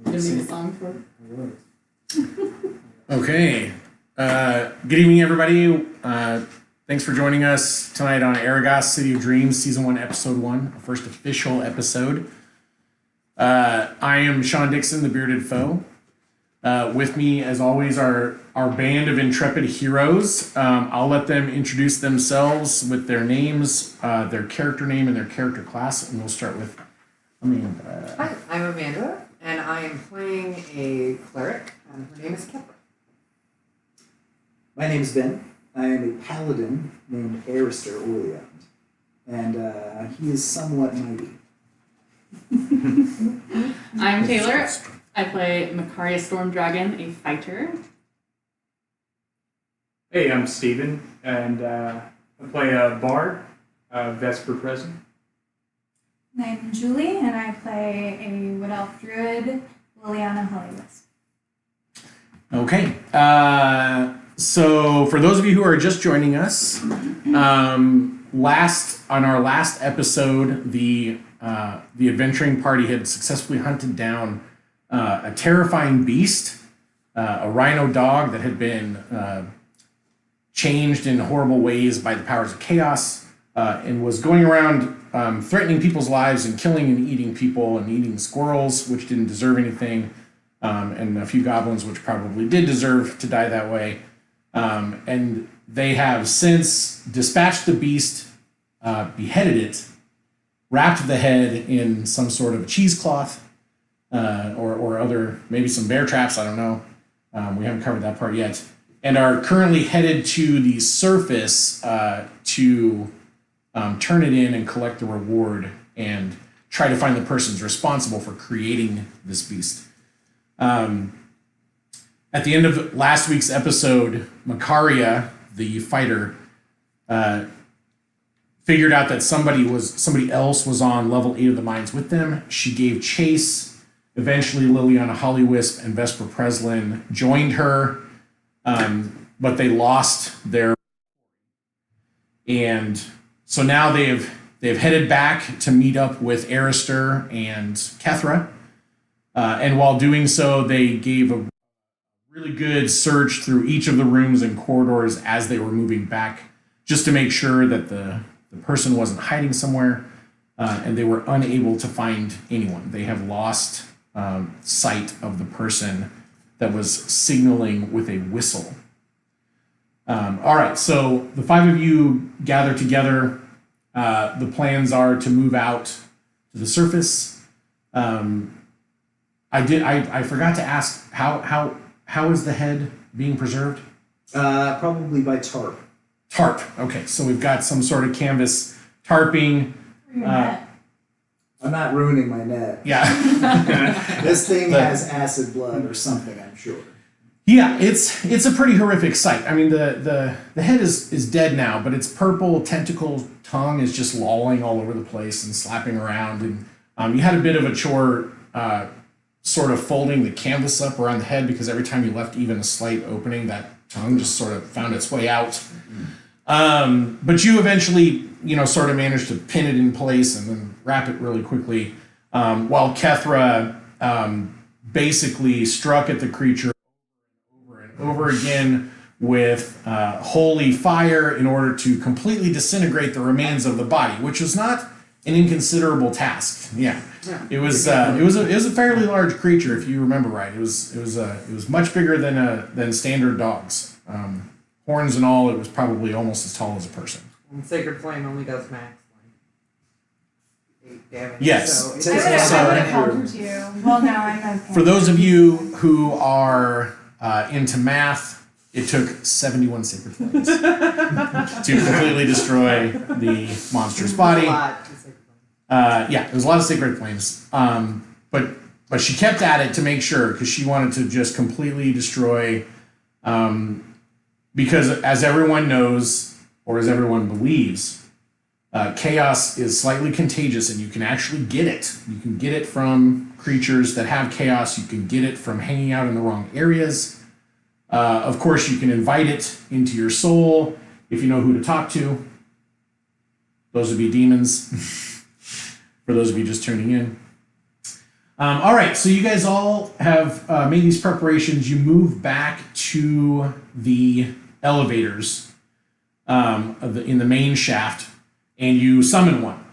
Didn't need a song for it. Okay. Good evening, everybody. Thanks for joining us tonight on Arragas City of Dreams, Season 1, Episode 1, our first official episode. I am Sean Dixon, the Bearded Foe. With me, as always, are our band of intrepid heroes. I'll let them introduce themselves with their names, their character name, and their character class, and we'll start with Amanda. Hi, I'm Amanda, and I am playing a cleric, and her name is Kepler. My name is Ben. I am a paladin named Arister Orleand, and he is somewhat mighty. I'm Taylor. I play Macaria Storm Dragon, a fighter. Hey, I'm Steven, and I play a bard, Vesper Present. I'm Julie, and I play a Wood Elf Druid, Liliana Hollywood. Okay. So for those of you who are just joining us, on our last episode, the adventuring party had successfully hunted down a terrifying beast, a rhino dog that had been changed in horrible ways by the powers of chaos, and was going around threatening people's lives and killing and eating people and eating squirrels, which didn't deserve anything, and a few goblins, which probably did deserve to die that way. And they have since dispatched the beast, beheaded it, wrapped the head in some sort of cheesecloth, or other, maybe some bear traps, I don't know. We haven't covered that part yet. And are currently headed to the surface to turn it in and collect the reward and try to find the persons responsible for creating this beast. At the end of last week's episode, Macaria, the fighter, figured out that somebody else was on level 8 of the mines with them. She gave chase. Eventually, Liliana Hollywisp and Vesper Preslin joined her, but they lost their. And so now they've headed back to meet up with Arister and Kethra, and while doing so, they gave a really good search through each of the rooms and corridors as they were moving back, just to make sure that the person wasn't hiding somewhere, and they were unable to find anyone. They have lost sight of the person that was signaling with a whistle. All right, so the 5 of you gather together. The plans are to move out to the surface. I forgot to ask how is the head being preserved? Probably by tarp. Tarp. Okay, so we've got some sort of canvas tarping. I'm not ruining my net. Yeah. This thing has acid blood or something, I'm sure. Yeah, it's a pretty horrific sight. I mean, the head is dead now, but its purple tentacle tongue is just lolling all over the place and slapping around. And you had a bit of a chore sort of folding the canvas up around the head, because every time you left even a slight opening, that tongue just sort of found its way out. But you eventually, sort of managed to pin it in place and then wrap it really quickly, while Kethra basically struck at the creature over and over again with holy fire in order to completely disintegrate the remains of the body, which was not an inconsiderable task. Yeah, it was a fairly large creature, if you remember right. It was much bigger than standard dogs. Horns and all, it was probably almost as tall as a person. And Sacred Flame only does max 8 damage. Yes. So I would have helped you. Well, now I'm okay. For those of you who are into math, it took 71 sacred flames to completely destroy the monster's body. Yeah, there was a lot of sacred flames. But she kept at it to make sure, because she wanted to just completely destroy. Because as everyone knows, or as everyone believes, chaos is slightly contagious, and you can actually get it. You can get it from creatures that have chaos. You can get it from hanging out in the wrong areas. Of course, you can invite it into your soul if you know who to talk to. Those would be demons, for those of you just tuning in. All right, so you guys all have made these preparations. You move back to the elevators in the main shaft, and you summon one.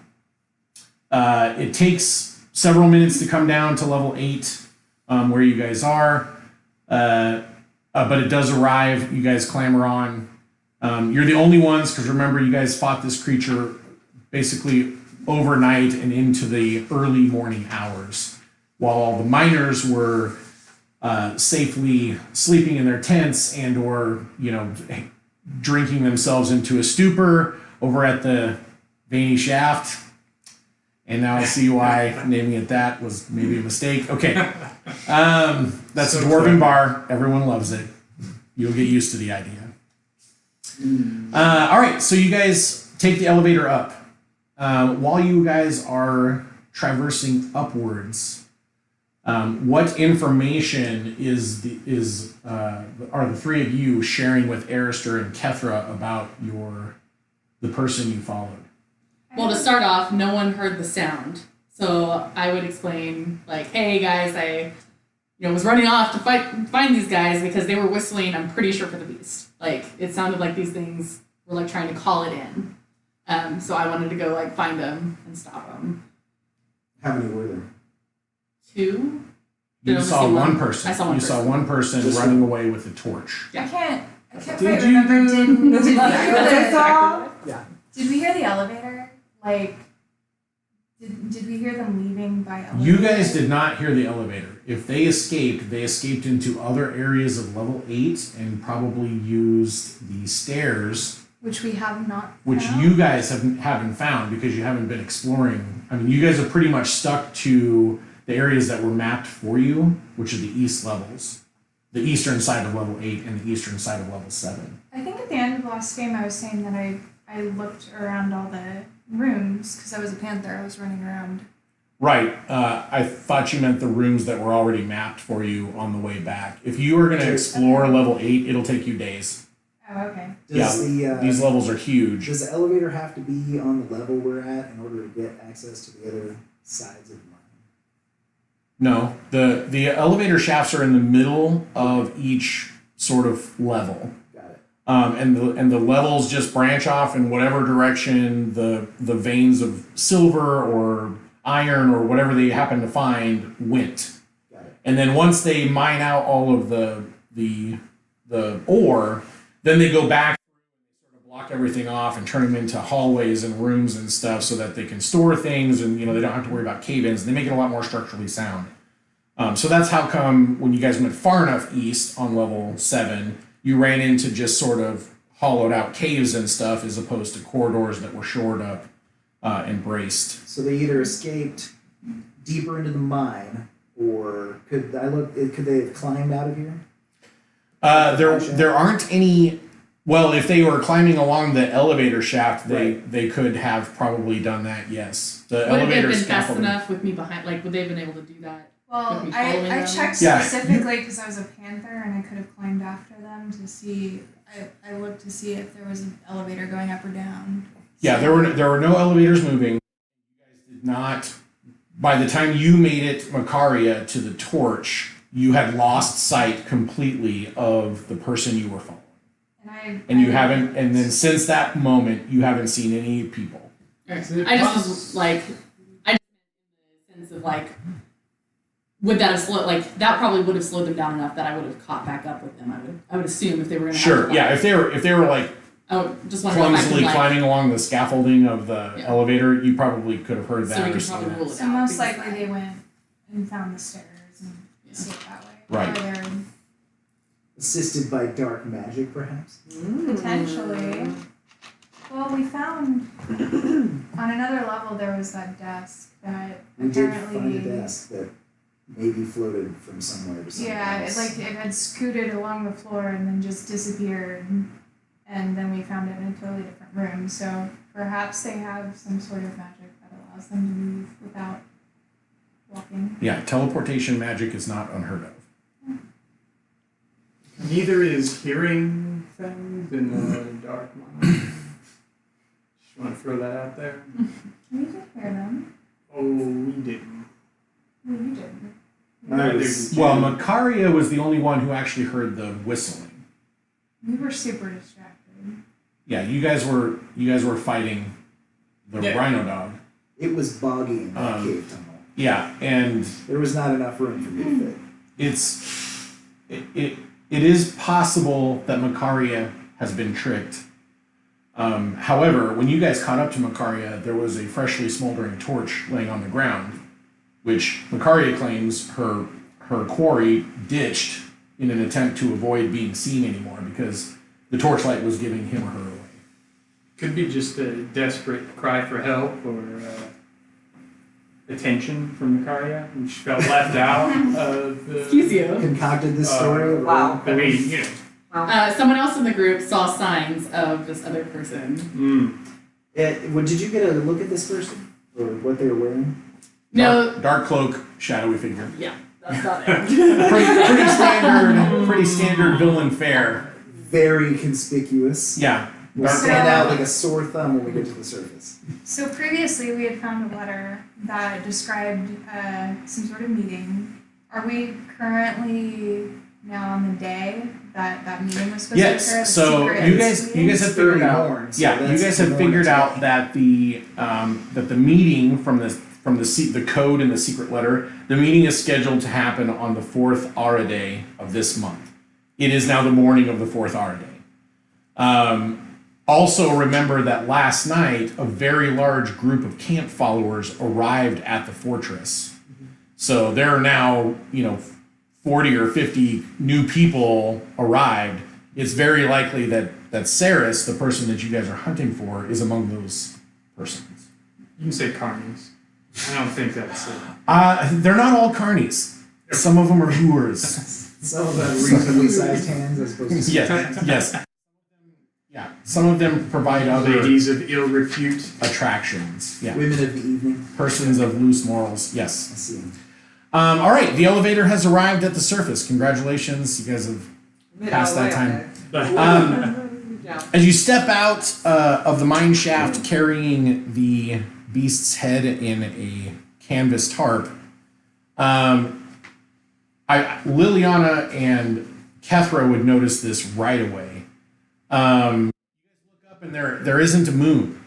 It takes several minutes to come down to level 8, where you guys are, but it does arrive. You guys clamber on. You're the only ones, because remember, you guys fought this creature basically overnight and into the early morning hours, while all the miners were safely sleeping in their tents and or drinking themselves into a stupor over at the veiny shaft. And now I see why naming it that was maybe a mistake. Okay, that's a dwarven bar. Everyone loves it. You'll get used to the idea. All right, so you guys take the elevator up. While you guys are traversing upwards, what information are the three of you sharing with Arister and Kethra about the person you followed? Well, to start off, no one heard the sound. So I would explain, like, hey guys, I was running off to find these guys because they were whistling, I'm pretty sure, for the beast. Like, it sounded like these things were like trying to call it in. So I wanted to go like find them and stop them. How many were there? 2? You saw one person. I saw one person. You saw one person Just running away with a torch. I can't Did quite you remember. Did we hear Exactly. Yeah. Did we hear the elevator? Like, did we hear them leaving by elevator? You guys did not hear the elevator. If they escaped into other areas of level 8 and probably used the stairs, Which we have not which found. you guys haven't found because you haven't been exploring. I mean, you guys are pretty much stuck to the areas that were mapped for you, which are the east levels. The eastern side of level 8 and the eastern side of level 7. I think at the end of last game I was saying that I looked around all the rooms because I was a panther. I was running around. Right. I thought you meant the rooms that were already mapped for you on the way back. If you are going to explore level 8, it'll take you days. Oh, okay. These levels are huge. Does the elevator have to be on the level we're at in order to get access to the other sides of the mine? No, the elevator shafts are in the middle of each sort of level. Got it. And the levels just branch off in whatever direction the veins of silver or iron or whatever they happen to find went. Got it. And then once they mine out all of the ore, then they go back and sort of block everything off and turn them into hallways and rooms and stuff so that they can store things and they don't have to worry about cave-ins. They make it a lot more structurally sound. So that's how come when you guys went far enough east on level 7, you ran into just sort of hollowed out caves and stuff as opposed to corridors that were shored up and braced. So they either escaped deeper into the mine, or could they have climbed out of here? There aren't any. Well, if they were climbing along the elevator shaft, they could have probably done that. Yes, the Would elevator it have been fast scaffolding. enough with me behind? Like, would they have been able to do that? Well, Could we follow I them? checked Yeah, specifically because I was a panther and I could have climbed after them to see. I looked to see if there was an elevator going up or down. Yeah, there were no elevators moving. You guys did not. By the time you made it, Macaria, to the torch, you had lost sight completely of the person you were following. And you haven't. And then since that moment, you haven't seen any people. I just was like, I just in the sense of like, would that have slowed? Like, that probably would have slowed them down enough that I would have caught back up with them. I would assume if they were going to. Sure. Yeah. If they were like I would just want to go back clumsily and like, climbing along the scaffolding of the elevator, you probably could have heard so that we or could seen probably that. rule it So out. most because- likely they went and found the stairs and escaped that way. Right. Or they're Assisted by dark magic, perhaps? potentially. Well, we found on another level there was that desk that We did apparently. find a desk that maybe floated from somewhere to somewhere Yeah, else. it had scooted along the floor and then just disappeared, and then we found it in a totally different room. So perhaps they have some sort of magic that allows them to move without walking. Yeah, teleportation magic is not unheard of. Neither is hearing things in the dark mine. Just want to throw that out there. We did hear them. Oh, we didn't. Well, you didn't. I was, Well, Macaria was the only one who actually heard the whistling. We were super distracted. Yeah, you guys were fighting the rhino dog. it was boggy in that cave tunnel. Yeah, and There was not enough room for me to fit. it is possible that Macaria has been tricked. However, when you guys caught up to Macaria, there was a freshly smoldering torch laying on the ground, which Macaria claims her quarry ditched in an attempt to avoid being seen anymore because the torchlight was giving him or her away. Could be just a desperate cry for help or attention from Macaria, and she felt left out of the. Excuse you. Concocted this story. Wow. I mean, you know. Someone else in the group saw signs of this other person. Did you get a look at this person or what they were wearing? No. Dark cloak, shadowy figure. Yeah, that's not it. Pretty standard villain fare. Very conspicuous. Yeah. Will Dark stand cloak. out like a sore thumb when we get to the surface. So previously we had found a letter that described some sort of meeting. Are we currently now on the day that meeting was supposed to occur? Yes. The So secret you guys have figured out. Horn, so Yeah, you that's guys the have one figured attack. out that the meeting from the code and the secret letter, the meeting is scheduled to happen on the 4th Ara day of this month. It is now the morning of the 4th Ara day. Also remember that last night a very large group of camp followers arrived at the fortress. So there are now 40 or 50 new people arrived. It's very likely that Saris, the person that you guys are hunting for, is among those persons. You can say carnies. I don't think that's it. They're not all carnies. Some of them are hooers. Some of them reasonably sized hands as opposed to Yes. Yeah. Some of them provide other Ladies of ill repute. attractions. Yeah. women of the evening. Persons of loose morals. I Yes. see. All right. The elevator has arrived at the surface. Congratulations. You guys have past that time. As you step out of the mine shaft carrying the beast's head in a canvas tarp, Liliana and Kethra would notice this right away. You guys look up and there isn't a moon.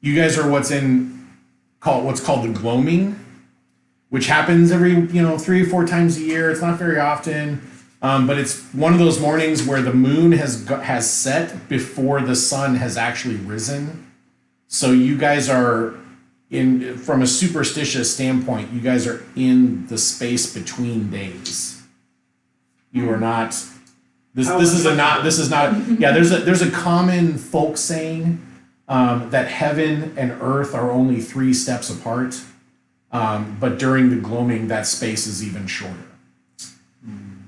You guys are what's called the gloaming, which happens every 3 or 4 times a year. It's not very often. But it's one of those mornings where the moon has set before the sun has actually risen. So you guys are from a superstitious standpoint, you guys are in the space between days. You are not. This is not. Yeah, there's a common folk saying that heaven and earth are only 3 steps apart, but during the gloaming, that space is even shorter.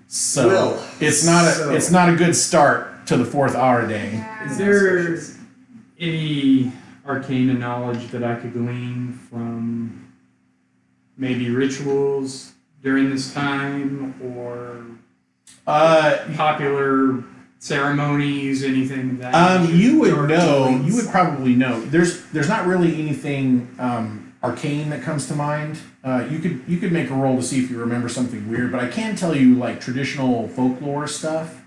So it's not a good start to the 4th Ara day. Yeah. Is there any arcana knowledge that I could glean from maybe rituals during this time or popular ceremonies, anything of that? You would know. You would probably know. There's not really anything arcane that comes to mind. You could make a roll to see if you remember something weird, but I can tell you like traditional folklore stuff.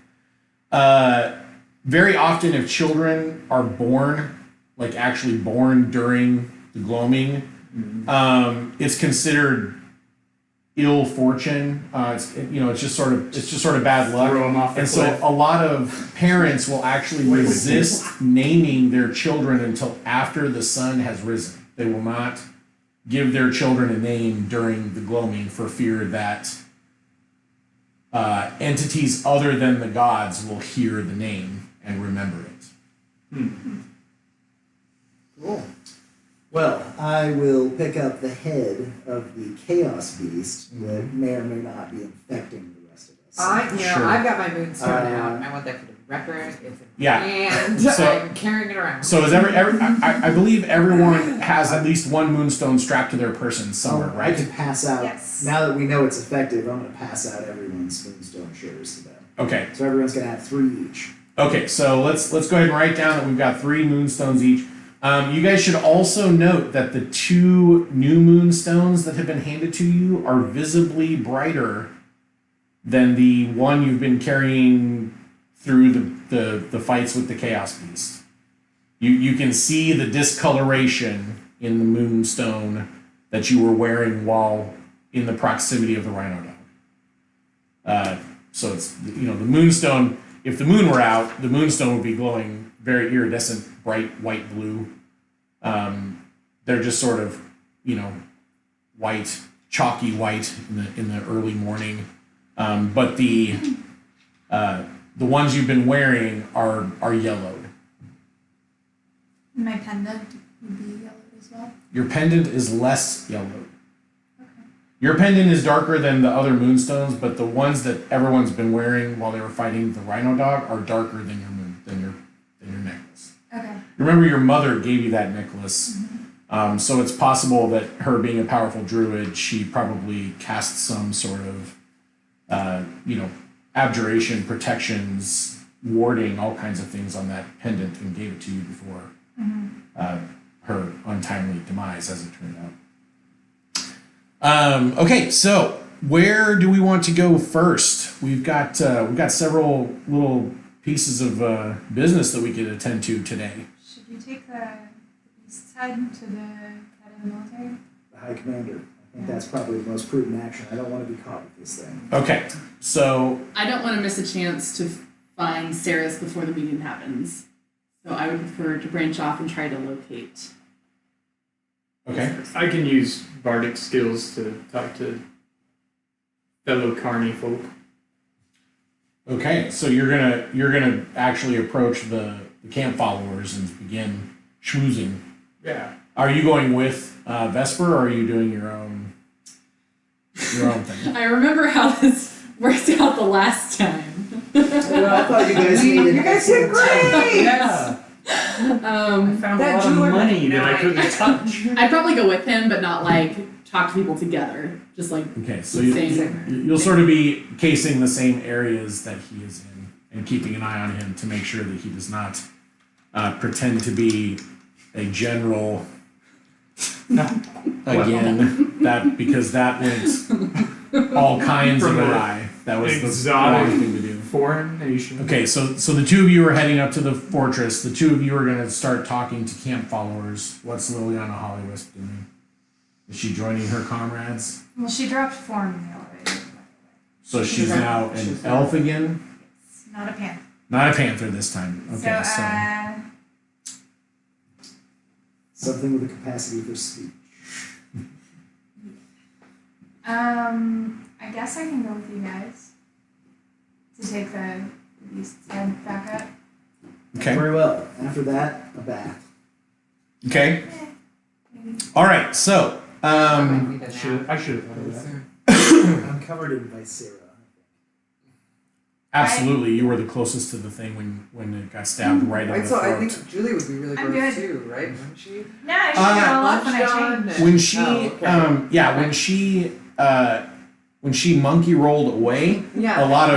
Very often, if children are born, like actually born during the gloaming, it's considered ill fortune. It's just sort of bad luck. Throw 'em off the And cliff. so a lot of parents will actually resist naming their children until after the sun has risen. They will not give their children a name during the gloaming for fear that entities other than the gods will hear the name and remember it. Cool. Well, I will pick up the head of the chaos beast that may or may not be infecting the rest of us. Sure. I've got my moonstone out, and I want that for the record. It's in Yeah. and So- I'm carrying it around. So is I believe everyone has at least one moonstone strapped to their person somewhere, I right? can pass out. Yes. Now that we know it's effective, I'm going to pass out everyone's moonstone shares to them. Okay. So everyone's going to have 3 each. Okay, so let's go ahead and write down that we've got 3 moonstones each. You guys should also note that the 2 new moonstones that have been handed to you are visibly brighter than the one you've been carrying through the fights with the Chaos Beast. You can see the discoloration in the moonstone that you were wearing while in the proximity of the Rhino Dog. So it's, the moonstone, if the moon were out, the moonstone would be glowing very iridescent, bright white blue. They're just sort of, white, chalky white in the early morning. But the ones you've been wearing are yellowed. My pendant would be yellowed as well. Your pendant is less yellowed. Okay. Your pendant is darker than the other moonstones, but the ones that everyone's been wearing while they were fighting the Rhino Dog are darker than your necklace. Okay. Remember, your mother gave you that necklace, so it's possible that her being a powerful druid, she probably cast some sort of, abjuration, protections, warding, all kinds of things on that pendant and gave it to you before her untimely demise, as it turned out. Okay, so where do we want to go first? We've got several little pieces of business that we could attend to today. Should we take the east side to the head of the military? The High Commander. I think that's probably the most prudent action. I don't want to be caught with this thing. Okay, so I don't want to miss a chance to find Saris before the meeting happens. So I would prefer to branch off and try to locate. okay, I can use bardic skills to talk to fellow carny folk. okay, so you're gonna actually approach the camp followers and begin schmoozing. Yeah. Are you going with Vesper, or are you doing your own thing? I remember how this worked out the last time. Well, I thought you guys needed You guys did great! Yeah. I found That a lot of jeweler- money that I No, couldn't touch. I'd probably go with him, but not talk to people together. Just Okay, so Same. you'll sort of be casing the same areas that he is in and keeping an eye on him to make sure that he does not pretend to be a general again. Because that went all kinds of From a awry. That was the exotic wrong thing to do. Foreign nation. Okay, so the two of you are heading up to the fortress. The two of you are going to start talking to camp followers. What's Liliana Hollywisp doing? Is she joining her comrades? Well, she dropped form in the elevator. So she's now an elf again? It's not a panther. Not a panther this time. Okay, something with a capacity for speech. I guess I can go with you guys to take the east side back up. Okay. Very well. After that, a bath. Okay. Maybe. All right. So, I should have thought of that. I'm covered in Viscera. absolutely, you were the closest to the thing when it got stabbed right in Right, the so throat. I think Julie would be really I'm gross good. too, right? Wouldn't she? No, I should get all off when I change. When she, okay. when she monkey rolled away, Yeah. a lot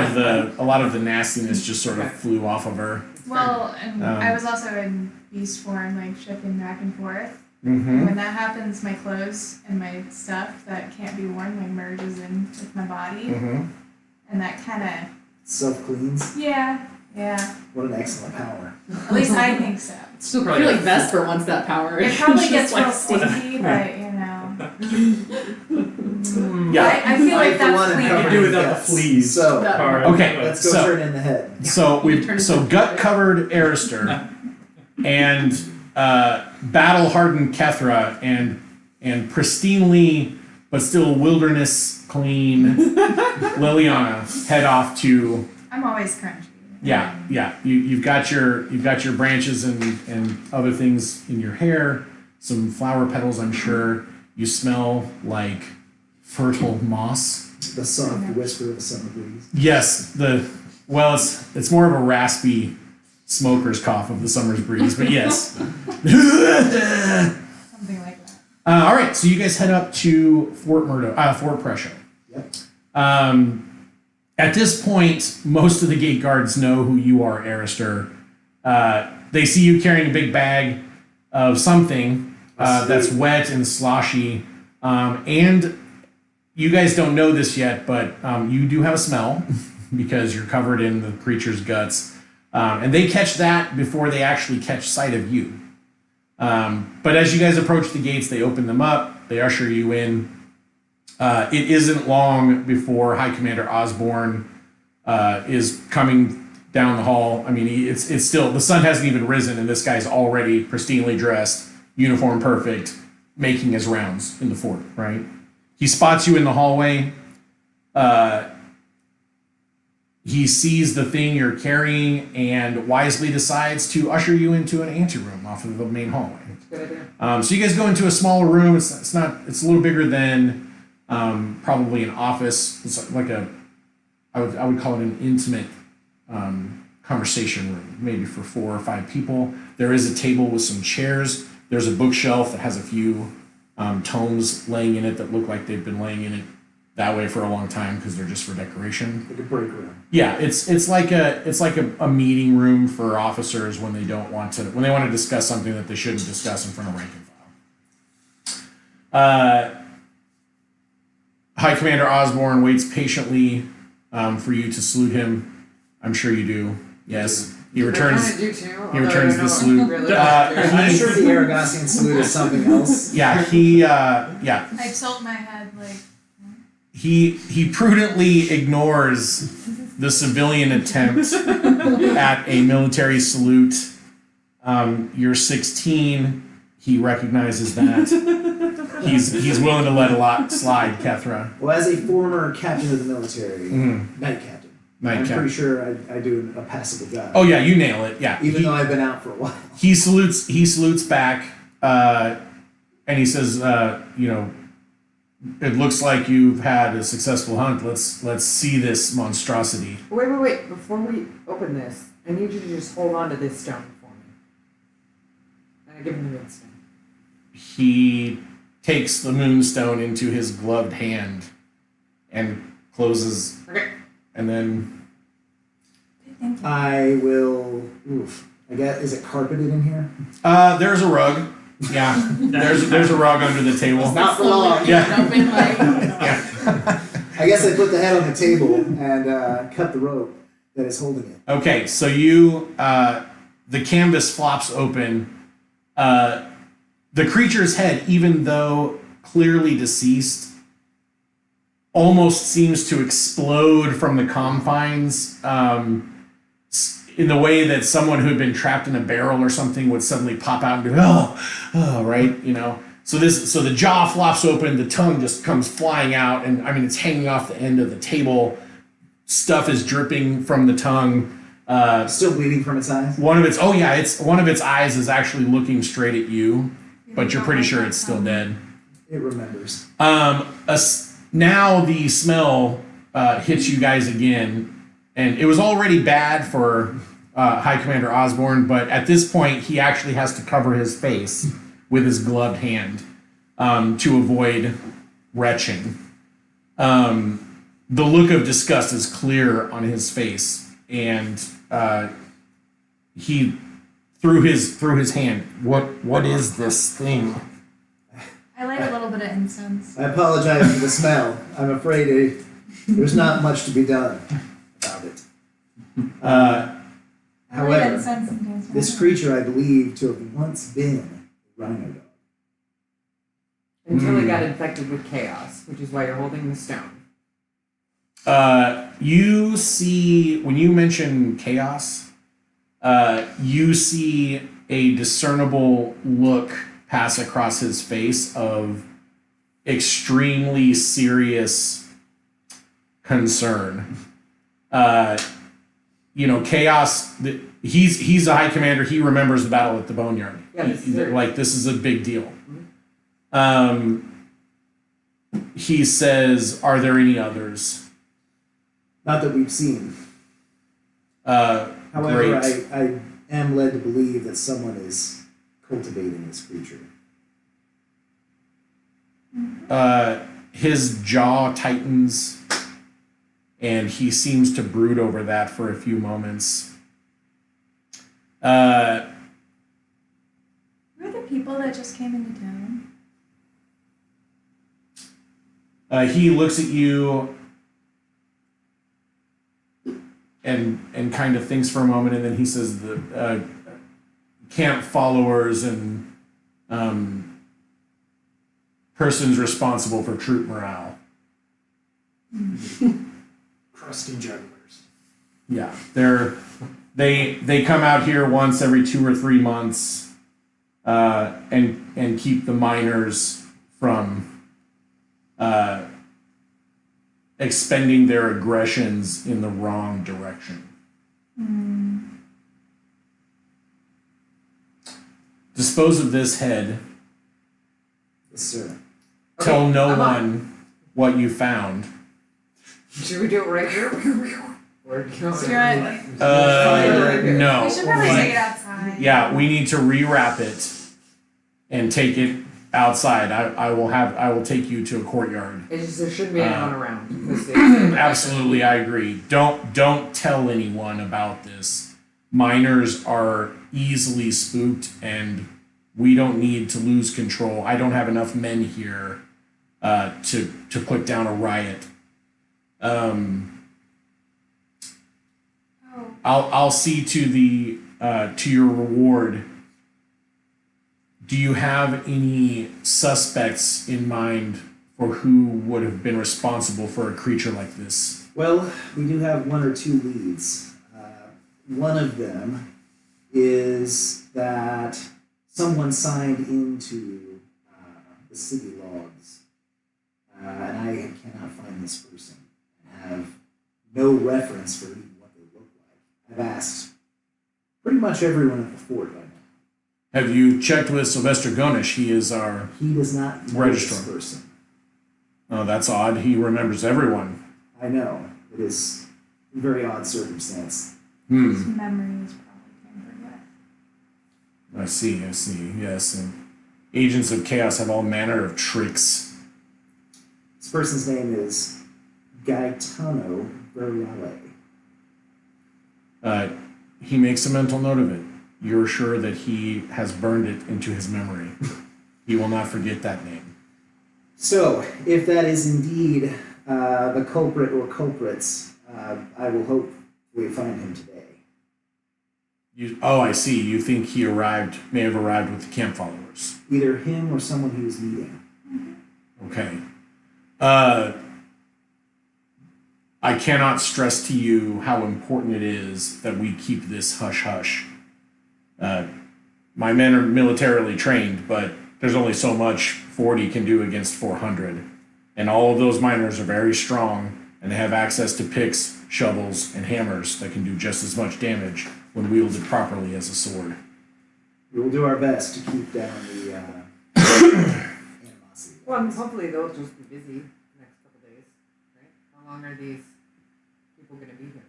of the nastiness just sort of flew off of her. Well, and I was also in beast form, like shifting back and forth. Mm-hmm. When that happens, my clothes and my stuff that can't be worn like merges in with my body, Mm-hmm. and that kind of Self-cleans. yeah. What an excellent power. At least I think so. It's still I probably feel like Vesper wants that power. It probably She's gets like, real stinky, but you know. Yeah. I feel like I, for one, that's am You cleaner. could do without the guts. fleas. So, That- part. Okay, let's go so- turn in the head. So gut covered Arister and battle hardened Kethra and pristinely but still wilderness clean Liliana head off to I'm always crunchy. you've got your branches and other things in your hair, some flower petals, I'm sure. You smell like fertile moss. The soft whisper of the summer breeze. Yes, it's more of a raspy smoker's cough of the summer's breeze, but yes. Something like that. All right, so you guys head up to Fort Presho. Yep. At this point, most of the gate guards know who you are, Arister. They see you carrying a big bag. of something that's wet and sloshy. And you guys don't know this yet, but you do have a smell because you're covered in the creature's guts. And they catch that before they actually catch sight of you. But as you guys approach the gates, they open them up, they usher you in. It isn't long before High Commander Osborne is coming down the hall. I mean, it's still, the sun hasn't even risen, and this guy's already pristinely dressed, uniform perfect, making his rounds in the fort, right? He spots you in the hallway. He sees the thing you're carrying and wisely decides to usher you into an anteroom off of the main hallway. Good idea. So you guys go into a smaller room. It's a little bigger than probably an office. It's like I would call it an intimate conversation room, maybe for 4 or 5 people. There is a table with some chairs. There's a bookshelf that has a few tomes laying in it that look like they've been laying in it that way for a long time because they're just for decoration. Like a break room. Yeah, it's like a meeting room for officers when they want to discuss something that they shouldn't discuss in front of rank and file. High Commander Osborne waits patiently for you to salute him. I'm sure you do. Yes, he returns. I kinda do too, He returns the salute. Really I'm sure the Arragasian salute is something else. Yeah, I tilt my head like. He prudently ignores the civilian attempt at a military salute. You're 16. He recognizes that. He's willing to let a lot slide, Kethra. Well, as a former captain of the military, night captain, I'm pretty sure I do a passable job. Oh yeah, you nail it. Yeah, Even though I've been out for a while. He salutes back, and he says, it looks like you've had a successful hunt. Let's see this monstrosity. Wait. Before we open this, I need you to just hold on to this stone for me. And I give him the moonstone. He takes the moonstone into his gloved hand and closes. Okay. And then Thank you. I will. I guess, is it carpeted in here? there's a rug. Yeah, there's a rug under the table. It's not for long. Yeah. Yeah. I guess I put the head on the table and cut the rope that is holding it. Okay, so you the canvas flops open. The creature's head, even though clearly deceased, almost seems to explode from the confines in the way that someone who had been trapped in a barrel or something would suddenly pop out and go, oh, right, you know. So the jaw flops open, the tongue just comes flying out, and I mean it's hanging off the end of the table. Stuff is dripping from the tongue. Still bleeding from its eyes? One of its eyes is actually looking straight at you, but you're pretty sure it's still dead. It remembers. Now the smell hits you guys again, and it was already bad for High Commander Osborne, but at this point he actually has to cover his face with his gloved hand to avoid retching. The look of disgust is clear on his face, and he through his hand. What is this thing? I light a little bit of incense. I apologize for the smell. I'm afraid there's not much to be done about it. I light However, incense and dance this creature I believe to have once been a rhino dog. Until it got infected with chaos, which is why you're holding the stone. You see, when you mention chaos, you see a discernible look pass across his face of extremely serious concern. Chaos. He's a high commander. He remembers the battle at the Boneyard. Yeah, This is a big deal. He says, "Are there any others?" Not that we've seen. However, Great. I am led to believe that someone is cultivating this creature. His jaw tightens, and he seems to brood over that for a few moments. Who are the that just came into town? He looks at you and kind of thinks for a moment, and then he says the camp followers and persons responsible for troop morale. Crusty jugglers. Yeah, they come out here once every 2 or 3 months, and keep the miners from expending their aggressions in the wrong direction. Dispose of this head. Yes, sir. Tell Okay, no I'm on. one what you found. Should we do it right here? Or do you want So me you're to- at, No. we should probably We- take it outside. Yeah, we need to rewrap it and take it outside. I will take you to a courtyard. It's just there shouldn't be anyone around. Because they- Absolutely, I agree. Don't tell anyone about this. Miners are easily spooked, and we don't need to lose control. I don't have enough men here to put down a riot. I'll see to the to your reward. Do you have any suspects in mind for who would have been responsible for a creature like this? Well, we do have 1 or 2 leads. One of them is that someone signed into the city logs, and I cannot find this person. I have no reference for even what they look like. I've asked pretty much everyone at the fort by now. Have you checked with Sylvester Gonish? He is our... He does not know Registrar. this person. Oh, that's odd. He remembers everyone. I know. It is a very odd circumstance. His memory is probably tampered with. I see, yes. And agents of chaos have all manner of tricks. This person's name is Gaetano Verale. He makes a mental note of it. You're sure that he has burned it into his memory. He will not forget that name. So, if that is indeed the culprit or culprits, I will hope we find him today. I see. You think he may have arrived with the camp followers. Either him or someone he was meeting. Okay. I cannot stress to you how important it is that we keep this hush-hush. My men are militarily trained, but there's only so much 40 can do against 400. And all of those miners are very strong, and they have access to picks, shovels, and hammers that can do just as much damage when wielded properly as a sword. We will do our best to keep down the animosity. Well, and hopefully they'll just be busy the next couple days, right? How long are these people going to be here?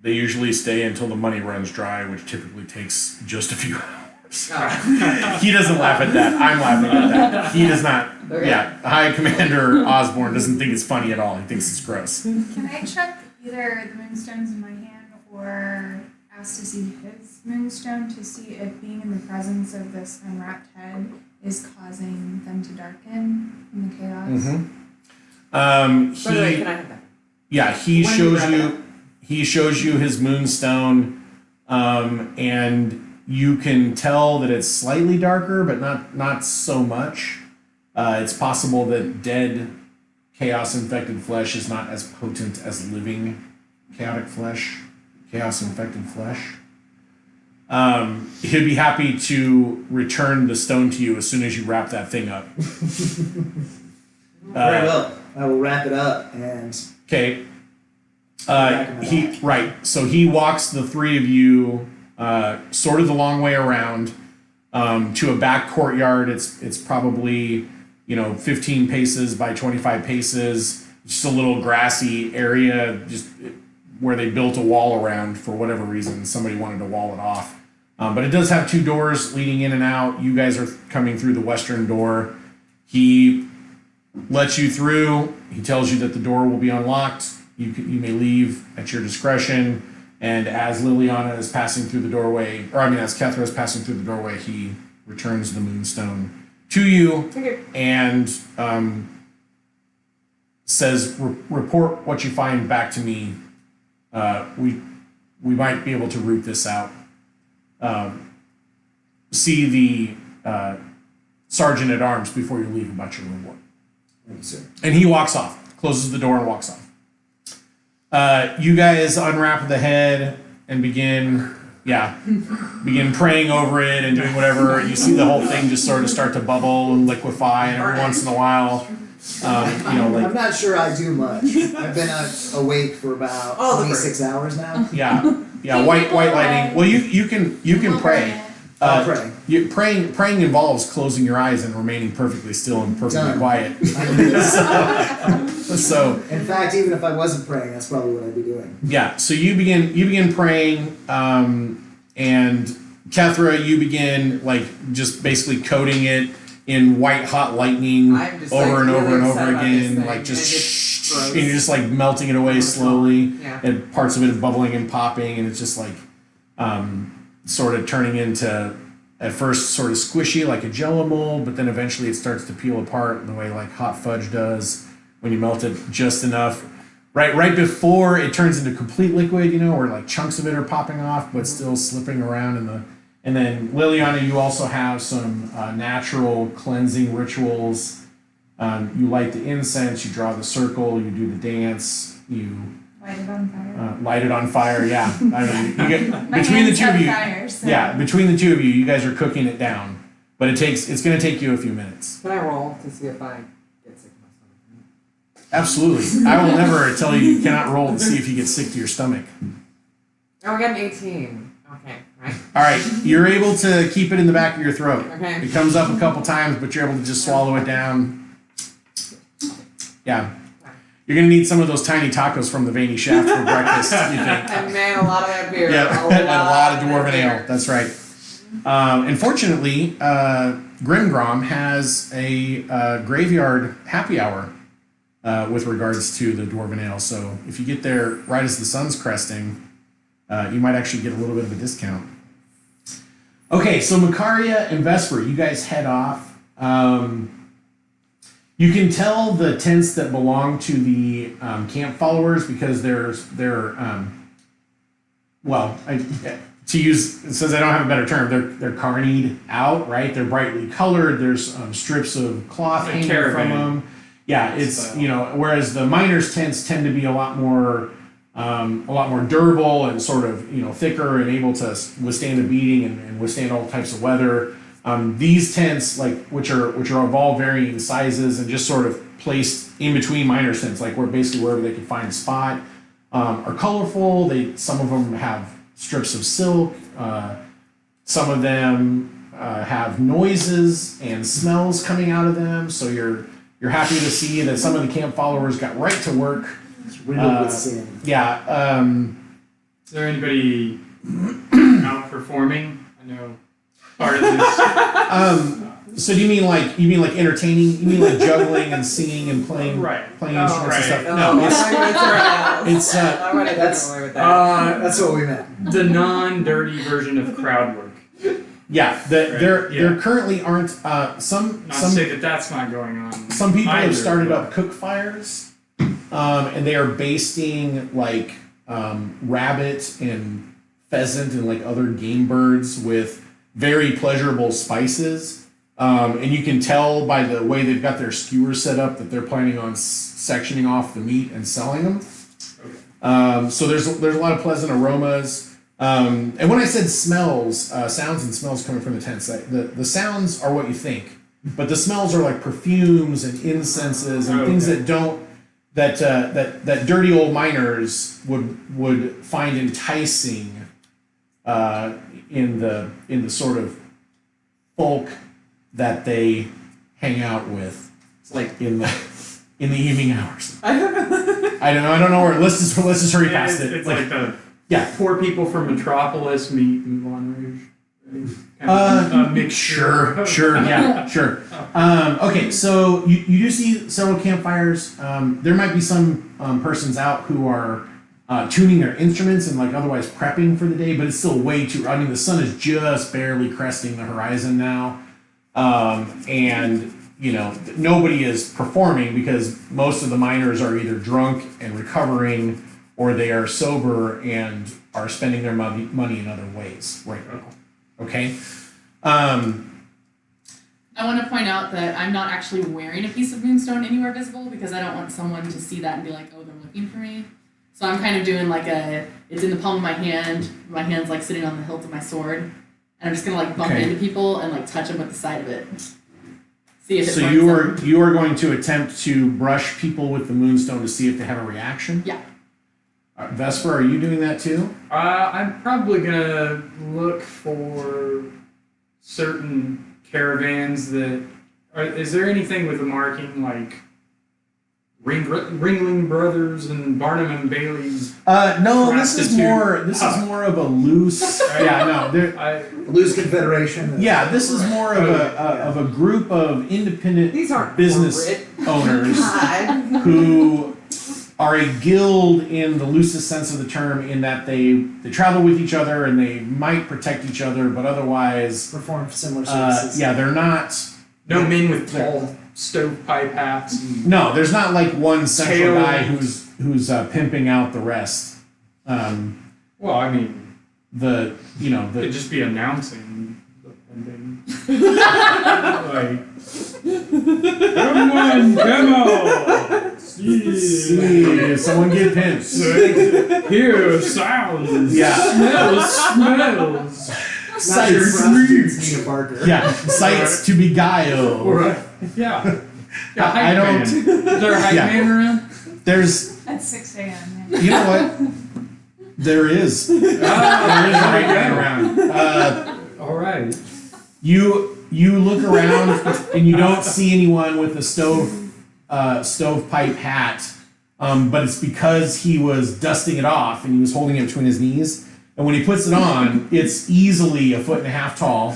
They usually stay until the money runs dry, which typically takes just a few hours. Oh. He doesn't laugh at that. I'm laughing at that. He does not. Okay. Yeah, High Commander Osborne doesn't think it's funny at all. He thinks it's gross. Can I check either the moonstones in my hand or ask to see his moonstone to see if being in the presence of this unwrapped head is causing them to darken in the chaos? By the way, can I have that? Yeah, he When do you shows wrap it you. up? He shows you his moonstone, and you can tell that it's slightly darker, but not so much. It's possible that dead, chaos-infected flesh is not as potent as living, chaos-infected flesh. He'd be happy to return the stone to you as soon as you wrap that thing up. Very well. I will wrap it up and Okay. back in the back. So he walks the 3 of you sort of the long way around to a back courtyard. It's probably 15 paces by 25 paces. Just a little grassy area, just where they built a wall around for whatever reason. Somebody wanted to wall it off. But it does have 2 doors leading in and out. You guys are coming through the western door. He lets you through. He tells you that the door will be unlocked. You may leave at your discretion. And as Liliana is passing through the doorway, as Kethra is passing through the doorway, he returns the moonstone to you Okay. and says, report what you find back to me. We might be able to root this out. See the sergeant at arms before you leave about your reward. Thank you, sir. And he walks off, closes the door and walks off. You guys unwrap the head and begin praying over it and doing whatever. You see the whole thing just sort of start to bubble and liquefy, and every once in a while, I'm not sure I do much. I've been awake for about Oh, the 26 hours now. white lightning. Well, you can pray. I'll pray. Praying involves closing your eyes and remaining perfectly still and perfectly Done. quiet. So, In fact, even if I wasn't praying, that's probably what I'd be doing. yeah. So you begin praying, and Kethra, you begin just basically coating it in white hot lightning I'm just, over and really over and over upset about this again, thing, like and just it's gross. and you're just melting it away slowly, Yeah. and parts of it are bubbling and popping, and it's just sort of turning into, at first sort of squishy like a Jello mold, but then eventually it starts to peel apart the way like hot fudge does when you melt it just enough. Right before it turns into complete liquid, where chunks of it are popping off, but still slipping around in the. And then Liliana, you also have some natural cleansing rituals. You light the incense, you draw the circle, you do the dance, you Light it on fire. light it on fire. Yeah, I mean, you get My between the hands two of have you. fire, so. Yeah, between the two of you, you guys are cooking it down, but it's going to take you a few minutes. Can I roll to see if I get sick to my stomach? Absolutely, I will never tell you cannot roll to see if you get sick to your stomach. Oh, I got an 18. Okay, right. All right, you're able to keep it in the back of your throat. Okay. It comes up a couple times, but you're able to just swallow it down. Yeah. You're going to need some of those tiny tacos from the Veiny Shaft for breakfast, you think. And man, a lot of that beer. Yeah, and a lot of dwarven ale. That's right. Unfortunately, Grimgrom has a graveyard happy hour with regards to the dwarven ale. So if you get there right as the sun's cresting, you might actually get a little bit of a discount. Okay, so Makaria and Vesper, you guys head off. You can tell the tents that belong to the camp followers because since I don't have a better term, they're carnied out, right? They're brightly colored. There's strips of cloth Like hanging caravan. from them. Yeah, it's whereas the miners' tents tend to be a lot more durable and sort of thicker and able to withstand a beating and withstand all types of weather. These tents, which are of all varying sizes and just sort of placed in between miners' tents, wherever they can find a spot, are colorful. Some of them have strips of silk. Some of them have noises and smells coming out of them. So you're happy to see that some of the camp followers got right to work. It's riddled with sin. Yeah. Is there anybody outperforming? I know part of this. So do you mean like entertaining? You mean like juggling and singing and playing Right. instruments and stuff? right. No, it's. I would have That's- done away with that. That's what we meant. The non-dirty version of crowd work. yeah. There currently aren't some Not to say that that's not going on. some people have either, started but- up cook fires, and they are basting rabbit and pheasant and other game birds with very pleasurable spices. And you can tell by the way they've got their skewers set up that they're planning on sectioning off the meat and selling them. So there's a lot of pleasant aromas. And when I said smells, sounds and smells coming from the tents, the sounds are what you think, but the smells are like perfumes and incenses and things that don't that dirty old miners would find enticing in the sort of folk that they hang out with, in the evening hours. I don't know where. Let's just hurry past it. It's like the Yeah. poor people from Metropolis meet Moulin Rouge. Kind of a mixture. Sure, yeah, sure. Okay, so you do see several campfires. There might be some persons out who are tuning their instruments and like otherwise prepping for the day, but it's still way too. I mean, the sun is just barely cresting the horizon now, and you know nobody is performing because most of the miners are either drunk and recovering, or they are sober and are spending their money in other ways right now. Okay. I want to point out that I'm not actually wearing a piece of moonstone anywhere visible because I don't want someone to see that and be like, oh, they're looking for me. So I'm kind of doing like it's in the palm of my hand's like sitting on the hilt of my sword. And I'm just going to like bump into people and like touch them with the side of it. See if it So you are going to attempt to brush people with the moonstone to see if they have a reaction? Yeah. Vesper, are you doing that too? I'm probably gonna look for certain caravans that is there anything with a marking like Ringling Brothers and Barnum and Bailey's? No, this is more of a loose. Loose confederation. Yeah, this is more of a group of independent These aren't business owners God. who are a guild in the loosest sense of the term, in that they travel with each other and they might protect each other, but otherwise Perform similar services. they're not. No men with tall stovepipe hats. No, there's not like one central Tail. guy who's pimping out the rest. Well, I mean, it'd just be announcing the pending. Like, come on, demo. See, someone get pimped. Hear sounds. Yeah. Smells. Sights. Nina Barker. Yeah, sights to beguile. Right. Yeah. I don't. Is there a hype man around? There's. At 6 a.m. Yeah. You know what? There is. There is a hype man around. All right. You look around and you don't see anyone with a stovepipe hat, but it's because he was dusting it off and he was holding it between his knees. And when he puts it on, it's easily 1.5 feet tall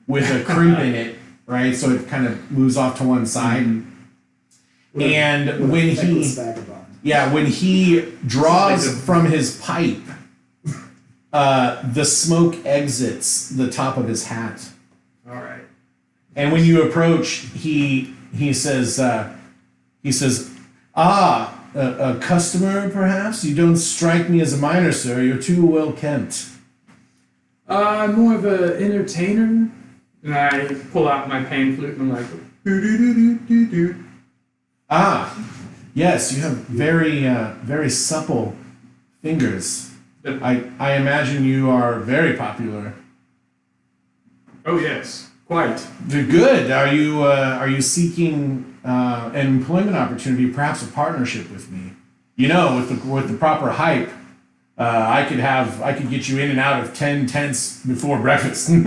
with a crimp in it, right? So it kind of moves off to one side. And when he draws from his pipe, the smoke exits the top of his hat. All right. And when you approach, he says, a customer, perhaps? You don't strike me as a miner, sir. You're too well kempt. I'm more of an entertainer. And I pull out my pan flute and I'm like, doo-doo-doo-doo-doo-doo. Yes, you have very supple fingers. I imagine you are very popular. Oh yes, quite. Good. Are you seeking an employment opportunity, perhaps a partnership with me? You know, with the proper hype, I could get you in and out of 10 tents before breakfast. with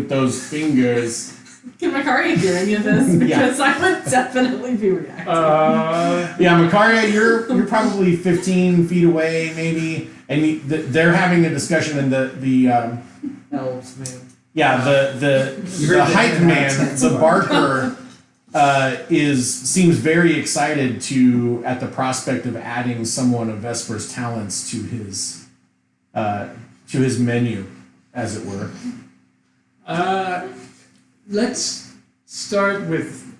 those fingers. Can Makaria hear any of this? Because I would definitely be reacting. Makaria, you're probably 15 feet away, maybe, and they're having a discussion, and the Elves, man. yeah, the hype man, the barker, seems very excited at the prospect of adding someone of Vesper's talents to his menu, as it were. Let's start with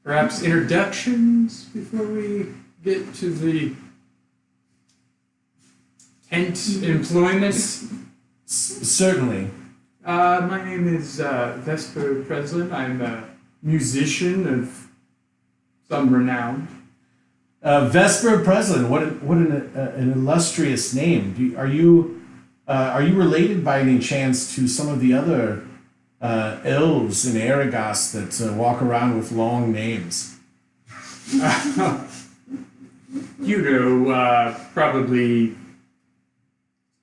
perhaps introductions before we get to the tent employment. Certainly. My name is Vesper Preslin. I'm a musician of some renown. Vesper Preslin, what an illustrious name. Are you related by any chance to some of the other elves in Arragas that walk around with long names? Probably.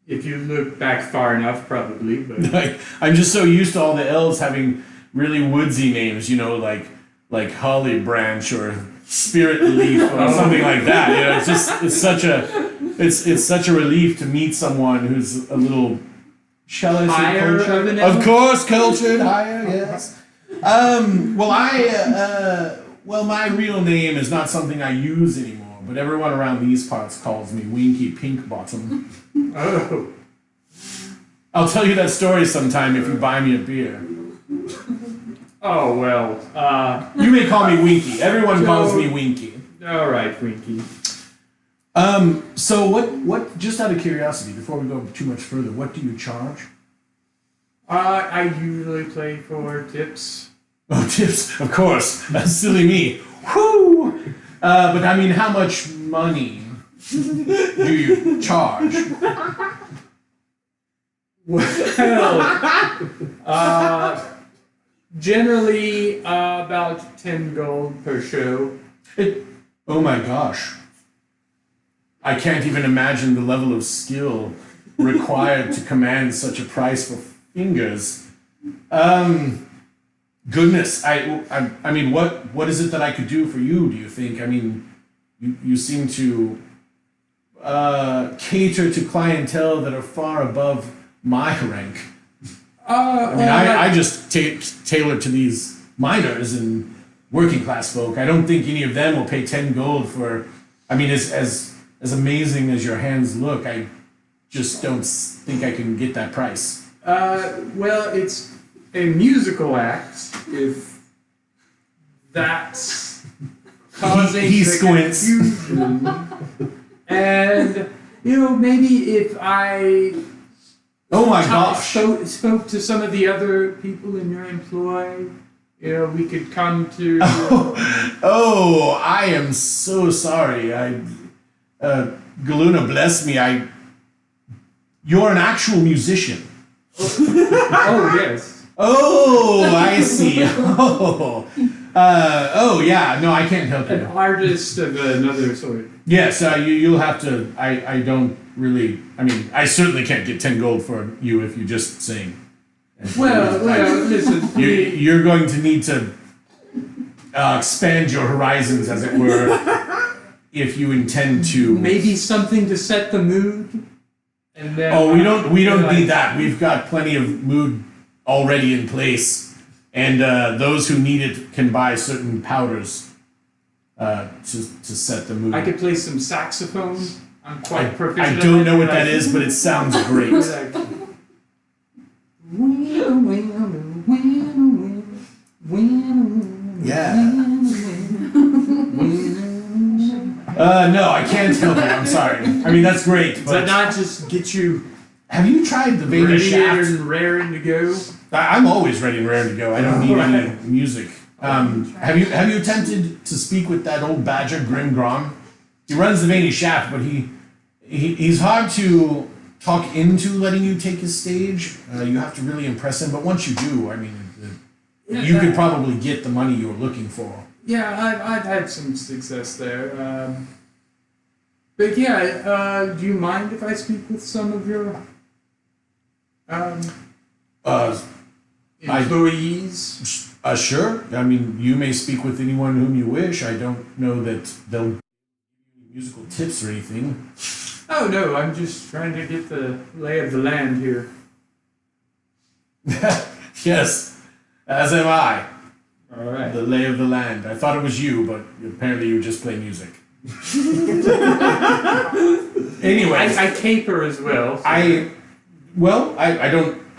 If you look back far enough, probably. But I'm just so used to all the elves having really woodsy names, like Holly Branch or Spirit Leaf or something like that. You know, it's such a relief to meet someone who's a little, shall I say, higher cultured? Of course, cultured, higher, yes. Well, my real name is not something I use anymore, but everyone around these parts calls me Winky Pinkbottom. Oh. I'll tell you that story sometime if you buy me a beer. Oh, well. You may call me Winky. Everyone calls me Winky. All right, Winky. So what, just out of curiosity, before we go too much further, what do you charge? I usually play for tips. Oh, tips, of course. That's silly me. Whoo! But I mean, how much money do you charge? Well, generally about 10 gold per show. Oh my gosh. I can't even imagine the level of skill required to command such a price for fingers. Goodness, I mean, what is it that I could do for you, do you think? I mean, you seem to cater to clientele that are far above my rank. I mean, I just tailor to these miners and working class folk. I don't think any of them will pay 10 gold for, I mean, as amazing as your hands look, I just don't think I can get that price. Well, it's a musical act, if that's causing He the squints. confusion. And, maybe if I Oh my gosh. spoke to some of the other people in your employ, we could come to... Oh, I am so sorry. Galuna, bless me. You're an actual musician. Oh, yes. Oh, I see. Oh, yeah. No, I can't help An you. artist of another sort. Yes, you'll have to. I don't really. I mean, I certainly can't get 10 gold for you if you just sing. Well, listen. You're going to need to expand your horizons, as it were, if you intend to. Maybe something to set the mood. And then, Oh, we don't need that. We've got plenty of mood already in place, and those who need it can buy certain powders to set the mood. I could play some saxophone. I'm quite proficient. I don't know what that is, but it sounds great. Yeah. No, I can't help you. I'm sorry. I mean, that's great. Does But that not just get you have you tried the veiny ready shaft? and raring to go? I'm always ready and raring to go. I don't need any music. Have you attempted to speak with that old badger, Grim Grom? He runs the veiny shaft, but he's hard to talk into letting you take his stage. You have to really impress him. But once you do, I mean, you could probably get the money you were looking for. Yeah, I've had some success there. But yeah, do you mind if I speak with some of your employees? Sure. I mean, you may speak with anyone whom you wish. I don't know that they'll give you musical tips or anything. Oh no, I'm just trying to get the lay of the land here. Yes, as am I. All right. The lay of the land. I thought it was you, but apparently you just play music. Anyway, I caper as well. So I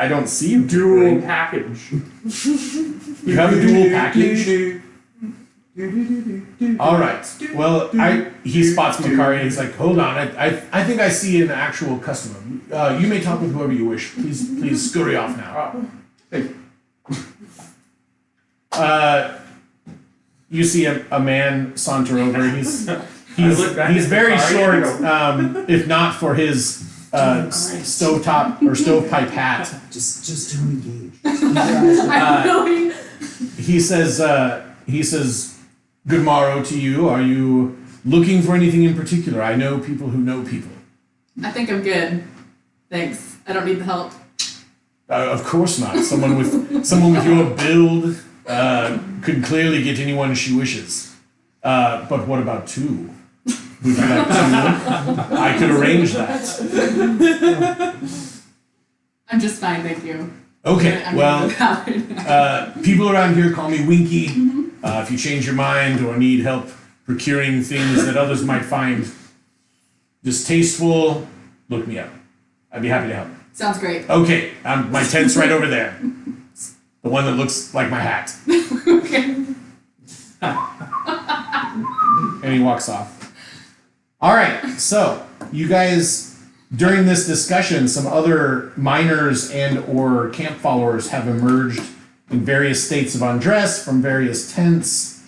don't see you. dual package. You have a dual package? All right. Well, he spots Makari and he's like, hold on. I think I see an actual customer. You may talk with whoever you wish. Please scurry off now. Thank you. You see a man saunter over. He's look back at very Makari short, and if not for his stovetop or stovepipe hat. Just don't engage. I'm really. He says, "Good morrow to you. Are you looking for anything in particular? I know people who know people." I think I'm good. Thanks. I don't need the help. Of course not. Someone with your build could clearly get anyone she wishes. But what about two? Would you like two? I could arrange that. I'm just fine, thank you. Okay. I'm Well, gonna go out right now. people around here call me Winky. If you change your mind or need help procuring things that others might find distasteful, look me up. I'd be happy to help. Sounds great. Okay, my tent's right over there. The one that looks like my hat. Okay. And he walks off. All right, so you guys, during this discussion, some other miners and or camp followers have emerged in various states of undress from various tents.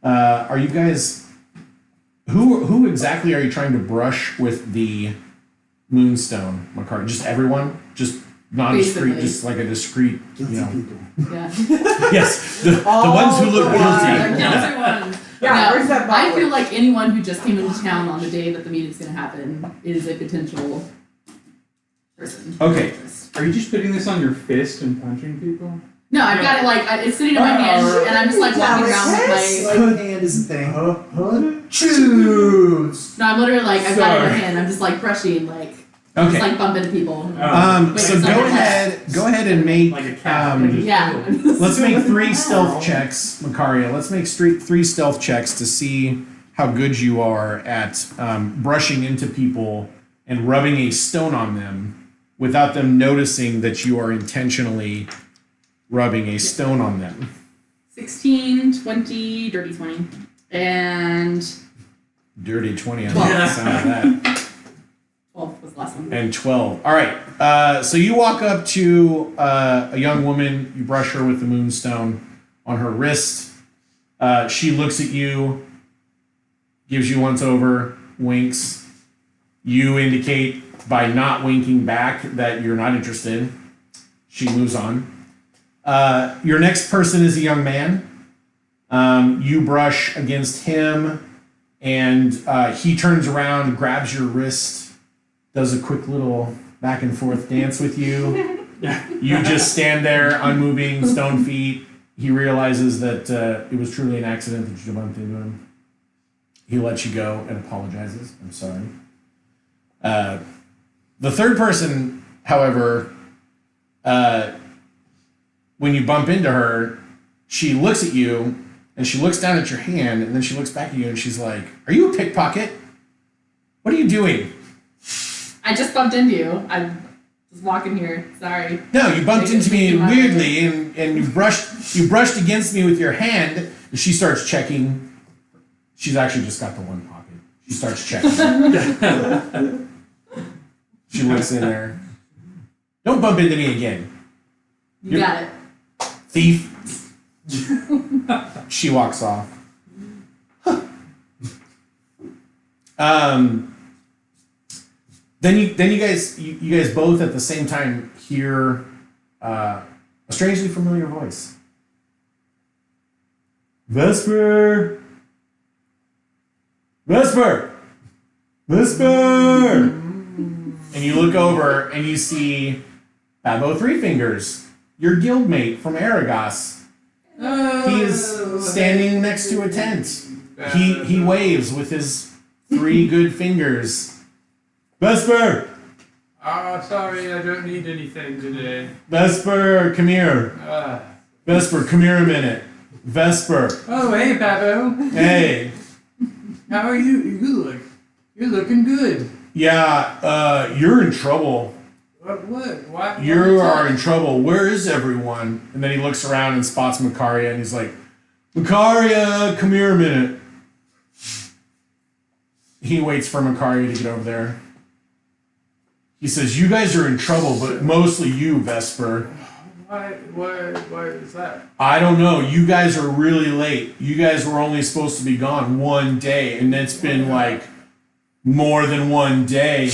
Are you guys, who exactly are you trying to brush with the moonstone, Makari? Just everyone? Just non-discreet, Basically. just like a discreet, Guilty people. Yeah. Yes, the ones who look the guilty. ones. Yeah, where's that I bottle? feel like anyone who just came into town on the day that the meeting's gonna happen is a potential person. Okay. Are you just putting this on your fist and punching people? No, I've got it like it's sitting in my hand, and I'm just like walking around with my. Like hand is a thing. Choose. No, I'm literally like I've got it in my Sorry. hand. I'm just like brushing, like Okay. just like bumping into people. Wait, So it's not go like ahead and make Like a cat. Yeah. let's make 3 stealth checks, Makaria. Let's make 3 stealth checks to see how good you are at brushing into people and rubbing a stone on them without them noticing that you are intentionally rubbing a stone on them. 16, 20, dirty 20, and Dirty 20 on Well. the sound of that. 12 was the last one. And 12. All right. So you walk up to a young woman. You brush her with the moonstone on her wrist. She looks at you, gives you once over, winks. You indicate by not winking back that you're not interested. She moves on. Your next person is a young man. You brush against him, and he turns around, grabs your wrist, does a quick little back and forth dance with you. You just stand there, unmoving, stone feet. He realizes that it was truly an accident that you bumped into him. He lets you go and apologizes. I'm sorry. The third person, however, when you bump into her, she looks at you and she looks down at your hand and then she looks back at you and she's like, "Are you a pickpocket? What are you doing?" I just bumped into you. I'm just walking here. Sorry. No, you bumped Make it- into me make it my weirdly and you brushed against me with your hand. And she starts checking. She's actually just got the one pocket. She starts checking. She looks in there. "Don't bump into me again, You got it. thief." She walks off. Then you guys both at the same time hear a strangely familiar voice. "Vesper! Vesper! Vesper!" And you look over and you see Babo Three-Fingers, your guildmate from Arragas. He is standing next to a tent. He waves with his 3 good fingers. "Vesper! Sorry, I don't need anything today. Vesper, come here. Vesper, come here a minute. Vesper, Oh, hey, Babo. hey. How are you? You're looking good. Yeah, you're in trouble. What? Why? You are in trouble. Where is everyone?" And then he looks around and spots Makaria and he's like, "Makaria, come here a minute." He waits for Makaria to get over there. He says, "You guys are in trouble, but mostly you, Vesper. Why is that? I don't know. You guys are really late. You guys were only supposed to be gone 1 day, and it's been like more than 1 day.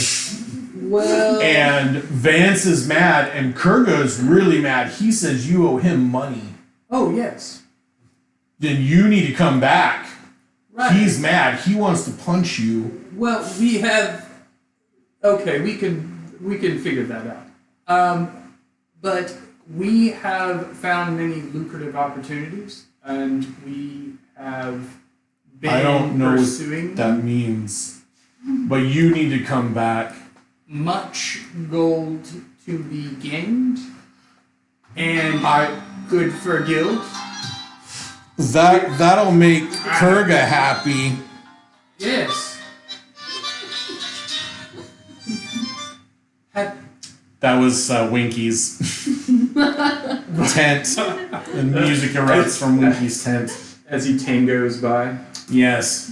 Well, And Vance is mad, and Kurga is really mad. He says you owe him money. Oh, yes. Then you need to come back. Right. He's mad. He wants to punch you." Well, we have. Okay, we can figure that out. But we have found many lucrative opportunities, and we have been I don't know pursuing what that means, but you need to come back. much gold to be gained, and I good for guild. That'll make Kurga happy. Yes. That was Winky's tent. The music erupts from Winky's tent. As he tangos by. Yes.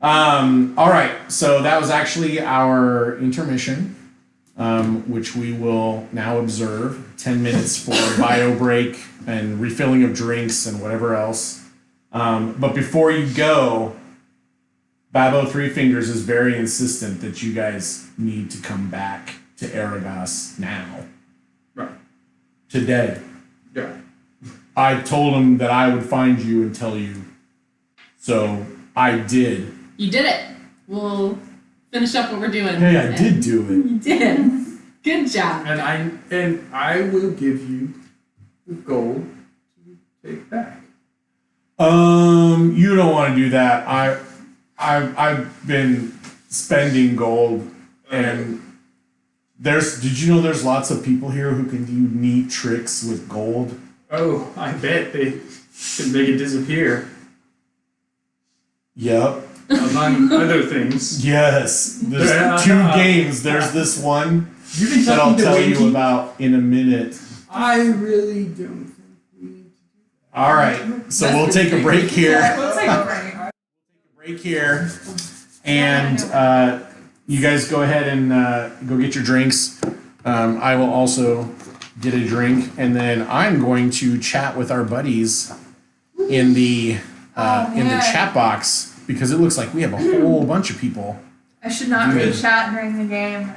All right. So that was actually our intermission, which we will now observe. 10 minutes for bio break and refilling of drinks and whatever else. But before you go, Babo Three-Fingers is very insistent that you guys need to come back to Arragas now. Right. Today. Yeah. I told him that I would find you and tell you. So I did. You did it. We'll finish up what we're doing. Hey, I did do it. You did. Good job. And I will give you the gold to take back. You don't want to do that. I've been spending gold, and did you know there's lots of people here who can do neat tricks with gold? Oh, I bet they can make it disappear. Yep. Among other things. Yes. There's 2 games. There's this one You've been that I'll talking to tell Winky? you about in a minute. I really don't think we need to do that. All right. So we'll take a break here. We'll take a break. Break here, and you guys go ahead and go get your drinks. I will also get a drink, and then I'm going to chat with our buddies in the chat box because it looks like we have a whole bunch of people. I should not read chat during the game.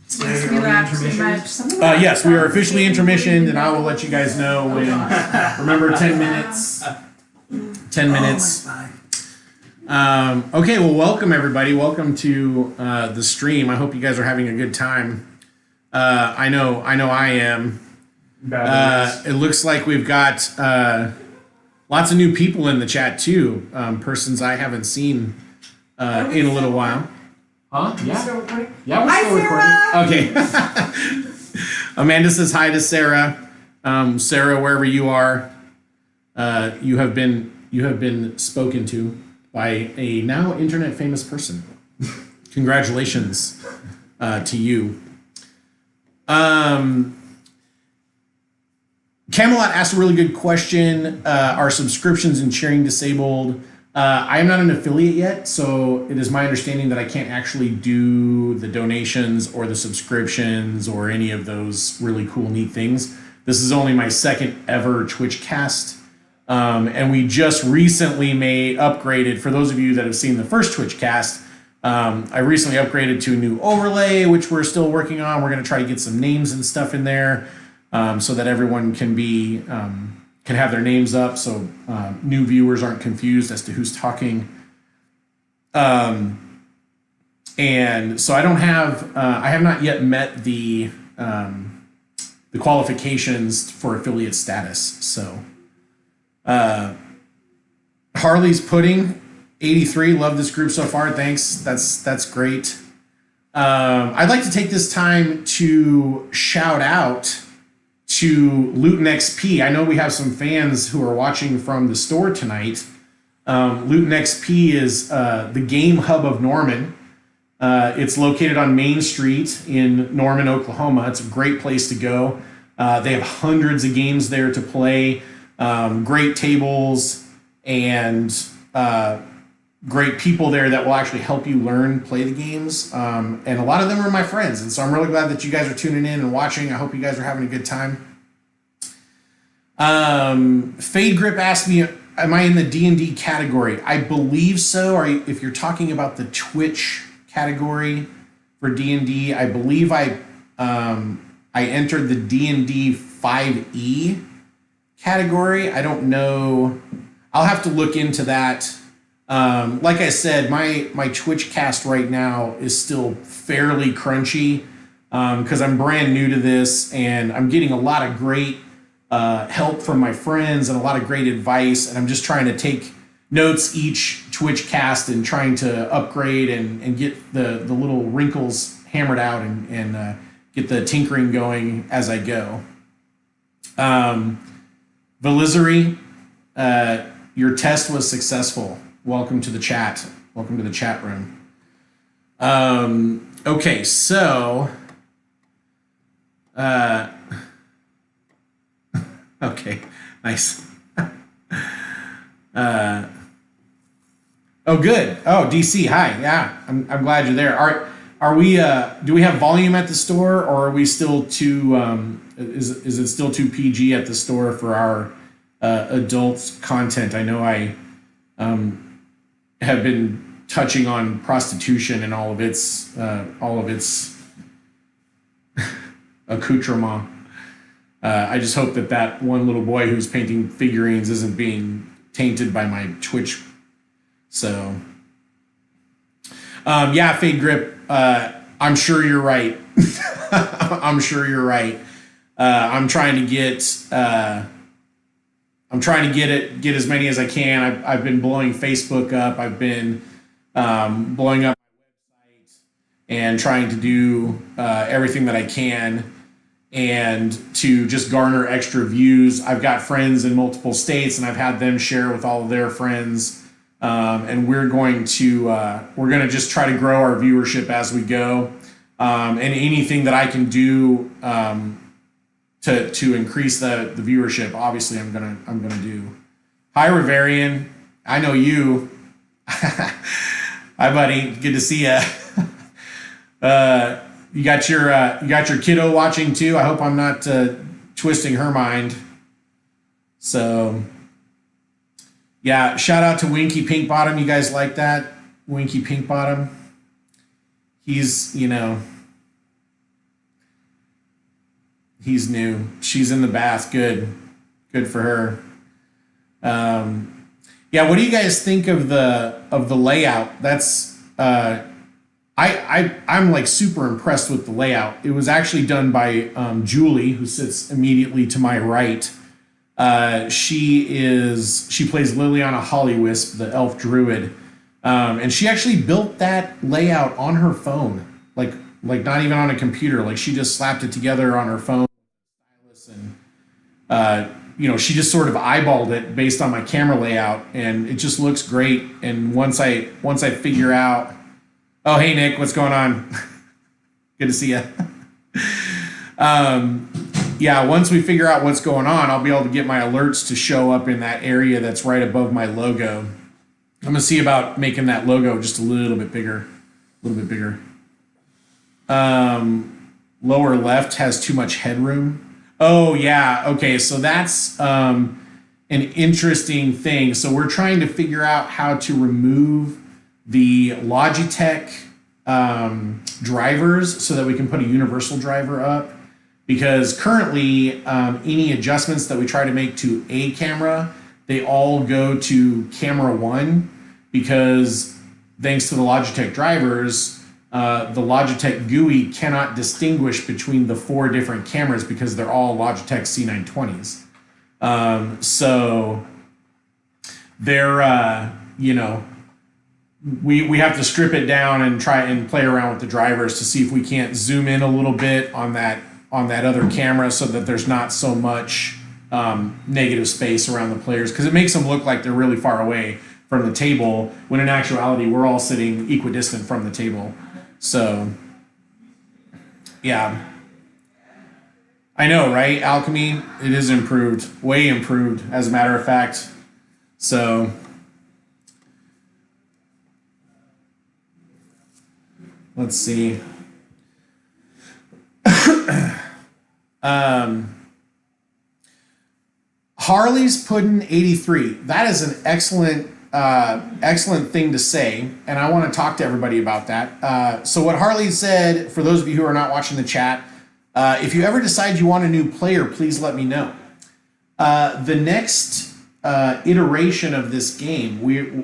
It makes me laugh too much. Yes, we are officially intermissioned, and I will let you guys know when. Remember, 10 minutes. 10 minutes. Okay, well, welcome everybody. Welcome to the stream. I hope you guys are having a good time. I know I am. It looks like we've got lots of new people in the chat too. Persons I haven't seen in a little while. Huh? Yeah. Still recording? Yeah, we're still recording. Okay. Amanda says hi to Sarah. Sarah, wherever you are, you have been spoken to by a now internet famous person. Congratulations to you. Camelot asked a really good question. Are subscriptions and sharing disabled? I am not an affiliate yet, so it is my understanding that I can't actually do the donations or the subscriptions or any of those really cool, neat things. This is only my second ever Twitch cast. And we just recently upgraded, for those of you that have seen the first Twitch cast, I recently upgraded to a new overlay, which we're still working on. We're going to try to get some names and stuff in there so that everyone can have their names up so new viewers aren't confused as to who's talking. And so I have not yet met the qualifications for affiliate status. So Harley's Pudding 83, love this group so far. Thanks. That's great. I'd like to take this time to shout out to Luton XP. I know we have some fans who are watching from the store tonight. Luton XP is the game hub of Norman. It's located on Main Street in Norman, Oklahoma. It's a great place to go. They have hundreds of games there to play, great tables, and great people there that will actually help you play the games. And a lot of them are my friends. And so I'm really glad that you guys are tuning in and watching. I hope you guys are having a good time. Fade Grip asked me, am I in the D&D category? I believe so. If you're talking about the Twitch category for D&D, I believe I entered the D&D 5e category. I don't know. I'll have to look into that. Like I said, my Twitch cast right now is still fairly crunchy because I'm brand new to this and I'm getting a lot of great help from my friends and a lot of great advice, and I'm just trying to take notes each Twitch cast and trying to upgrade and get the little wrinkles hammered out and get the tinkering going as I go. Velizery, Your test was successful. Welcome to the chat. Welcome to the chat room. Okay, so okay, nice. Oh, good. Oh, DC, hi. Yeah, I'm glad you're there. Are we? Do we have volume at the store, or are we still too? Is it still too PG at the store for our adult content? I know I have been touching on prostitution and all of its accoutrement. I just hope that one little boy who's painting figurines isn't being tainted by my Twitch. So, yeah, Fade Grip, I'm sure you're right. I'm sure you're right. I'm trying to get as many as I can. I've been blowing Facebook up. I've been blowing up my website and trying to do everything that I can and to just garner extra views. I've got friends in multiple states, and I've had them share with all of their friends. And we're going to just try to grow our viewership as we go. And anything that I can do to increase the viewership, obviously I'm gonna do. Hi, Rivarian. I know you. Hi, buddy. Good to see ya. You got your kiddo watching too. I hope I'm not twisting her mind. So, yeah, shout out to Winky Pink Bottom. You guys like that? Winky Pink Bottom. He's new. She's in the bath. Good for her. Yeah, what do you guys think of the layout? That's I'm like super impressed with the layout. It was actually done by Julie, who sits immediately to my right. She plays Liliana Hollywisp, the elf druid, and she actually built that layout on her phone, like not even on a computer. Like she just slapped it together on her phone, and she just sort of eyeballed it based on my camera layout, and it just looks great. And once I figure out, oh hey Nick, what's going on? Good to see you. Yeah, once we figure out what's going on, I'll be able to get my alerts to show up in that area that's right above my logo. I'm going to see about making that logo just a little bit bigger. Lower left has too much headroom. Oh, yeah. Okay, so that's an interesting thing. So we're trying to figure out how to remove the Logitech drivers so that we can put a universal driver up. Because currently, any adjustments that we try to make to a camera, they all go to camera one, because thanks to the Logitech drivers, the Logitech GUI cannot distinguish between the 4 different cameras because they're all Logitech C920s. So they're, we have to strip it down and try and play around with the drivers to see if we can't zoom in a little bit on that other camera so that there's not so much negative space around the players, because it makes them look like they're really far away from the table when in actuality we're all sitting equidistant from the table. So yeah, I know, right? Alchemy, it is improved, way improved, as a matter of fact. So let's see. Harley's Puddin' 83. That is an excellent thing to say, and I want to talk to everybody about that. So what Harley said, for those of you who are not watching the chat, if you ever decide you want a new player, please let me know. The next iteration of this game,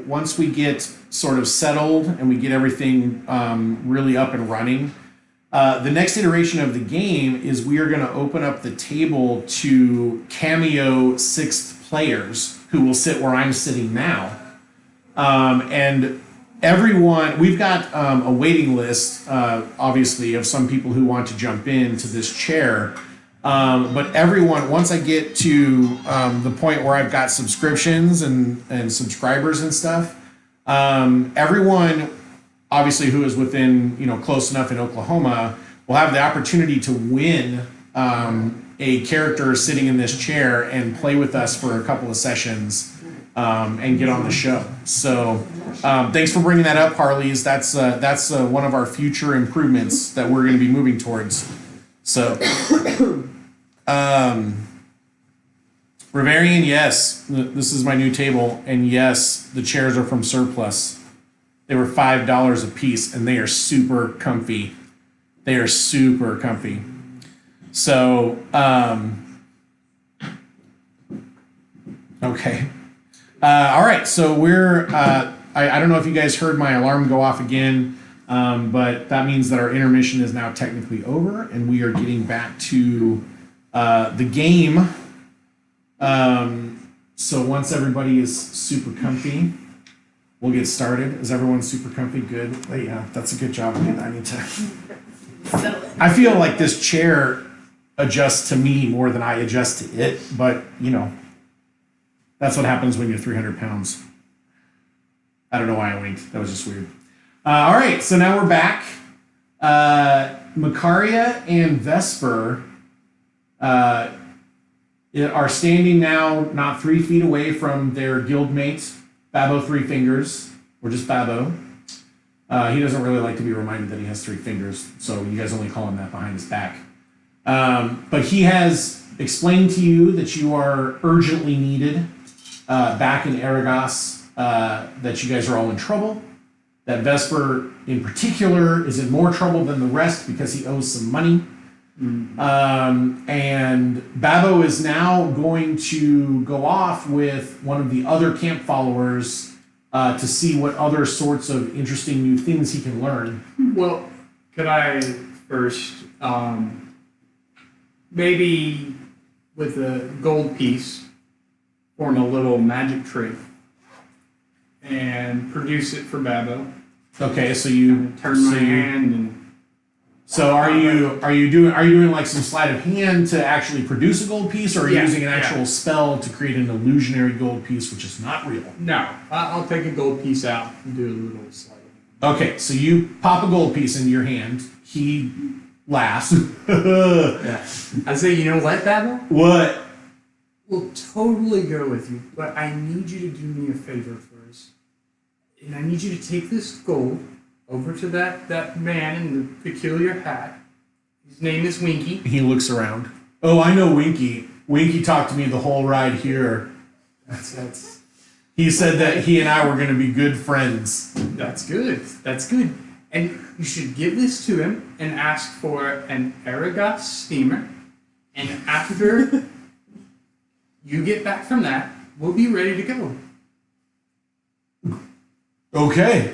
once we get sort of settled and we get everything really up and running, the next iteration of the game is we are going to open up the table to cameo 6th players who will sit where I'm sitting now. And everyone, we've got a waiting list, obviously, of some people who want to jump into this chair. But everyone, once I get to the point where I've got subscriptions and subscribers and stuff, everyone obviously who is within, close enough in Oklahoma will have the opportunity to win a character sitting in this chair and play with us for a couple of sessions and get on the show. So thanks for bringing that up, Harley's. That's one of our future improvements that we're going to be moving towards. So, Rivarian, yes, this is my new table, and yes, the chairs are from Surplus. They were $5 a piece, and they are super comfy. They are super comfy. So, okay. All right, so we're, I don't know if you guys heard my alarm go off again, but that means that our intermission is now technically over, and we are getting back to the game. So once everybody is super comfy, we'll get started. Is everyone super comfy? Good. Yeah, that's a good job. I need to. I feel like this chair adjusts to me more than I adjust to it, but that's what happens when you're 300 pounds. I don't know why I winked. That was just weird. All right, so now we're back. Macaria and Vesper are standing now not 3 feet away from their guildmate, Babo Three-Fingers, or just Babo. He doesn't really like to be reminded that he has 3 fingers, so you guys only call him that behind his back. But he has explained to you that you are urgently needed back in Arragas, that you guys are all in trouble, that Vesper in particular is in more trouble than the rest because he owes some money. And Babo is now going to go off with one of the other camp followers to see what other sorts of interesting new things he can learn. Well, could I first, maybe with a gold piece, form a little magic trick and produce it for Babo. Okay, so you turn my hand and. So are you doing like some sleight of hand to actually produce a gold piece, or are you using an actual spell to create an illusionary gold piece, which is not real? No, I'll take a gold piece out and do a little sleight. Okay, so you pop a gold piece into your hand. He laughs. Yeah. I say, you know what, Babo? What? We'll totally go with you, but I need you to do me a favor first. And I need you to take this gold over to that man in the peculiar hat. His name is Winky. He looks around. Oh, I know Winky. Winky talked to me the whole ride here. That's. He said that he and I were going to be good friends. That's good. That's good. And you should give this to him and ask for an Arragas steamer. And after you get back from that, we'll be ready to go. Okay.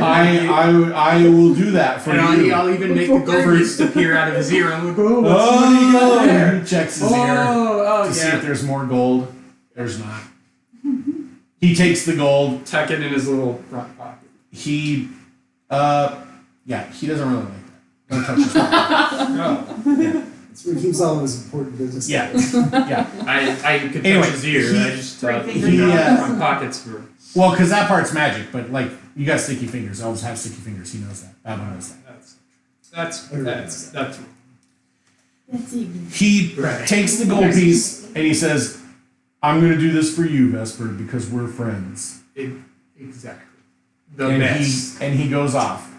I will do that for you. I'll even make the gold piece appear out of his ear. I'm like, oh, what do you got there? He checks his ear to see if there's more gold. There's not. He takes the gold. Tuck it in his little front pocket. He doesn't really like that. Don't touch his pocket. Oh. That's where he keeps all of his important business. Yeah. I could Anyway, touch his ear. I just he front pockets for. Well, because that part's magic, but like you got sticky fingers. Elves have sticky fingers. He knows that. Babo knows that. That's He takes the gold piece and he says, "I'm going to do this for you, Vesper, because we're friends." Exactly. And he goes off.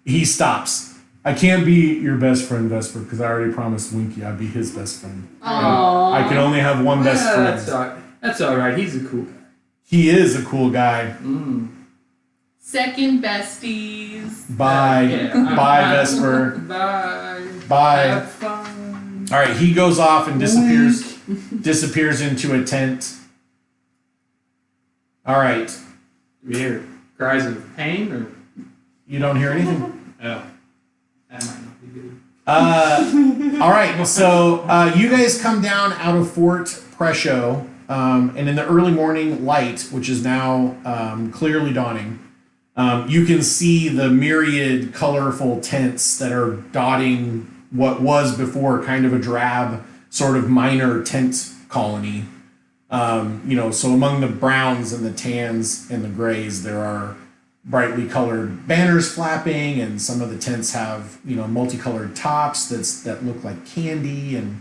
He stops. I can't be your best friend, Vesper, because I already promised Winky I'd be his best friend. Aww. I can only have one best friend. That's all right. He's a cool guy. He is a cool guy. Second besties. Bye. Bye, Vesper. Bye. Have fun. All right, he goes off and disappears into a tent. All right. Do we hear cries of pain or? You don't hear anything? Oh. That might not be good. All right, so you guys come down out of Fort Prescio, and in the early morning light, which is now clearly dawning, you can see the myriad colorful tents that are dotting what was before kind of a drab sort of minor tent colony. So among the browns and the tans and the grays, there are brightly colored banners flapping, and some of the tents have multicolored tops that look like candy, and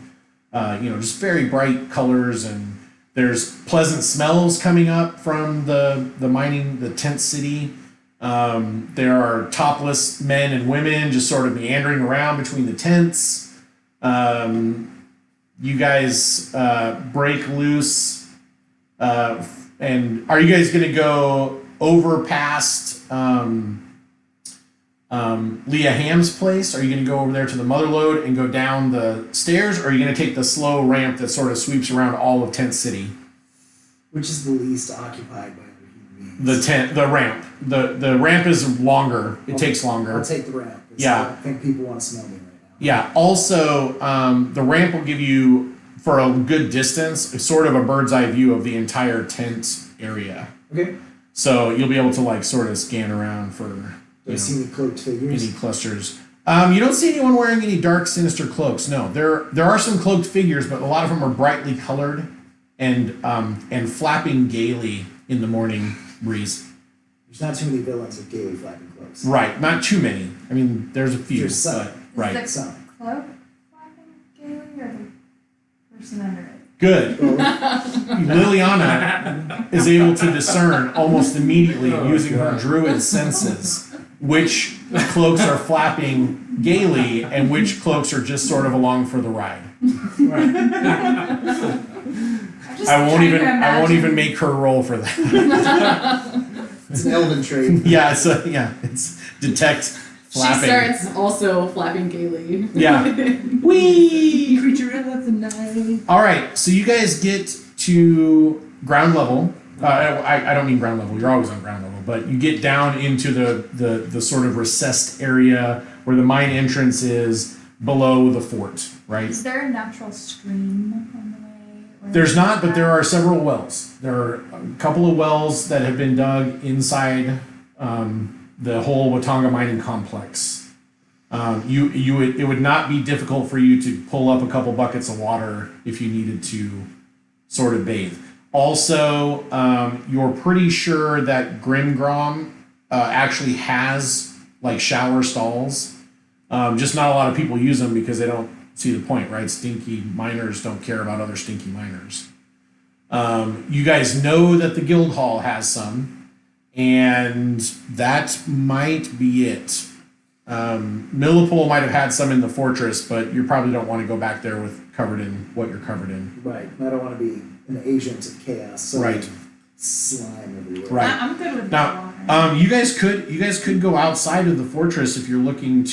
just very bright colors, and there's pleasant smells coming up from the tent city. There are topless men and women just sort of meandering around between the tents. You guys break loose, and are you guys going to go over past Leah Ham's place? Are you going to go over there to the Motherlode and go down the stairs, or are you going to take the slow ramp that sort of sweeps around all of Tent City? Which is the least occupied by other human beings? The ramp. The ramp is longer. It takes longer. I'll take the ramp. Yeah. I think people want to smell me right now. Yeah. Also, the ramp will give you, for a good distance, sort of a bird's eye view of the entire tent area. Okay. So you'll be able to sort of scan around for Do I see any cloaked figures? any clusters. You don't see anyone wearing any dark, sinister cloaks. No, there are some cloaked figures, but a lot of them are brightly colored and flapping gaily in the morning breeze. There's not too many villains with gaily flapping cloaks. Right, not too many. I mean, there's a few. There's some. But, right. Is the cloak flapping gaily or the person under it? Good. Liliana is able to discern almost immediately using her druid senses which cloaks are flapping gaily and which cloaks are just sort of along for the ride. I won't even make her roll for that. It's an elven trait. It's detect flapping. She starts also flapping gaily. Yeah. Whee! Creature of the night. All right, so you guys get to ground level. I don't mean ground level. You're always on ground level, but you get down into the sort of recessed area where the mine entrance is below the fort, right? Is there a natural stream on the way? There's not, but there are several wells. There are a couple of wells that have been dug inside the whole Watonga Mining Complex. It would not be difficult for you to pull up a couple buckets of water if you needed to sort of bathe. Also, you're pretty sure that Grimgrom actually has shower stalls. Just not a lot of people use them because they don't see the point, right? Stinky miners don't care about other stinky miners. You guys know that the guild hall has some, and that might be it. Millipole might have had some in the fortress, but you probably don't want to go back there covered in what you're covered in. Right. I don't want to be an agent of chaos. So right. Slime everywhere. Right. I'm good with Now, water. you guys could go outside of the fortress if you're looking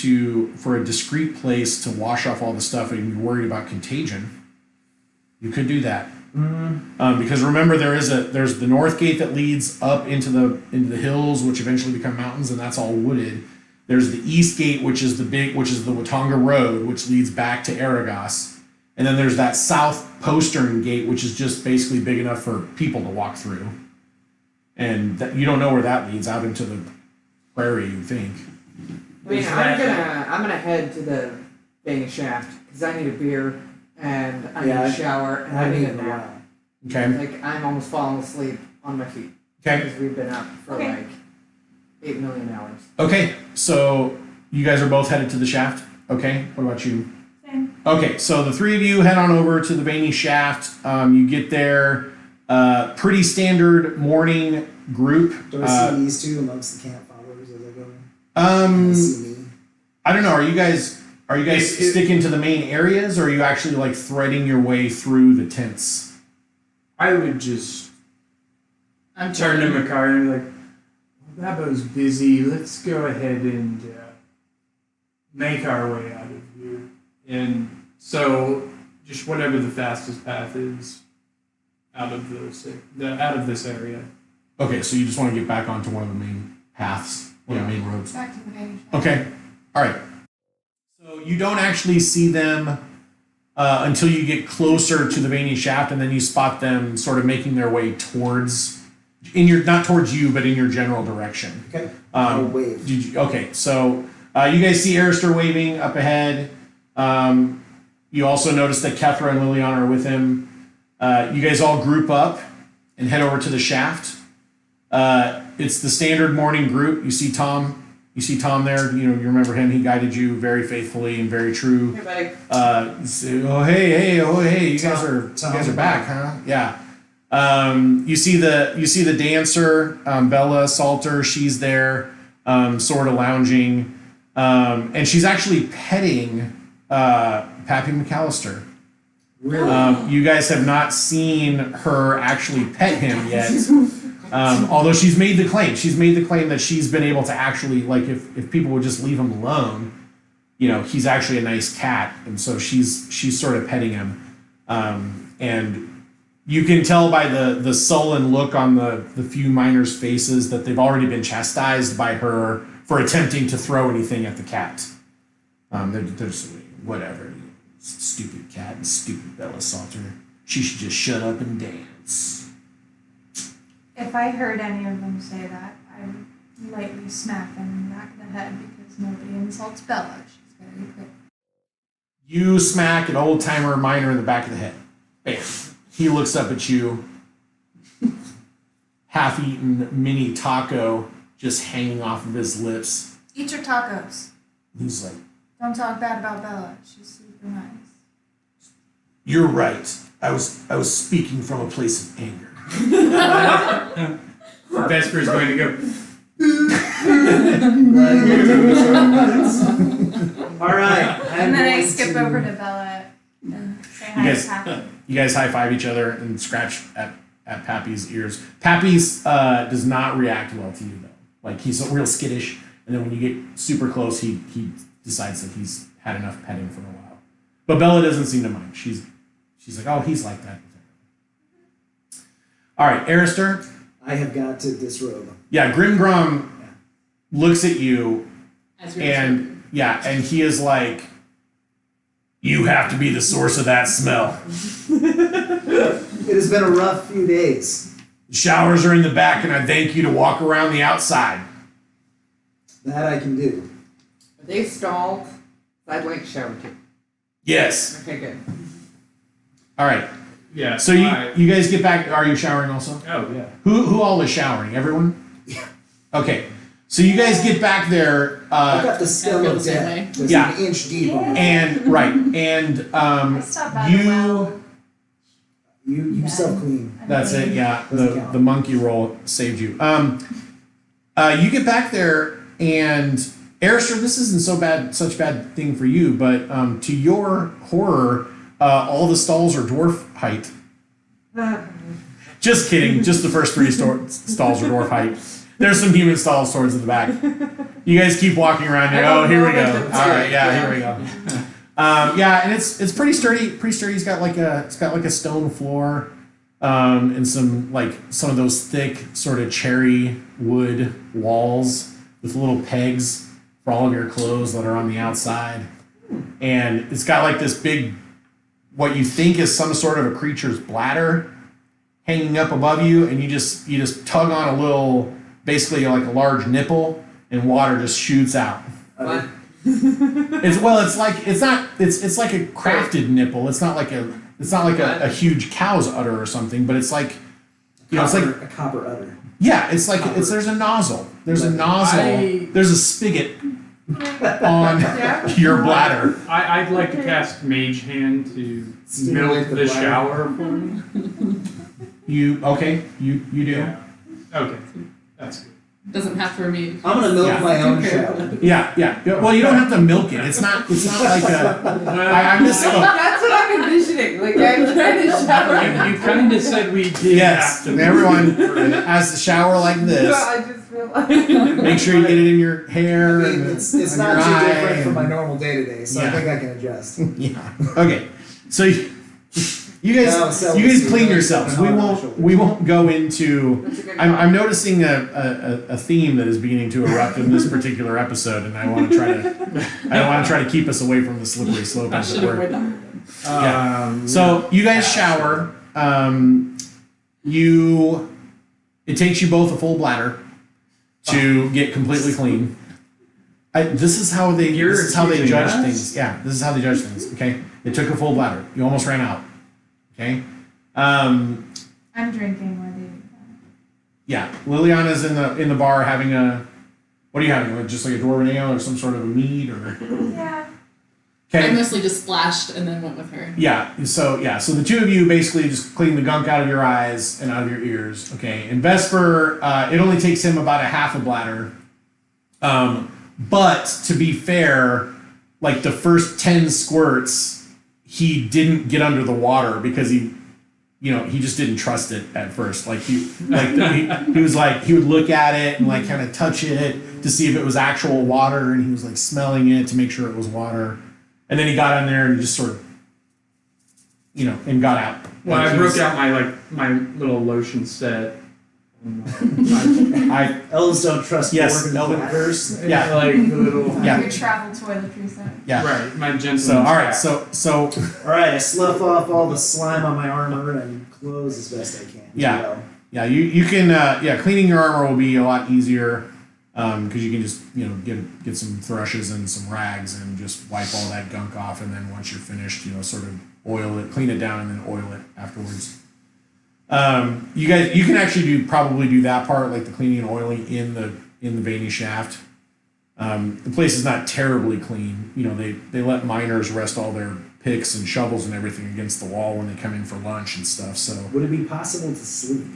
for a discreet place to wash off all the stuff and you're worried about contagion. You could do that. Because remember, there's the north gate that leads up into the hills, which eventually become mountains, and that's all wooded. There's the east gate, which is the Watonga Road, which leads back to Arragas. And then there's that south postern gate, which is just basically big enough for people to walk through. And you don't know where that leads, out into the prairie, you think. I mean, I'm gonna head to the Veiny Shaft because I need a beer and I need a shower and I need a nap. Okay. I'm almost falling asleep on my feet. Okay. Because we've been up for 8 million hours. Okay, so you guys are both headed to the shaft. Okay, what about you? Same. Okay, so the three of you head on over to the Veiny Shaft. You get there, pretty standard morning group. Do I see these two amongst the camp followers as I go in? Um, See me? I don't know. Are you guys sticking to the main areas, or are you actually threading your way through the tents? I would just I'm turn to Makari and be like, Babo's busy. Let's go ahead and make our way out of here. And so, just whatever the fastest path is out of this area. Okay, so you just want to get back onto one of the main paths, one of the main roads. Back to the Veiny Shaft. Okay, all right. So you don't actually see them until you get closer to the Veiny Shaft, and then you spot them sort of making their way not towards you, but in your general direction. Okay. I'll wave. Okay, so you guys see Arister waving up ahead. You also notice that Kethra and Liliana are with him. You guys all group up and head over to the shaft. It's the standard morning group. You see Tom. You see Tom there. You remember him. He guided you very faithfully and very true. Hey, buddy. Hey, you guys are back, huh? Yeah. You see the dancer, Bella Salter. She's there, sort of lounging, and she's actually petting Pappy McAllister. Really? You guys have not seen her actually pet him yet. Although she's made the claim. She's made the claim that she's been able to actually, like, if people would just leave him alone, he's actually a nice cat, and so she's sort of petting him. And you can tell by the sullen look on the few miners' faces that they've already been chastised by her for attempting to throw anything at the cat. They're just, whatever. Stupid cat and stupid Bella Salter. She should just shut up and dance. If I heard any of them say that, I would lightly smack them in the back of the head because nobody insults Bella. She's very pretty. You smack an old-timer miner in the back of the head. Bam. He looks up at you. Half-eaten mini taco just hanging off of his lips. Eat your tacos. He's like, Don't talk bad about Bella. She's super nice. "You're right. I was speaking from a place of anger." Vesper's going to go. All right. And then I skip over to Bella and say hi to Pappy. You guys high-five each other and scratch at Pappy's ears. Pappy's does not react well to you, though. Like, he's real skittish, and then when you get super close, he decides that he's had enough petting for a while. But Bella doesn't seem to mind. She's like, oh, he's like that. All right, Arister. I have got to disrobe. Yeah, Grimgrom looks at you, As you're and he is like, "You have to be the source of that smell." It has been a rough few days. The showers are in the back, and I thank you to walk around the outside. That I can do. Are they stalled? I'd like to shower too. Yes. Okay, good. All right. Yeah. So you guys get back. Are you showering also? Oh yeah. Who all is showering? Everyone? Yeah. Okay. So you guys get back there. I've got the scum feel of the same way. death. There's Yeah. an inch deep on it. And I stopped by the well. You Yeah. self-clean. that's it. Yeah. Doesn't count. The monkey roll saved you. You get back there, and Arister, this isn't such bad thing for you, but to your horror, all the stalls are dwarf height. Just kidding. Just the first three stalls are dwarf height. There's some human stalls towards the back. You guys keep walking around. You're, oh, here we go. All right, yeah, here we go. And it's pretty sturdy. It's got like a stone floor, and some of those thick sort of cherry wood walls with little pegs for all of your clothes that are on the outside. And it's got like this big, what you think is some sort of a creature's bladder hanging up above you, and you just tug on a little, basically like a large nipple, and water just shoots out. What? It's like a crafted nipple. It's not like a huge cow's udder or something, but it's like, it's like a copper udder. yeah, it's like there's a nozzle. There's a nozzle. There's a spigot on your bladder. I'd like to cast Mage Hand to Stimulate milk the the bladder. shower for me. You do. Yeah. Okay, that's good. Doesn't have to remain. I'm gonna milk Yeah. my own Compare shower. that. Yeah. Well, you don't have to milk it. It's not like a. I'm just. That's what I'm envisioning. Like, I'm trying to shower. You kind of said we did Yes, have to. everyone has to shower like No, this. I just realized. Make sure you get it in your hair. I mean, and it's on not your too eye different from my and- normal day to day, so Yeah. I think I can adjust. Yeah. Okay. So you No, guys celibacy, clean really yourselves. putting We it on my won't shoulders. go into. That's a good I'm noticing a theme that is beginning to erupt in this particular episode, and I want to try to keep us away from the slippery slope, I as should it avoid were. that. Yeah. So you guys shower. It takes you both a full bladder to get completely clean. This is how they You're accusing judge us? things. Yeah, this is how they judge things. Okay, it took a full bladder. You almost ran out. Okay. I'm drinking while they do that. Yeah, Liliana's in the bar having a. What are you having? Like, just like a dwarven ale or some sort of a mead or? Yeah. I Okay. mostly just splashed and then went with her. Yeah. So the two of you basically just clean the gunk out of your eyes and out of your ears. Okay. And Vesper, it only takes him about a half a bladder. But to be fair, like the first 10 squirts, he didn't get under the water because he just didn't trust it at first. Like he was like, he would look at it and like kind of touch it to see if it was actual water, and he was like smelling it to make sure it was water. And then he got in there and he just sort of, and got out. Well, Like, I he broke was- out my little lotion set. Elves don't trust Yes, dwarven elven- bladders. Yeah. Like the little. Yeah. Your travel toiletry set. Yeah. Right, my gentleman's So all right. hat. So All right, I slough off all the slime on my armor and clothes as best I can. Yeah. Well, yeah, you can cleaning your armor will be a lot easier because you can just get some thrushes and some rags and just wipe all that gunk off, and then once you're finished, sort of oil it, clean it down, and then oil it afterwards. You can actually probably do that part, like the cleaning and oiling in the veiny shaft. The place is not terribly clean. They let miners rest all their picks and shovels and everything against the wall when they come in for lunch and stuff. So would it be possible to sleep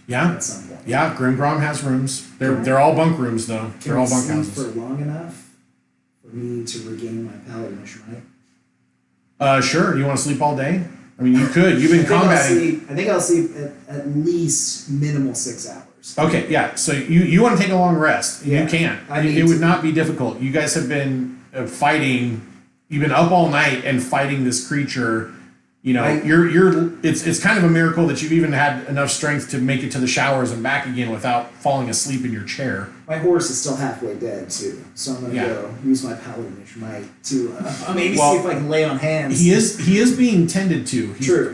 yeah, at some point? yeah, Grimgrom has rooms. They're all bunk rooms though. Can They're I all bunk sleep houses. for long enough for me to regain my paladinish right? Sure. You want to sleep all day? I mean, you could. You've been combating. I think I'll sleep at least minimal 6 hours. Okay, yeah. So you want to take a long rest? Yeah, You can. I need It would to. not be difficult. You guys have been fighting. You've been up all night and fighting this creature. It's kind of a miracle that you've even had enough strength to make it to the showers and back again without falling asleep in your chair. My horse is still halfway dead too, so I'm gonna go use my paladinish might to maybe see if I can lay on hands. He is being tended to. True.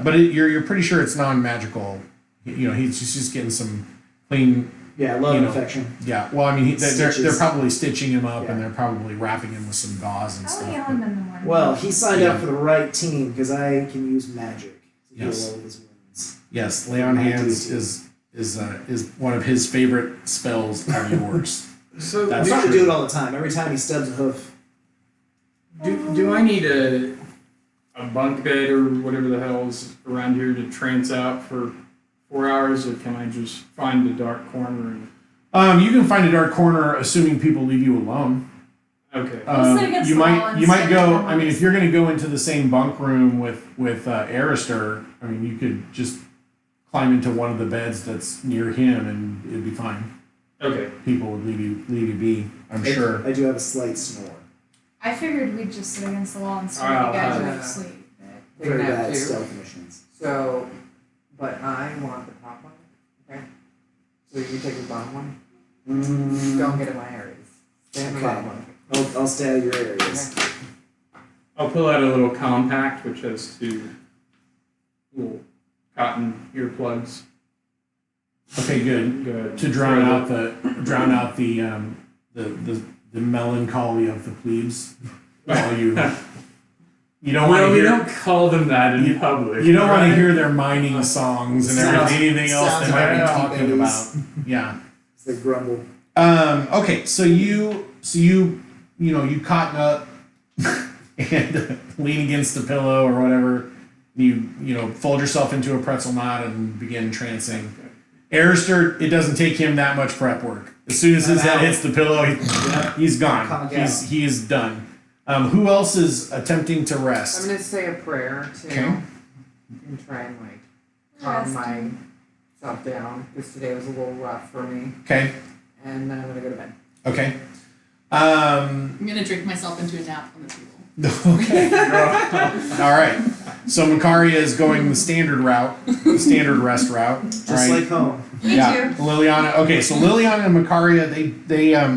But you're pretty sure it's non-magical. He's just getting some clean. Yeah, love infection. Yeah. Well, I mean, they're Stitches. probably stitching him up, and Yeah. they're probably wrapping him with some gauze and I'll stuff. yell him in the morning. Well, he signed Yeah. up for the right team because I can use magic to Yes. heal all of his wounds. Yes, lay on hands is one of his favorite spells of yours. So I'm That's trying to true. do it all the time. Every time he stubs a hoof. do I need a bunk bed or whatever the hell is around here to trance out for 4 hours, or can I just find a dark corner and You can find a dark corner, assuming people leave you alone. okay? We'll sit against You the wall might and you might stare go. at them I mean, while if you're going to go into the same bunk room with Arister, I mean, you could just climb into one of the beds that's near him, and it'd be fine. Okay. People would leave you be. I'm sure. I do have a slight snore. I figured we'd just sit against the wall and stare Oh, at you guys yeah. to sleep. But Take a Very nap bad too. stealth missions. So, but I want the top one. Okay. So you take the bottom one. Don't get in my areas. Stay in the Okay. bottom one. I'll stay out of your areas. Okay. I'll pull out a little compact which has two little cotton earplugs. Okay, good. Good. To drown out the melancholy of the plebes. While you don't want Well, to we hear. don't call them that in public. You don't want to right? hear their mining songs and Sounds- anything else sounds they might be like talking babies. about. Yeah. It's the grumble. Okay, so you cotton up and lean against the pillow or whatever. You fold yourself into a pretzel knot and begin trancing. Arister, it doesn't take him that much prep work. As soon as his head hits the pillow, he's gone. Conk He is done. Who else is attempting to I'm rest? gonna say a prayer too. Okay. And try and calm Resting. myself down because today was a little rough for me. Okay. And then I'm gonna go to bed. Okay. I'm gonna drink myself into a nap on the table. All right. So Makaria is going the standard rest route. Just All right. like home. Me Yeah, too. Liliana. Okay, so Liliana and Makaria,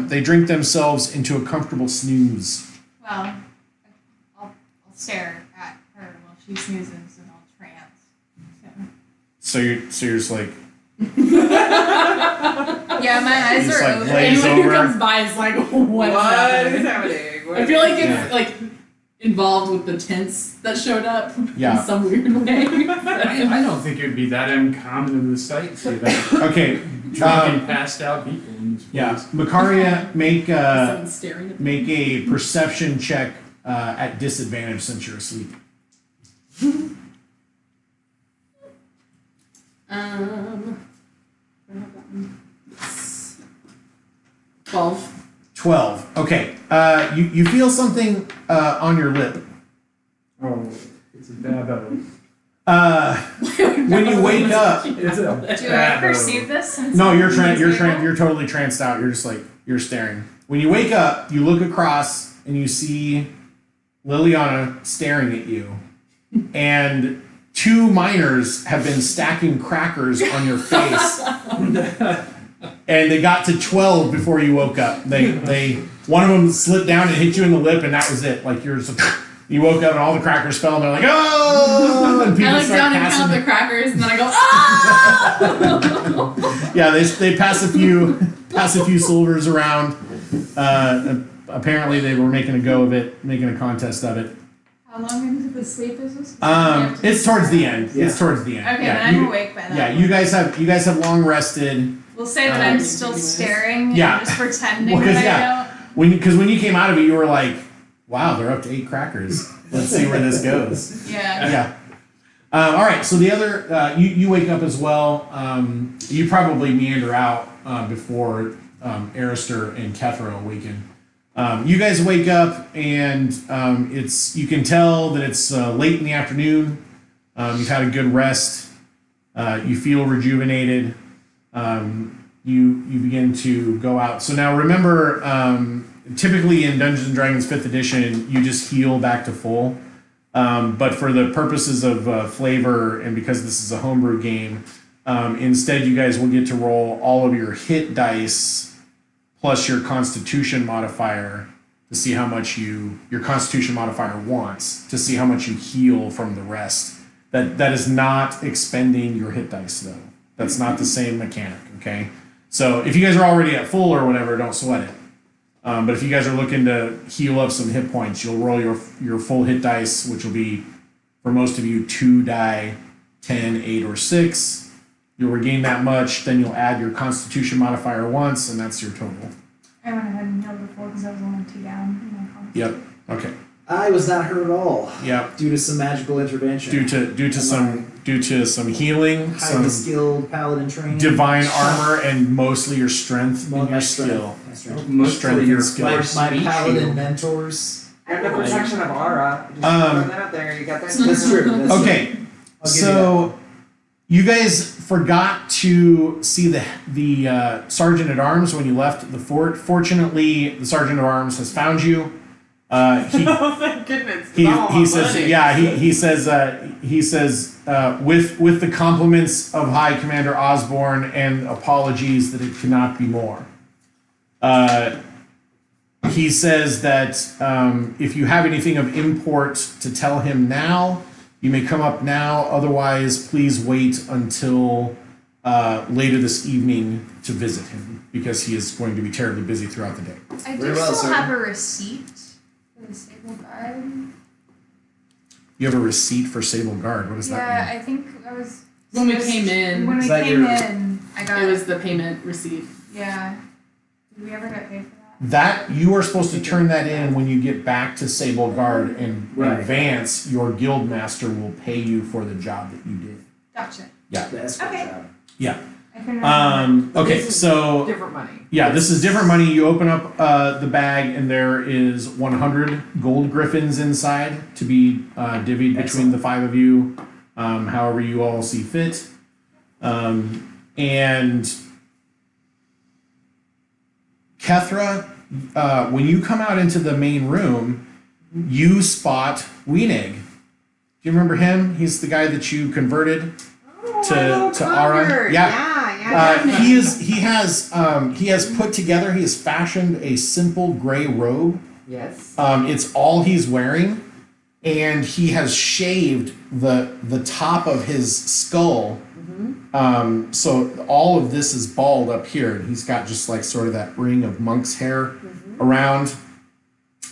they drink themselves into a comfortable snooze. Well, I'll stare at her while she snoozes and I'll trance. So. So you're just like, Yeah, Yeah, my eyes Just, are like, open. glaze Anyone who over. comes by is like, what is happening? happening? I feel like it's Yeah. like involved with the tents that showed up Yeah. in some weird way. I don't think it would be that uncommon of a sight to see that Okay. drunken, passed out people in this place. Yeah. Macaria, Someone staring at them. make a perception check at disadvantage since you're asleep. I have that one. Yes. 12. 12. Okay. You feel something on your lip. Oh, it's a Babo. When you wake up, It's a Do I Babo. perceive this? Since no, I'm you're on the table? you're totally tranced out. You're just like you're staring. When you wake up, you look across and you see Liliana staring at you, and 2 miners have been stacking crackers on your face, and they got to 12 before you woke up. They one of them slipped down and hit you in the lip, and that was it. Like you woke up and all the crackers fell, and they're like, oh! And people I look start down and passing. count the crackers, and then I go, ah! Yeah, they pass a few silvers around. Apparently, they were making a go of it, making a contest of it. How long into the sleep is this? It's towards the end. Yeah. It's towards the end. Okay, yeah, then I'm you, awake by that. yeah, you guys have long rested. We'll say that I'm still staring Yeah. and just pretending Well, 'cause, that yeah. When you came out of it, you were like, wow, they're up to 8 crackers. Let's see where this goes. I don't. Yeah. Yeah. All right. So the other, you wake up as well. You probably meander out before Arister and Kethra awaken. You guys wake up and you can tell that it's late in the afternoon. You've had a good rest. You feel rejuvenated. You begin to go out. So now remember, typically in Dungeons and Dragons 5th edition, you just heal back to full. But for the purposes of flavor and because this is a homebrew game, instead you guys will get to roll all of your hit dice plus your Constitution modifier to see how much your Constitution modifier wants to see how much you heal from the rest. That is not expending your hit dice though. That's not the same mechanic. Okay, so if you guys are already at full or whatever, don't sweat it. But if you guys are looking to heal up some hit points, you'll roll your full hit dice, which will be for most of you 2 die, 10, 8, or 6. You'll regain that much, then you'll add your Constitution modifier once, and that's your total. I went ahead and healed before because I was only 2 down in my con. Yep. Okay. I was not hurt at all. Yep. Due to some magical intervention. Due to some healing, Highly some skilled paladin training. divine armor, and mostly your strength and My your strength. skill. My strength. Mostly Strength your and skill. My speech paladin shield. mentors. And the protection of aura. Just throw that out there. You got that. That's true. That's Okay. true. I'll give So you guys forgot to see the sergeant at arms when you left the fort. Fortunately, the sergeant at arms has found you. Oh, thank goodness. He says, yeah, he says, with the compliments of High Commander Osborne and apologies that it cannot be more. He says that if you have anything of import to tell him now, you may come up now. Otherwise, please wait until later this evening to visit him because he is going to be terribly busy throughout the day. I do Very well, still sir. have a receipt for the Sable Guard. You have a receipt for Sable Guard. What does Yeah, that mean? I think I was. When we supposed- came in. When we Is that came your- in, I got. It was the payment receipt. Yeah. Did we ever get paid for that? That you are supposed to turn that in when you get back to Sable Guard, and in Right. advance, your guild master will pay you for the job that you did. Gotcha. The escort Okay. job. Yeah. I couldn't remember. Okay. This is So different money. yeah, this is different money. You open up the bag, and there is 100 gold griffins inside to be divvied between the 5 of you, however you all see fit. And Kethra, when you come out into the main room, you spot Weenig. Do you remember him? He's the guy that you converted to Aron. Yeah. He has put together. He has fashioned a simple gray robe. Yes. It's all he's wearing, and he has shaved the top of his skull So all of this is bald up here, and he's got just like sort of that ring of monk's hair around.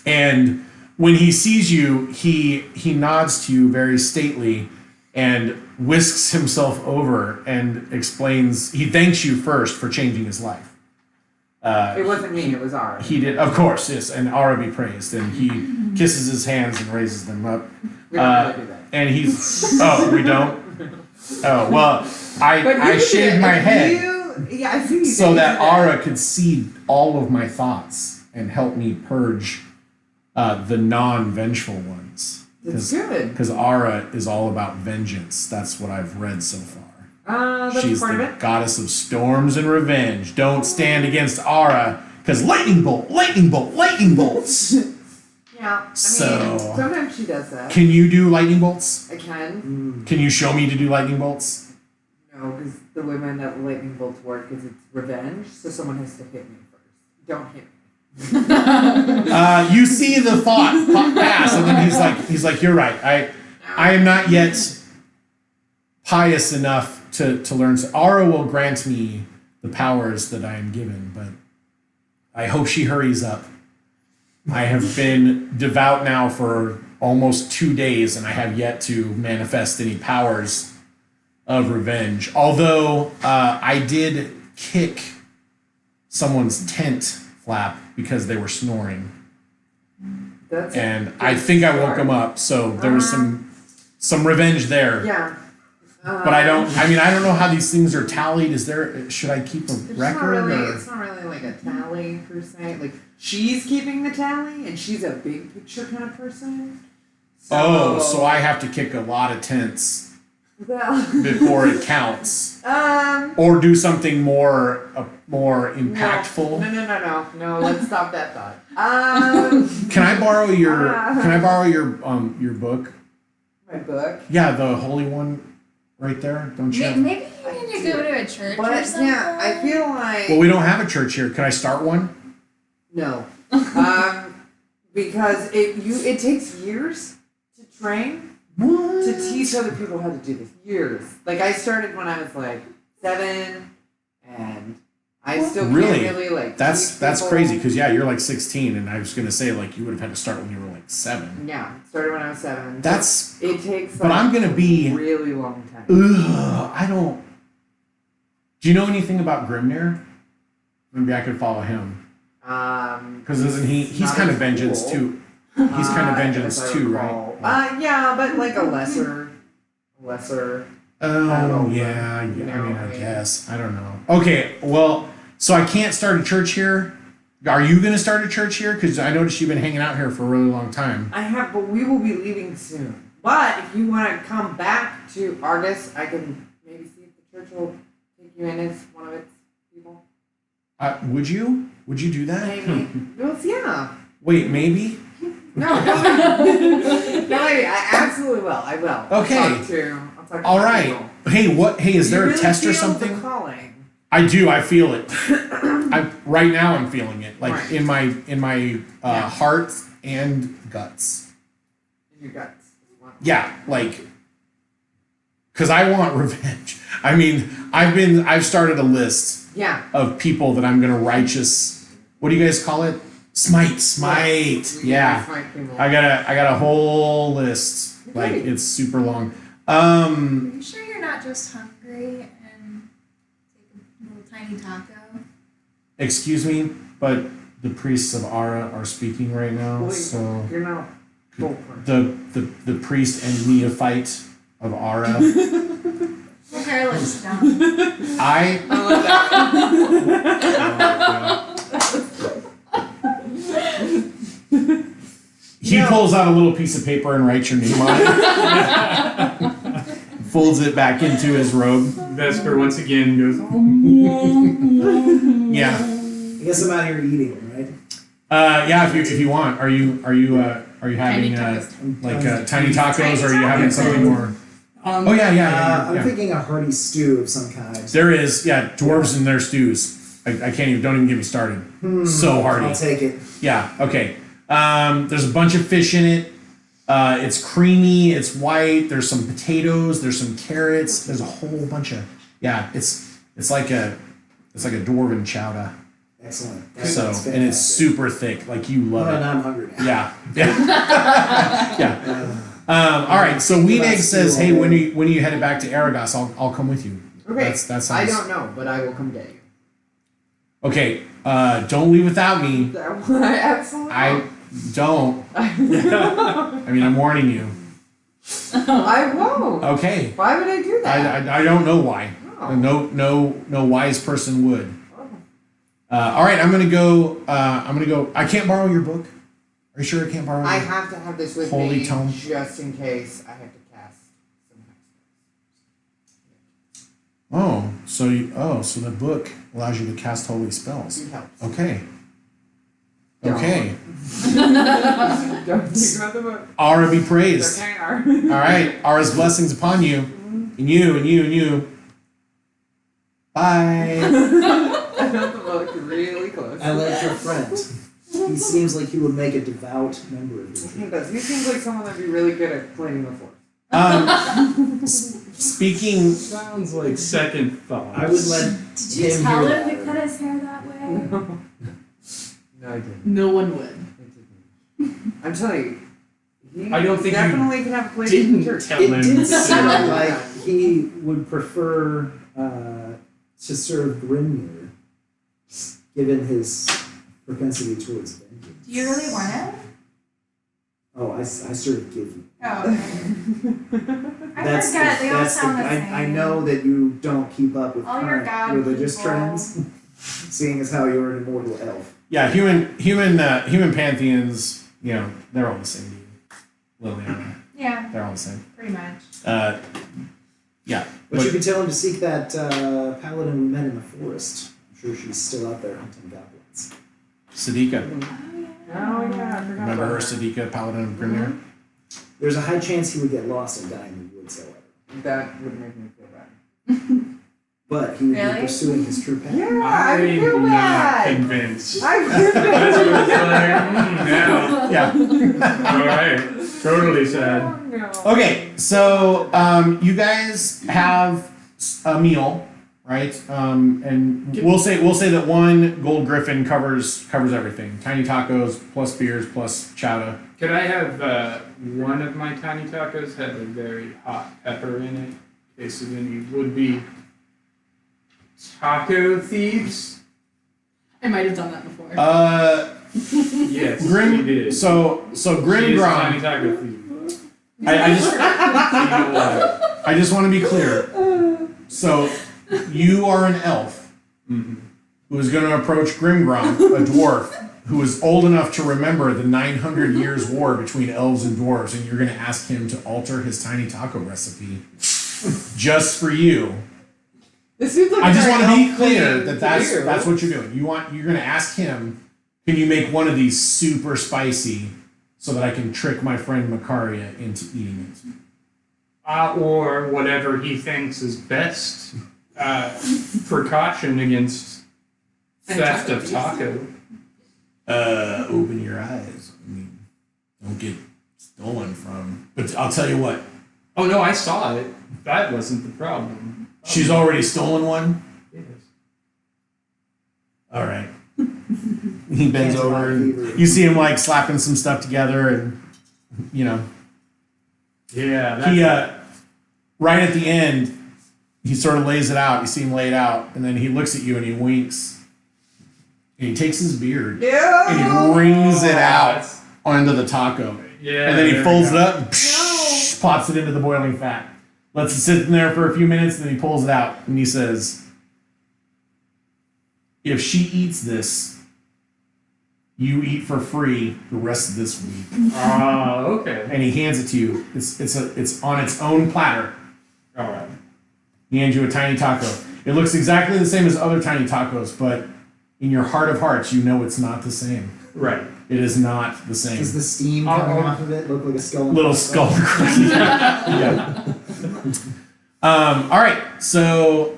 And when he sees you, he nods to you very stately and whisks himself over and explains. He thanks you first for changing his life. It wasn't me, it was Ara. He did, of course, yes, and Ara be praised. And he kisses his hands and raises them up. We don't really do that. And he's, oh, we don't? Oh, well, I shaved my head Yeah, I see you so did that Ara could see all of my thoughts and help me purge the non-vengeful ones. That's good. Because Ara is all about vengeance. That's what I've read so far. That's She's part the of it. goddess of storms and revenge. Don't stand against Ara, because lightning bolt, lightning bolt, lightning bolts. Yeah, I mean, So- sometimes she does that. Can you do lightning bolts? I can. Can you show me to do lightning bolts? No, because the way my lightning bolts work is it's revenge, so someone has to hit me first. Don't hit me. You see the thought pass, and then he's like, you're right. I am not yet pious enough to learn. So Ara will grant me the powers that I am given, but I hope she hurries up. I have been devout now for almost 2 days, and I have yet to manifest any powers of revenge. Although I did kick someone's tent flap because they were snoring, That's and I think I woke them up. So there was some revenge there. Yeah. But I don't know how these things are tallied. Should I keep a record? It's not really like a tally per se. Like she's keeping the tally, and she's a big picture kind of person. So I have to kick a lot of tents Well, before it counts, or do something more impactful. No. Let's stop that thought. Can I borrow your book? My book. Yeah, the holy one, right there. Don't you? Maybe you need to go to a church or But something. yeah, I feel like Well, we don't have a church here. Can I start one? no, because it takes years to train to teach other people how to do this. Years. Like I started when I was like 7, and I still Really? can't really like. That's teach people. crazy because you're like 16, and I was gonna say like you would have had to start when you were like 7. Yeah, started when I was 7. That's. It takes. But I'm gonna be. a really long time. I don't. Do you know anything about Grimnir? Maybe I could follow him. Because isn't he? He's not kind of as vengeance cool. too. He's kind of If vengeance I too, recall. right? Yeah, but like a lesser. Oh yeah. I mean, I guess I don't know. Okay, well, so I can't start a church here. Are you gonna start a church here? Because I noticed you've been hanging out here for a really long time. I have, but we will be leaving soon. But if you want to come back to Argus, I can maybe see if the church will take you in as one of its people. Would you? Would you do that? Maybe. Well, yeah. Wait, maybe. No, I absolutely will. I will. Okay. I'll talk to All right. people. Hey, what? Hey, is You there a really test or feel something? The calling. I do. I feel it. Right now I'm feeling it, like Right. in my heart and guts. In your guts. Yeah, like, because I want revenge. I mean, I've started a list Yeah. of people that I'm gonna righteous. What do you guys call it? Smite. Yeah. Smite people. I got a whole list. Like Great. it's super long. Are you sure you're not just hungry and take a little tiny taco? Excuse me, but the priests of Ara are speaking right now, Wait, so You're not a full person. the priest and neophyte of Ara. Okay, let's sit down. I He pulls out a little piece of paper and writes your name on it. Folds it back into his robe. Vesper once again goes, Yeah. I guess I'm out here eating, right? Yeah, if you want. Are you having tiny tacos, or are you having something more? Oh yeah. I'm thinking a hearty stew of some kind. There is, dwarves in their stews. I can't even. Don't even get me started. So hearty. I'll take it. Yeah. Okay. There's a bunch of fish in it. It's creamy. It's white. There's some potatoes. There's some carrots. There's a whole bunch of Yeah, it's like a dwarven chowder. Excellent. That So sounds and it's fantastic. super thick, like you love Oh, it. and I'm hungry now. Yeah. Yeah. All right. So Weenegg says, "Hey, when you headed back to Arragas, I'll come with you." Okay. That sounds. I don't know, but I will come get you. Okay. Don't leave without me. Absolutely. I don't. I mean, I'm warning you. I won't. Okay. Why would I do that? I don't know why. Oh. No wise person would. All right. I'm gonna go. I can't borrow your book. Are you sure I can't borrow? I your have to have this with Holy me tome. just in case I have to cast some So the book allows you to cast holy spells. It helps. Okay. Don't. Okay. Don't think about the book. Ara be praised. Okay, Ar. All right. Ara's blessings upon you, and you, and you, and you. Bye. I have the book really close. I like your friend. He seems like he would make a devout member of your He does. He seems like someone that'd be really good at playing the force. Speaking. Sounds like second thought. I would let Did you him tell hear him to that. cut his hair that way? No, I didn't. No one would. I didn't. I'm telling you. He I don't think you definitely can have a place in Didn't the church. tell It him. did to- sound like he would prefer to serve Grimnir, given his propensity towards vengeance. Do you really want it? Oh, I sort of give you. Oh, okay. I forget. They all sound the same. I know that you don't keep up with All your current god religious people. trends, seeing as how you're an immortal elf. Yeah, human pantheons. You know, they're all the same. Liliana, Yeah, they're all the same. pretty much. Yeah. But you could tell him to seek that paladin we met in the forest. I'm sure she's still out there hunting goblins. Sidika. Oh, yeah. I forgot Remember about her, that. Sidika, Paladin of Grimnir? There's a high chance he would get lost and die in the woods, however. That would make me feel bad. But he would Really? be pursuing his true path. Yeah, I I'm feel not bad. convinced. I That's feel what bad. it's like, Yeah. now. All right. Totally sad. Oh, no. Okay, so you guys have a meal, right? And we'll say that one gold griffin covers everything. Tiny tacos plus beers plus chowder. Could I have one of my tiny tacos have a very hot pepper in it, in case of any would-be taco thieves? I might have done that before. Yes, we Grim. did. So She is a Grimgrom. tiny taco thief. I just want to be clear. So you are an elf who is going to approach Grimgrom, a dwarf who is old enough to remember the 900 years war between elves and dwarves, and you're going to ask him to alter his tiny taco recipe just for you. This seems like I just a want to very be clear elf that thing to do. that's what you're doing. You're going to ask him, can you make one of these super spicy so that I can trick my friend Macaria into eating it? Or whatever he thinks is best precaution against theft of taco. Open your eyes. I mean, don't get stolen from. But I'll tell you what, Oh no, I saw it. That wasn't the problem. she's already stolen one. Yes. All right. He bends Can't over, lie, and fever. you see him like slapping some stuff together, and you know, Yeah. he right at the end, he sort of lays it out. You see him lay it out, and then he looks at you and he winks, and he takes his beard Yeah. and he wrings it out onto the taco. Yeah. And then he there we folds it go. up and pops it into the boiling fat. Lets it sit in there for a few minutes, and then he pulls it out and he says, if she eats this, you eat for free the rest of this week. Okay. And he hands it to you. It's on its own platter. All right. He hands you a tiny taco. It looks exactly the same as other tiny tacos, but in your heart of hearts, you know it's not the same. Right. It is not the same. Does the steam coming off of it look like a skull? and Little crossbones? skull cookie. Yeah. All right. So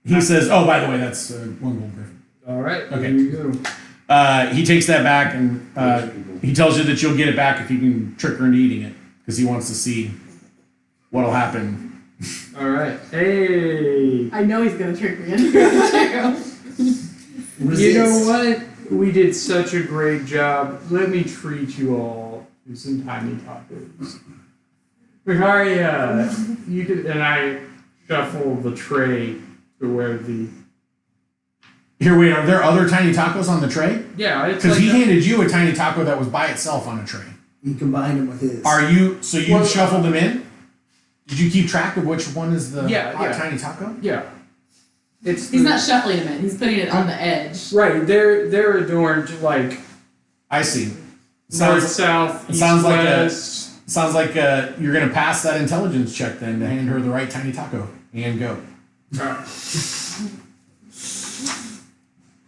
he says, "Oh, by the way, that's one gold griffin." All right. Okay. There you go. He takes that back and he tells you that you'll get it back if you can trick her into eating it, because he wants to see what'll happen All right. Hey. I know he's gonna trick me into it. You know what? We did such a great job. Let me treat you all to some tiny tacos. Vicaria, you could, and I shuffle the tray to where the. Here, wait, are there other tiny tacos on the tray? Yeah, it's Because like he handed you a tiny taco that was by itself on a tray. He combined them with his. So you shuffled them in? Did you keep track of which one is the hot tiny taco? Yeah. He's not shuffling him in. He's putting it on the edge. Right. They're adorned like I see. north, south, east, sounds like west. Sounds like you're going to pass that intelligence check then to hand her the right tiny taco and go.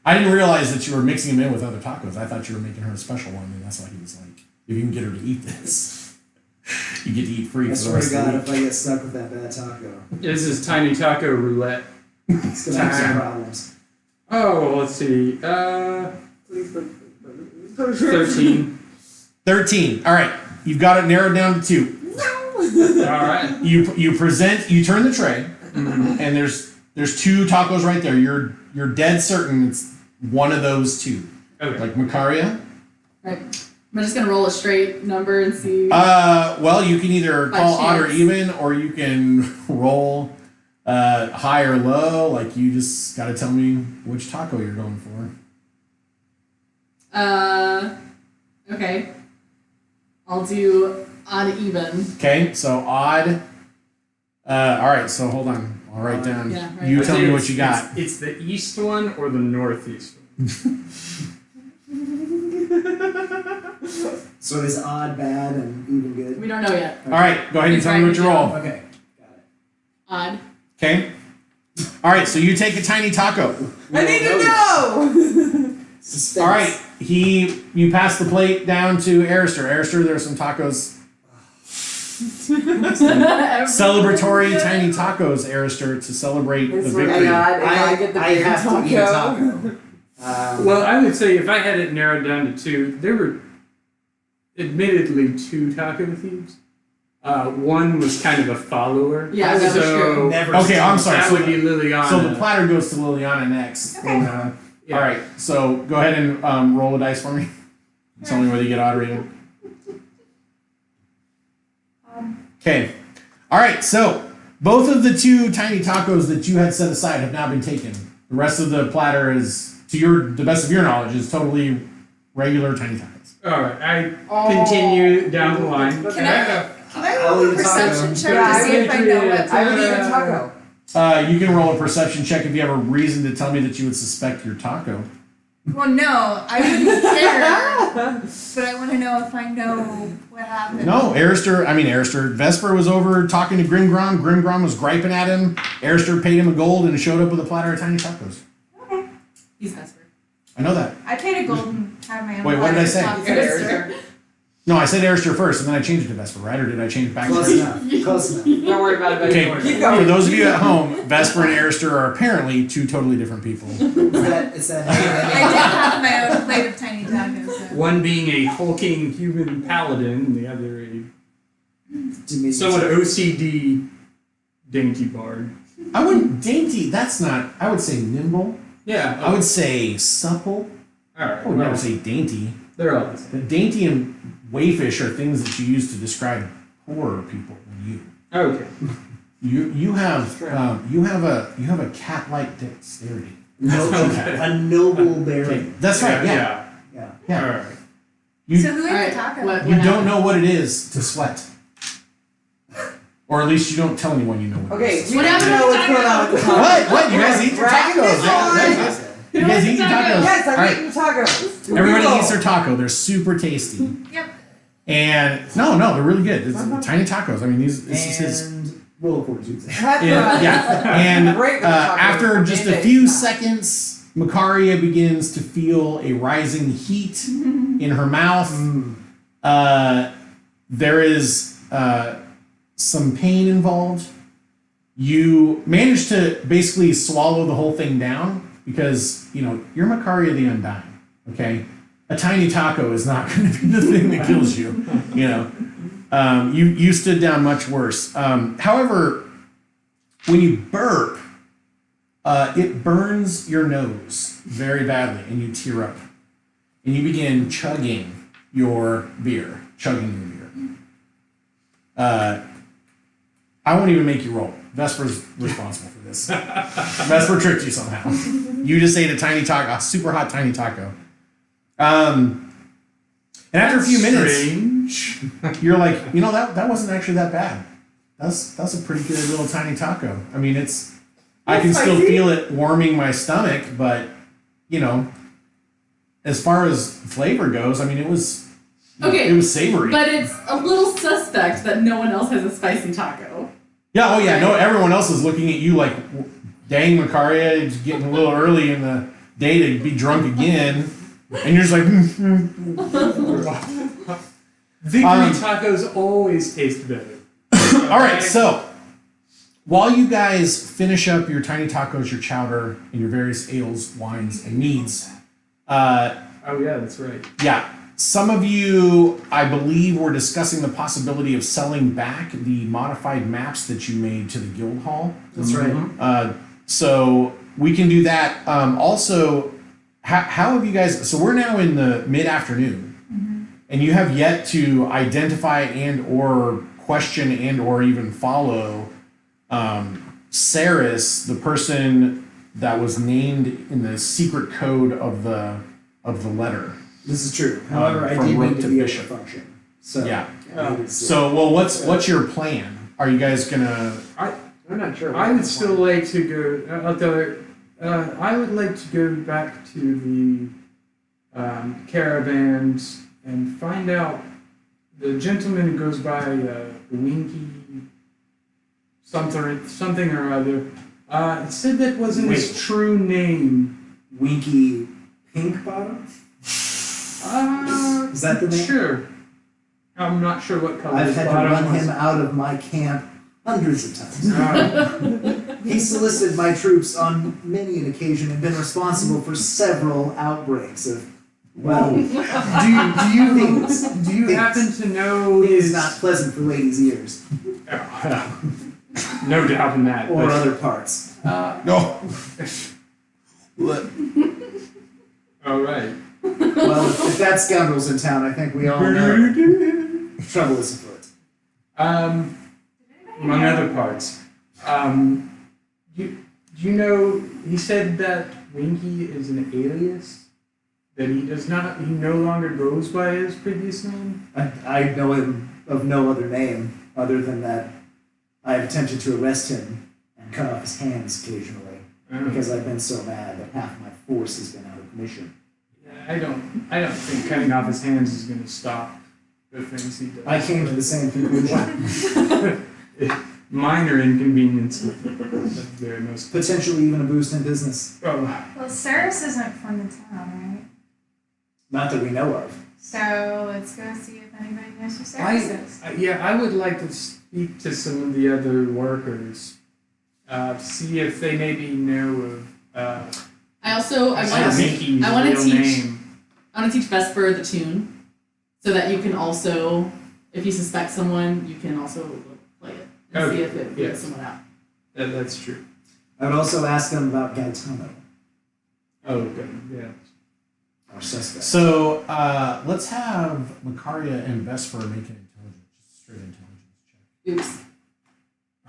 I didn't realize that you were mixing them in with other tacos. I thought you were making her a special one, and that's why he was like, if you can get her to eat this, you get to eat free I for the swear rest to of the God, week. if I get stuck with that bad taco, This is tiny taco roulette. it's gonna have some Time. problems. Oh, let's see. 13. 13. All right. You've got it narrowed down to 2. All right. You turn the tray, and there's 2 tacos right there. You're dead certain it's one of those 2. Okay. Like Macaria. Right. I'm just gonna roll a straight number and see. Well, you can either By call odd or chance. even, or you can roll high or low. Like, you just got to tell me which taco you're going for. Okay. I'll do odd even. Okay, so odd. All right, so hold on. I'll write down. Yeah, right. You tell me what you got. It's the east one or the northeast one. So is odd bad and even good? We don't know yet. All right, go ahead and He's tell me what you writing it roll. Okay, got it. Odd. Okay. All right, so you take a tiny taco. I need to know! Suspense. All right, you pass the plate down to Arister. Arister, there are some tacos. Celebratory tiny tacos, Arister, to celebrate the I swear to victory. God, if I get the I big have to eat a taco. taco. Well, I would say if I had it narrowed down to 2, there were admittedly 2 taco thieves. One was kind of a follower. Yeah, that was true. Never Okay, I'm sorry. That So would be Liliana. So the platter goes to Liliana next. Okay. Yeah. Yeah. All right, so go ahead and roll a dice for me. Tell me whether you get odd or even. Okay. All right, so both of the 2 tiny tacos that you had set aside have now been taken. The rest of the platter is, to the best of your knowledge, is totally regular tiny tacos. All right, I continue down the line. Can I I'll roll a eat a taco. perception check Yeah, to see if I know what I would eat a taco. You can roll a perception check if you have a reason to tell me that you would suspect your taco. Well, no, I wouldn't care. But I want to know if I know what happened. No, Arister, Vesper was over talking to Grimgrom. Grimgrom was griping at him. Arister paid him a gold and showed up with a platter of tiny tacos. Okay. He's Vesper. I know that. I paid a gold and had my own. Wait, what did I say? platter You said of Arister. No, I said Arister first, and then I changed it to Vesper, right? Or did I change it back to Close Arister? enough. Close enough. Don't worry about it Okay, anymore. Keep for going. those of you at home, Vesper and Arister are apparently 2 totally different people. It's that I did have my own plate of tiny tacos. So. One being a hulking human paladin, and the other a diminutive. somewhat OCD dainty bard. I wouldn't, dainty, that's not, I would say nimble. Yeah. I would say supple. All right. I would never say dainty. They're all the same. The dainty and wayfish are things that you use to describe poorer people than you. Okay. You have a cat-like dexterity. A noble bearing. Okay, that's right. Yeah. Yeah. Yeah. All right. You, So who ate Alright, the taco? what- you don't know what it is to sweat. Or at least you don't tell anyone you know what it Okay, is. you What need to happened know to what's the going on with the taco. What? You guys eat your Dragging tacos. this on. You guys eat your tacos. Yes, I'm All right. eating tacos. Everybody Go. eats their taco. They're super tasty. Yep. And no, they're really good. It's tiny tacos. I mean, this is his. And roll a fortune save. That's And, right. yeah. And Great with the taco. after just a Mayonnaise. few seconds, Macaria begins to feel a rising heat in her mouth. There is some pain involved. You manage to basically swallow the whole thing down because, you're Macaria the Undying, okay? A tiny taco is not going to be the thing that kills you, You stood down much worse. However, when you burp, it burns your nose very badly, and you tear up, and you begin chugging your beer. I won't even make you roll. Vesper's responsible for this. Vesper tricked you somehow. You just ate a super hot tiny taco. And after a few minutes, you're like, that wasn't actually that bad. That's a pretty good little tiny taco. I mean, I can still feel it warming my stomach, but as far as flavor goes, I mean, it was savory. But it's a little suspect that no one else has a spicy taco. Yeah, oh yeah, no, everyone else is looking at you like, dang, Macaria, it's getting a little early in the day to be drunk again. And you're just like, Victory tacos always taste better. All right, so while you guys finish up your tiny tacos, your chowder, and your various ales, wines, and meads, oh yeah, that's right. Yeah, some of you, I believe, were discussing the possibility of selling back the modified maps that you made to the guild hall. That's right. So we can do that. Also, how have you guys? So we're now in the mid-afternoon, and you have yet to identify and or question and or even follow Saris, the person that was named in the secret code of the letter. This is true. However, I from did rook need to to be able bishop. to function. So Yeah. it is, So, well, what's your plan? Are you guys gonna? I'm not sure. I would still like to go. I would like to go back to the caravans and find out the gentleman who goes by Winky something or other. It said that wasn't his true name. Winky Pink Bottom? Is that the name? Sure. I'm not sure what color I've his had to bottom run was. him out of my camp hundreds of times. Oh. He solicited my troops on many an occasion and been responsible for several outbreaks of, well, do you happen to know it is his not pleasant for ladies' ears no doubt in that. or but, other parts. No. all right. Well, if that scoundrel's in town, I think we all know trouble is afoot. Among other parts. You know, he said that Winky is an alias? That he no longer goes by his previous name? I know him of no other name other than that I have attempted to arrest him and cut off his hands occasionally because I've been so mad that half my force has been out of commission. I don't think cutting off his hands is going to stop the things he does. I came to the same conclusion. Minor inconvenience at the very most. Potentially even a boost in business. Oh, Well, Saris isn't from the town, right? Not that we know of. So let's go see if anybody knows who Saris is. I would like to speak to some of the other workers, see if they maybe know of I Mickey's want real to teach. name. I want to teach Vesper the tune, so that you can also, if you suspect someone, you can also play it and see if it brings someone out. That's true. I would also ask them about Gaetano, Oh, good. Yeah. our suspect. So let's have Macaria and Vesper make an straight intelligence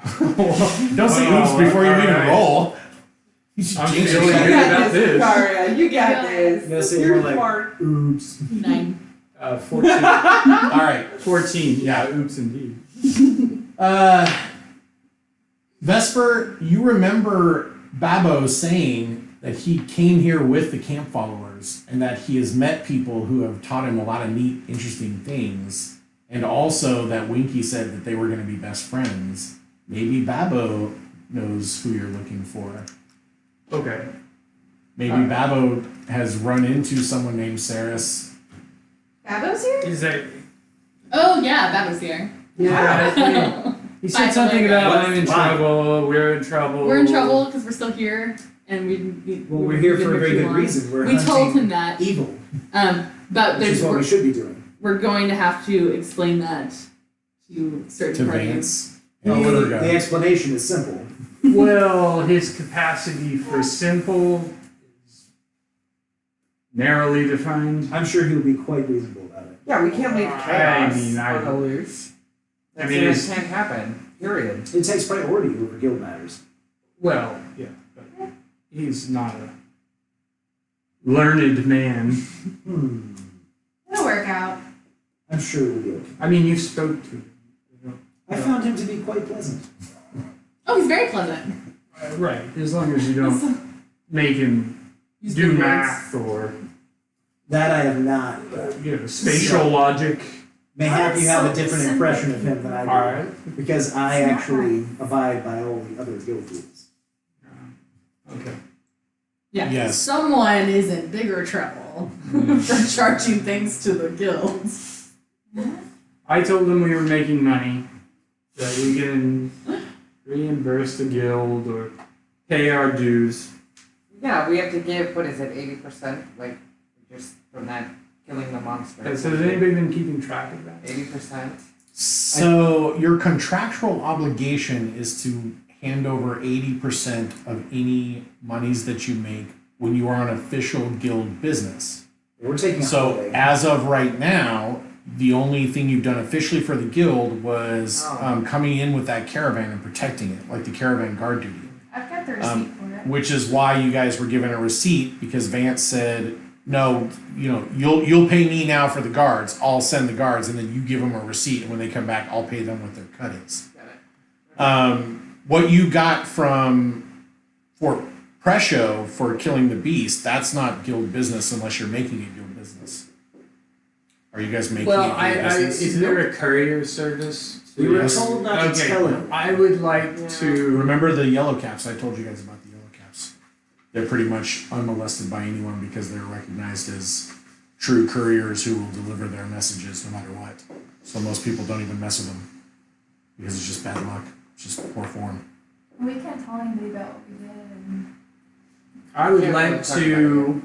check. Don't say oops before you even roll. You should I'm jinx feeling yourself. good about this. Daria, you got this. You gotta say You're more like, smart. oops. 9. 14. All right. 14. Yeah, oops indeed. Vesper, you remember Babo saying that he came here with the camp followers and that he has met people who have taught him a lot of neat, interesting things. And also that Winky said that they were going to be best friends. Maybe Babo knows who you're looking for. Okay. Maybe Babo has run into someone named Saris. Babo's here? Is that? Oh yeah, that was here. Yeah. I think he said something about I'm in trouble. We're in trouble. We're in trouble because we're still here, and we Well, we're here we've for a been very too good long. reason. We're We told hunting him that, evil, but which is what we should be doing. we're going to have to explain that to certain To parties. Vance. The, Oh, let her go. the explanation is simple. Well, his capacity for simple is narrowly defined. I'm sure he'll be quite reasonable about it. Yeah, we can't leave chaos I on the loose. That mean, it's- can't happen. Period. It takes priority over guild matters. Well, yeah, but he's not a learned man. It'll work out. I'm sure it will be okay. I mean, you spoke to him. I found him to be quite pleasant. Oh, he's very pleasant. Right, as long as you don't make him Use do good math or That I have not. spatial logic. Mayhap you have a So different simple. impression of him than I do. Alright. Because I actually abide by all the other guild rules. Okay. Yeah. Yes. Someone is in bigger trouble for charging things to the guilds. I told them we were making money, that we can reimburse the guild or pay our dues. Yeah, we have to give, what is it, 80%? Like, just from that killing the monster. So has anybody been keeping track of that? 80%? So your contractual obligation is to hand over 80% of any monies that you make when you are on official guild business. We're taking a So holiday. as of right now, the only thing you've done officially for the guild was Oh. coming in with that caravan and protecting it, like the caravan guard duty. I've got the receipt for it. Which is why you guys were given a receipt, because Vance said, no, you'll pay me now for the guards. I'll send the guards, and then you give them a receipt, and when they come back, I'll pay them what their cut is. Got it. What you got from Fort Presho for killing the beast, that's not guild business unless you're making it guild business. Are you guys making Well, it guild business? is there a courier service? We were Yes. told not to tell him. I would like Yeah. to. Remember the yellow caps? I told you guys about the yellow caps. They're pretty much unmolested by anyone because they're recognized as true couriers who will deliver their messages no matter what. So most people don't even mess with them because it's just bad luck. It's just poor form. We can't tell anybody about what we did. And I would Yeah, like we'll talk to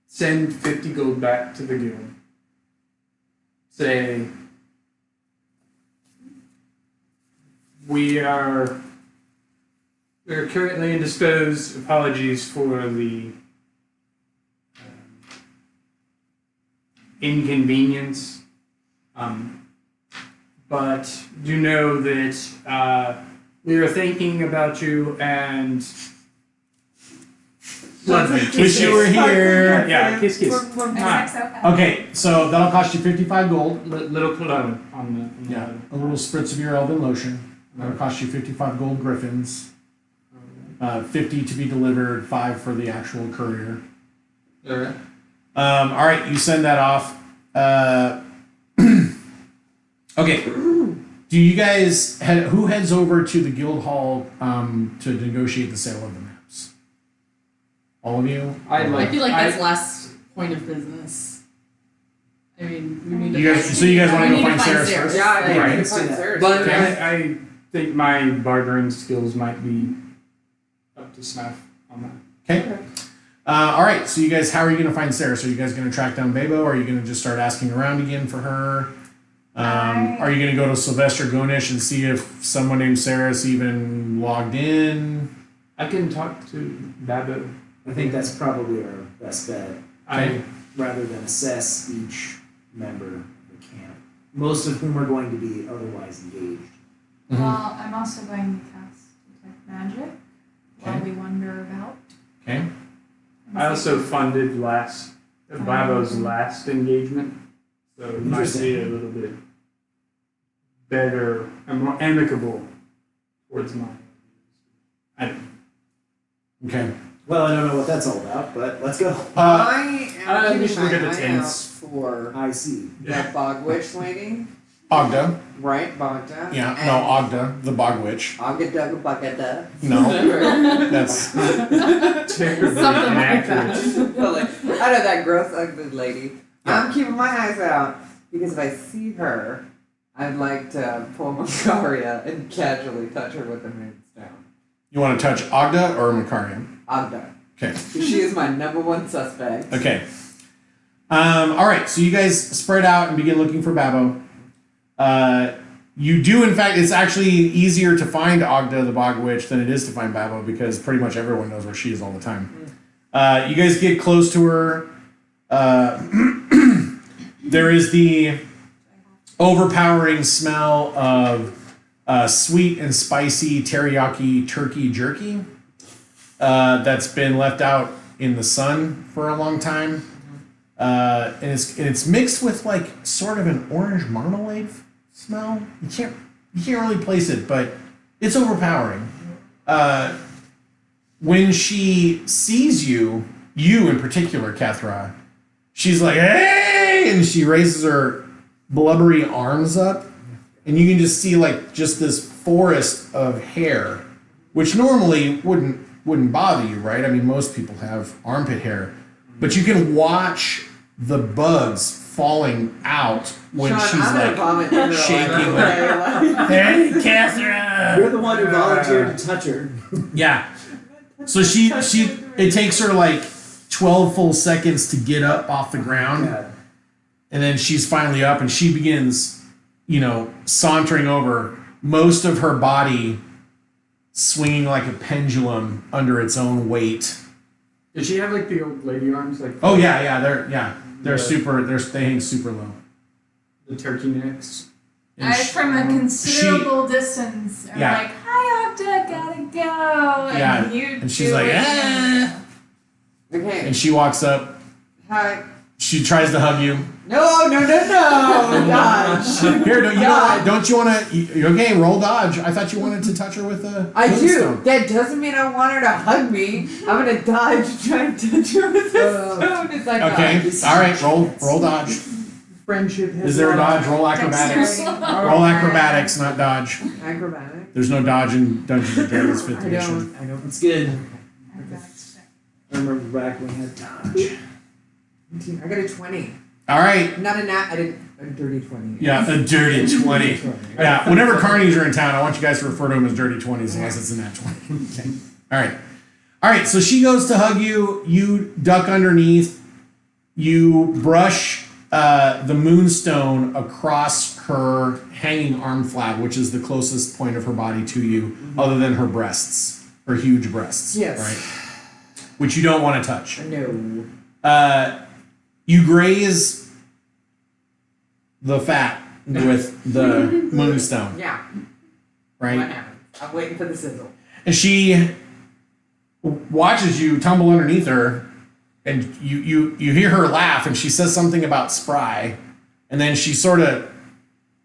send 50 gold back to the guild. Say, we're currently indisposed. Apologies for the inconvenience. But do know that we are thinking about you and Wish you were here. Yeah, kiss, kiss. XXO. Okay, so that'll cost you 55 gold. Little cologne on the Yeah, a little spritz of your elven lotion. That'll cost you 55 gold griffins. 50 to be delivered, 5 for the actual courier. Alright. All right, you send that off. Okay. Do you guys who heads over to the guild hall to negotiate the sale of the maps? All of you. I feel like that's last point of business. I mean, we need to. You guys. So you guys want to we go need find Sarah's first? Yeah, I Right. need to find Sarah's. But Okay. I think my bartering skills might be up to snuff on that. Okay. All right. So you guys, how are you going to find Sarah? So are you guys going to track down Babo? Or are you going to just start asking around again for her? Are you going to go to Sylvester Gonish and see if someone named Sarah's even logged in? I can talk to Babo. I think that's probably our best bet, I rather than assess each member of the camp, most of whom are going to be otherwise engaged. Mhm. Well, I'm also going to cast Detect Magic while Okay. we wander about. Okay. I also funded Babo's last engagement, so it might Interesting. be a little bit better and more amicable towards mine. Okay. Well, I don't know what that's all about, but let's go. I am we should keeping look my at the eye tents. out for I see. that bog witch lady, Ogda. right? Bogda. Yeah. No, Ogda, the bog witch. Ogda Bogda. No, that's Terribly Something like inaccurate. Well, like, out of that gross, ugly lady. I'm keeping my eyes out because if I see her, I'd like to pull Macaria and casually touch her with the moonstone. You want to touch Ogda or Makarian? Ogda. Okay. She is my number one suspect. Okay. All right. So you guys spread out and begin looking for Babo. You do, in fact, it's actually easier to find Ogda the Bog Witch than it is to find Babo because pretty much everyone knows where she is all the time. You guys get close to her. There is the overpowering smell of sweet and spicy teriyaki turkey jerky that's been left out in the sun for a long time. And it's mixed with like sort of an orange marmalade smell. You can't really place it, but it's overpowering. When she sees you in particular, Kethra, she's like, "Hey!" and she raises her blubbery arms up, and you can just see like just this forest of hair, which normally wouldn't bother you, right? I mean, most people have armpit hair, but you can watch the bugs falling out when Sean, she's I'm like gonna shaking. Like, Hey, Catherine! You're the one who volunteered to touch her. Yeah. So it takes her like 12 full seconds to get up off the ground, Yeah. and then she's finally up, and she begins, sauntering over, most of her body swinging like a pendulum under its own weight. Does she have like the old lady arms, like Oh yeah, they're super. They hang super low. the turkey necks? And From a considerable distance, I'm Yeah. like, "Hi, Octa, gotta go." And Yeah, you and she's do like, it. "Ah!" okay. And she walks up. Hi. She tries to hug you. No, dodge. Here, don't you want to? You okay? Roll dodge. I thought you wanted to touch her with a. I do. moonstone. That doesn't mean I want her to hug me. I'm gonna dodge, try and touch her with a stone as I Okay. dodge. All right. Roll dodge. Friendship. Is there a dodge? Roll acrobatics. Roll acrobatics, not dodge. Acrobatic. There's no dodge in Dungeons and Dragons 5th I edition. don't. It's good. Acrobatics check. I remember back when we had dodge. I got a 20. All right. Not a nat. I did a dirty 20. Yeah, a dirty 20. Yeah, whenever carnies are in town, I want you guys to refer to them as dirty 20s unless it's a nat 20. Okay. All right. All right, so she goes to hug you. You duck underneath. You brush the moonstone across her hanging arm flab, which is the closest point of her body to you, other than her breasts, her huge breasts. Yes. Right? Which you don't want to touch. No. You graze the fat with the moonstone, Yeah. right? What happened? I'm waiting for the sizzle. And she watches you tumble underneath her, and you hear her laugh, and she says something about spry, and then she sort of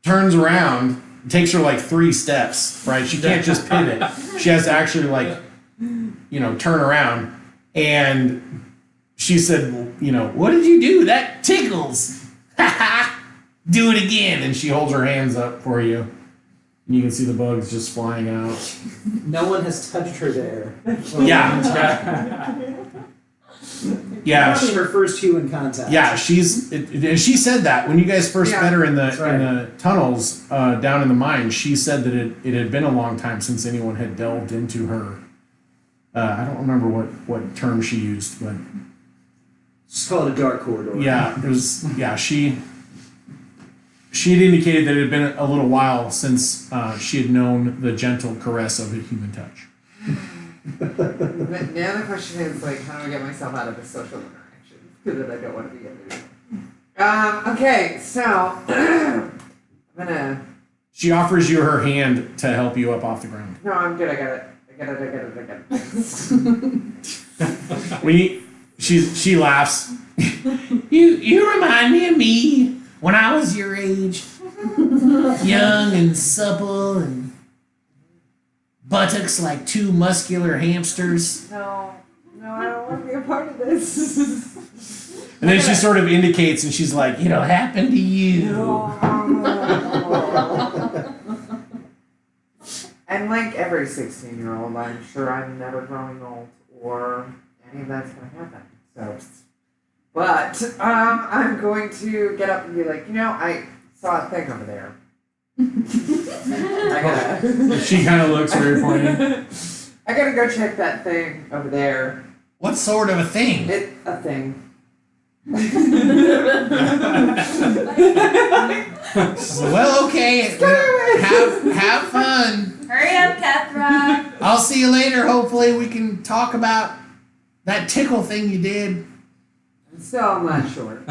turns around. It takes her like 3 steps, right? She can't just pivot. She has to actually turn around. And she said, "What did you do? That tickles. Do it again." And she holds her hands up for you. And you can see the bugs just flying out. No one has touched her there. Yeah. Yeah. Probably her first human contact. Yeah, and she said that when you guys first met her in the tunnels down in the mine. She said that it had been a long time since anyone had delved into her. I don't remember what term she used, but Just call it a dark corridor. yeah, it was. Yeah, she had indicated that it had been a little while since she had known the gentle caress of a human touch. But now the question is, how do I get myself out of this social interaction? Because I don't want to be in okay, so I'm gonna. She offers you her hand to help you up off the ground. No, I'm good. I got it. She laughs. You remind me of me when I was your age, young and supple and buttocks like 2 muscular hamsters. No, I don't want to be a part of this. And then she sort of indicates, and she's like, "It'll happen to you." And like every 16-year-old, I'm sure I'm never growing old, or any of that's gonna happen. So, but I'm going to get up and be like, I saw a thing over there. She kind of looks very pointy. I gotta go check that thing over there. What sort of a thing? It's a thing. Well, okay. have fun. Hurry up, Kethra. I'll see you later. Hopefully we can talk about that tickle thing you did. So I'm not sure.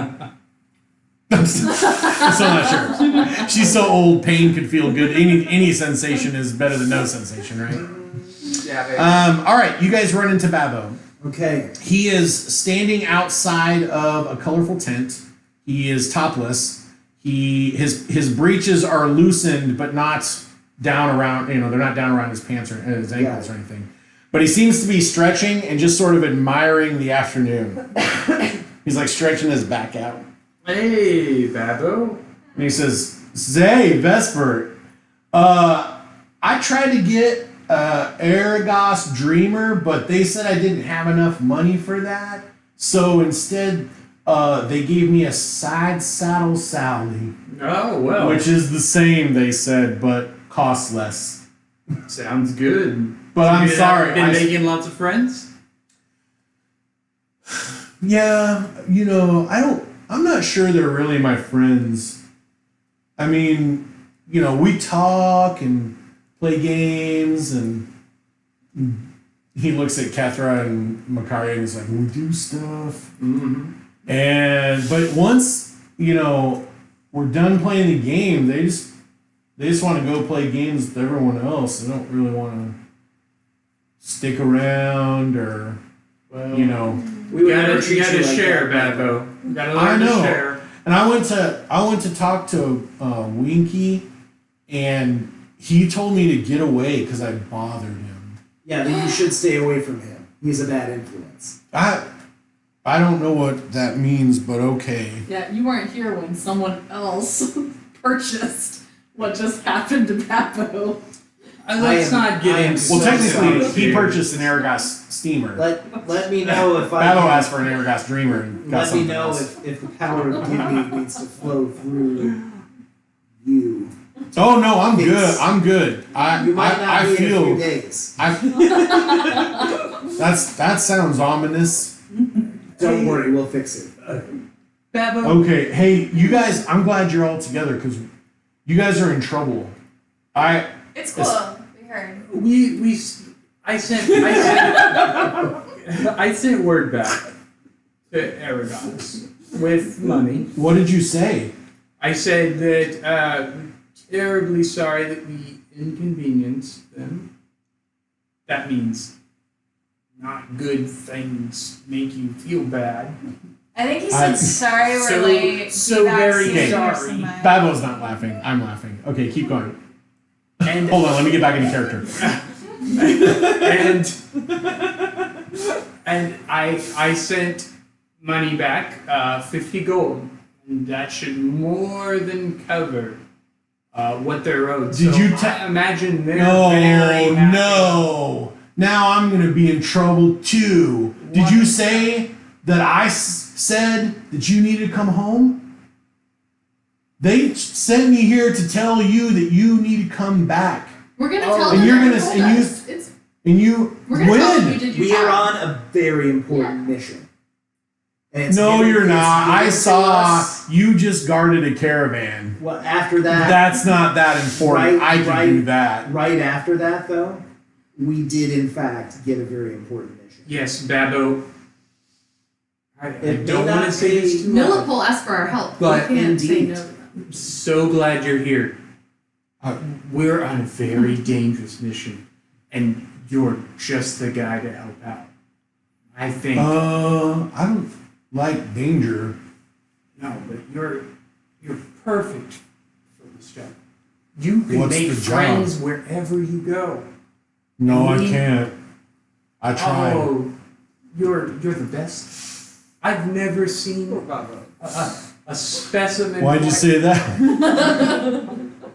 I'm still not sure. She's so old, pain could feel good. Any sensation is better than no sensation, right? Yeah, baby. All right, you guys run into Babo. Okay. He is standing outside of a colorful tent. He is topless. His breeches are loosened, but not down around. They're not down around his pants or his ankles or anything. But he seems to be stretching and just sort of admiring the afternoon. He's like stretching his back out. Hey, Babo. And he says, "Say, Vesper, I tried to get Arragas Dreamer, but they said I didn't have enough money for that. So instead, they gave me a side saddle Sally, Oh, well. which is the same, they said, but costs less. Sounds good. But I'm You sorry. Been making lots of friends? Yeah, I'm not sure they're really my friends. I mean, we talk and play games, and he looks at Kethra and Makaria and he's like, we do stuff. Mm-hmm. But once, we're done playing the game, they just want to go play games with everyone else. They don't really want to stick around or, Well, We would never you treat gotta you like share, that. Babo. You gotta I learn to know. share. And I went to talk to Winky, and he told me to get away because I bothered him. Yeah, then you should stay away from him. He's a bad influence. I don't know what that means, but okay. Yeah, you weren't here when someone else purchased what just happened to Babo. Let's not get into Well, some technically, stuff he here. purchased an Arragas steamer. Let me know if I Babo can- asked for an Arragas Dreamer and got Let me something know else. if the power of giving needs to flow through you. Oh no, I'm It's- good. I'm good. You might not I be in a feel. few days. That sounds ominous. Don't worry, we'll fix it. Babo. Okay, hey, you guys. I'm glad you're all together because you guys are in trouble. It's cool. We heard. I sent word back to Arragas with money. What did you say? I said that terribly sorry that we inconvenienced them. That means not good things make you feel bad. I think he said sorry we're So- late. so Be back very soon or sorry. something. Babo's not laughing. I'm laughing. Okay, keep going. And Hold on, let me get back into character. and I sent money back, 50 gold, and that should more than cover what they're owed. Did so you I imagine they're very happy. No. Now I'm gonna be in trouble too. Did you say that I said that you needed to come home? They sent me here to tell you that you need to come back. We're gonna tell and them you're that gonna- you told and you- us. It's, And you we're gonna tell them you when? did your We are job. on a very important mission. And it's No, given- you're it's not. I given to saw us. you just guarded a caravan. Well, after that, That's not that important. Right, I can right. do that. right after that, though, we did in fact get a very important mission. Yes, Babo. I It may don't want not to say this be- too loud. Millipole asked for our help. But we can't say indeed. no to them. I'm so glad you're here. We're on a very dangerous mission, and you're just the guy to help out. I think. I don't like danger. No, but you're perfect for this job. You can What's make the job? friends wherever you go. No, I Me? can't. I tried. Oh, you're the best. I've never seen a specimen. Why'd you like- say that?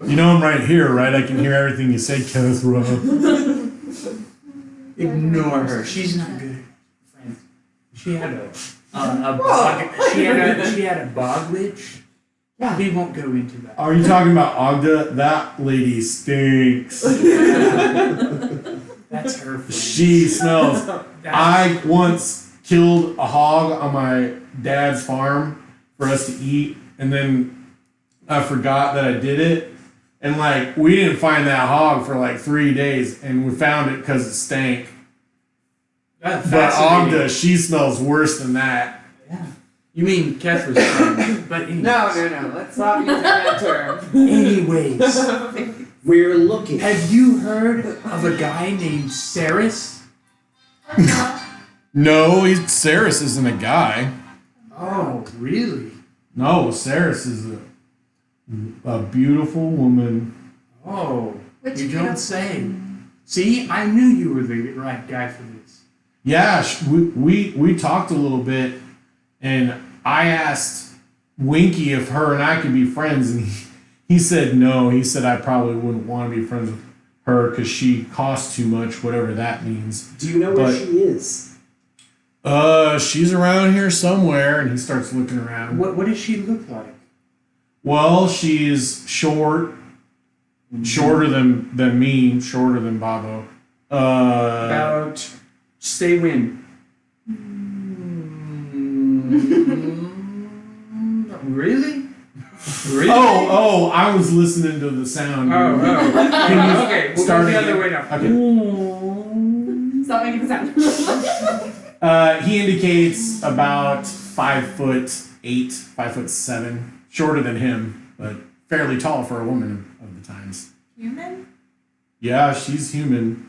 You know I'm right here, right? I can hear everything you say, Kethra. Ignore her. She's not good at friends. She had a bog. She had a bog witch. We won't go into that. Are you talking about Ogda? That lady stinks. That's her friend. She smells. That's- I once killed a hog on my dad's farm for us to eat, and then I forgot that I did it. And like, we didn't find that hog for like 3 days, and we found it because it stank. That's But fascinating. Ogda, she smells worse than that. Yeah. You mean Keth was fine. But anyways. No. Let's stop using that term. Anyways, We're looking. have you heard of a guy named Saris? No, Saris isn't a guy. Oh, really? No, Saris is a beautiful woman. Oh, Which you beautiful don't say. woman. See, I knew you were the right guy for this. Yeah, we talked a little bit, and I asked Winky if her and I could be friends, and he said no. He said I probably wouldn't want to be friends with her because she costs too much, whatever that means. Do you know where But- she is? She's around here somewhere, and he starts looking around. What does she look like? Well, she's short, shorter than me, shorter than Babo. About stay when? Really? Really? Oh, I was listening to the sound. Oh. Can you Okay, we'll start go the again? other way now. Okay. Stop making the sound. He indicates about 5'8", 5'7", shorter than him, but fairly tall for a woman of the times. Human? Yeah, she's human.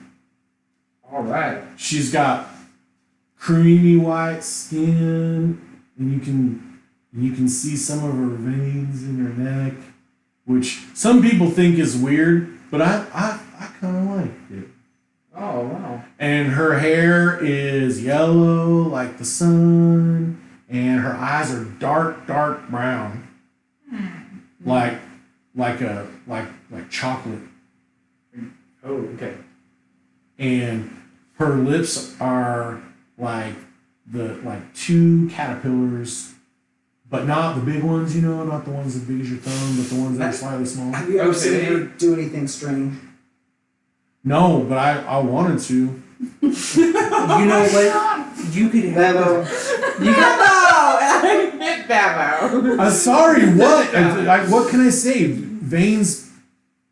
All right. She's got creamy white skin, and you can see some of her veins in her neck, which some people think is weird, but I kind of like it. Oh, wow. And her hair is yellow like the sun, and her eyes are dark brown, like chocolate. Oh, okay. And her lips are like two caterpillars, but not the big ones, not the ones as big as your thumb, but the ones that are slightly small. Have you ever Okay. seen her do anything strange? No, but I wanted to. You know what? You could have. Babo. Babo! I hit Babo. I'm sorry. What? What can I say? Veins.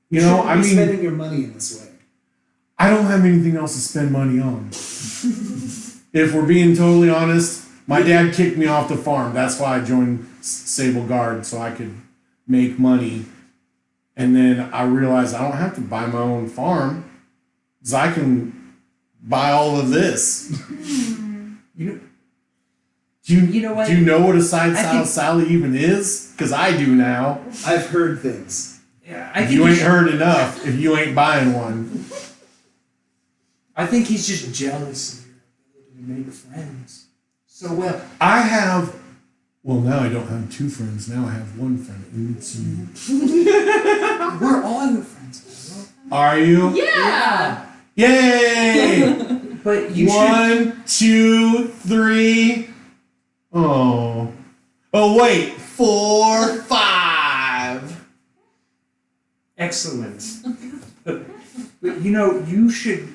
You I shouldn't be mean, spending your money in this way. I don't have anything else to spend money on. If we're being totally honest, my dad kicked me off the farm. That's why I joined Sable Guard, so I could make money. And then I realized I don't have to buy my own farm, because I can buy all of this. You Do know what? Do you know what a side I saddle think- salad even is? Because I do now. I've heard things. Yeah, I think You ain't should- heard enough if you ain't buying one. I think he's just jealous of your ability to make friends so well. I have. Well, now I don't have two friends. Now I have one friend, and it's you. We're all your friends, Are you? Yeah. Yay! but you should. 1, 2, 3. Oh. Oh wait. 4, 5. Excellent. But you should.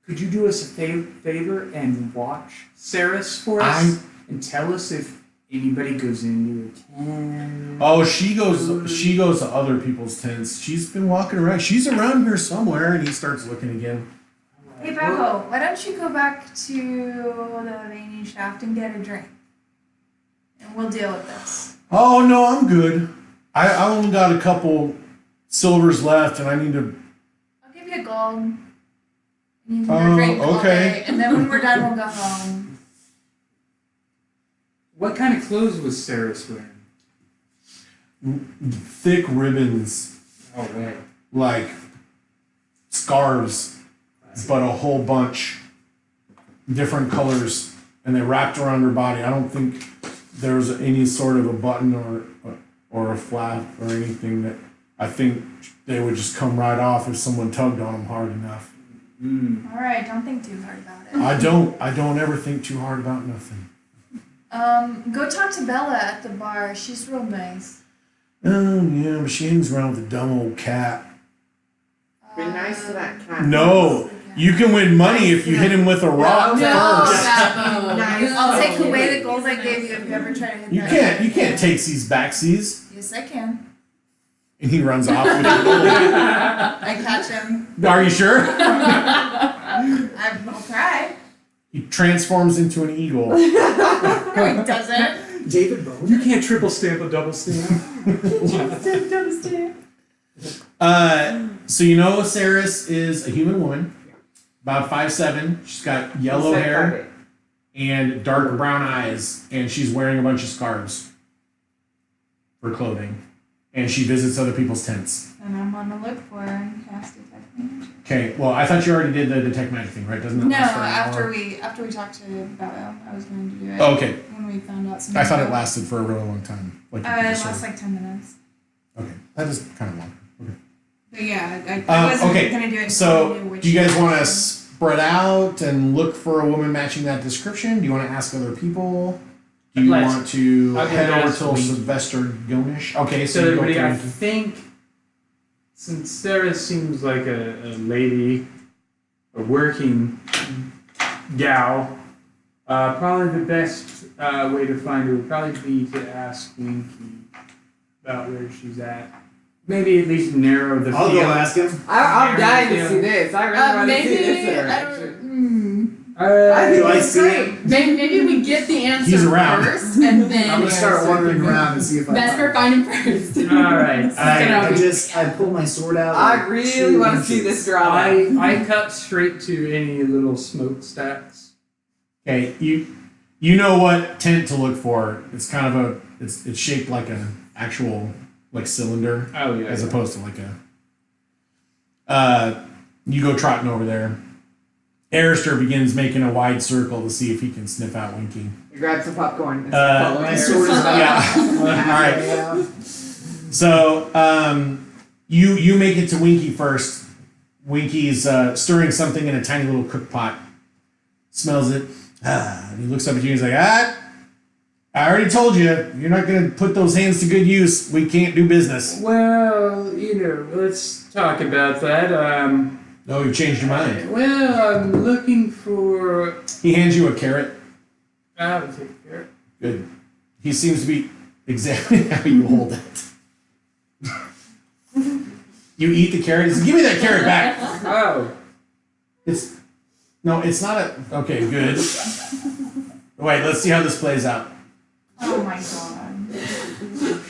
Could you do us a favor and watch Saris for us and tell us if anybody goes into your tent? Oh, she goes to other people's tents. She's been walking around. She's around here somewhere, and he starts looking again. Hey, Babo, why don't you go back to the veiny shaft and get a drink? And we'll deal with this. Oh no, I'm good. I only got a couple silvers left, and I need to. I'll give you a gold. And you can go drink all okay. day, and then when we're done, we'll go home. What kind of clothes was Saris wearing? Thick ribbons, All right. like scarves, but a whole bunch, different colors, and they wrapped around her body. I don't think there was any sort of a button or a flap or anything that. I think they would just come right off if someone tugged on them hard enough. All right, don't think too hard about it. I don't ever think too hard about nothing. Go talk to Bella at the bar. She's real nice. Yeah, but she hangs around with a dumb old cat. Be nice to that cat. No, you can win money if you hit him with a rock No, first. Babo. Nice. I'll take away the gold I gave you if you ever try to hit You that. can't take these backsies. Yes, I can. And he runs off with the gold. I catch him. Are you sure? I'll try. He transforms into an eagle. No, he doesn't. David Bowie. You can't triple stamp a double stamp. So you know Saris is a human woman, about 5'7". She's got yellow Said hair and dark brown eyes, and she's wearing a bunch of scarves for clothing. And she visits other people's tents. And I'm on the look for her and cast detect magic. Okay, well, I thought you already did the detect magic thing, right? Doesn't it No, last for an after hour? we talked to Babo, I was going to do it. Oh, okay. When we found out some I thought it info. lasted for a really long time. Like It lasts like 10 minutes. Okay, that is kind of long. Okay. But yeah, I wasn't okay, going to do it until I so knew which do you guys want to one. spread out and look for a woman matching that description? Do you want to ask other people? Do you Let's- want to I'm head gonna over ask till Winky. Sylvester Gonish? Okay, so So you go everybody, to I Winky. think, since Sarah seems like a lady, a working gal, probably the best way to find her would probably be to ask Winky about where she's at. Maybe at least narrow the I'll field. go ask him. I'm dying to Yeah. see this. I really want to see this Maybe I interaction. don't. I Do think I it's see great. him? Maybe we get the answer He's around. first, and then I'm gonna start wandering around and see if I Vesper find find him first. Alright. I pull my sword out. I and really shoot want to inches. see this drama. I cut straight to any little smokestacks. Okay, you know what tent to look for. It's kind of a it's shaped like an actual like cylinder Oh yeah. as opposed to like a you go trotting over there. Arister begins making a wide circle to see if he can sniff out Winky. Grab some popcorn. And Uh, My sword is about Yeah. halfway out. So you make it to Winky first. Winky's stirring something in a tiny little cook pot. Smells it. And he looks up at you and he's like, I already told you, you're not going to put those hands to good use. We can't do business. Well, let's talk about that. No, you've changed your mind. Well, I'm looking for. He hands you a carrot. I'll take care. Good. He seems to be exactly how you hold it. You eat the carrot. He says, give me that carrot back. Oh, It's not a. Okay, good. Wait, let's see how this plays out. Oh my god.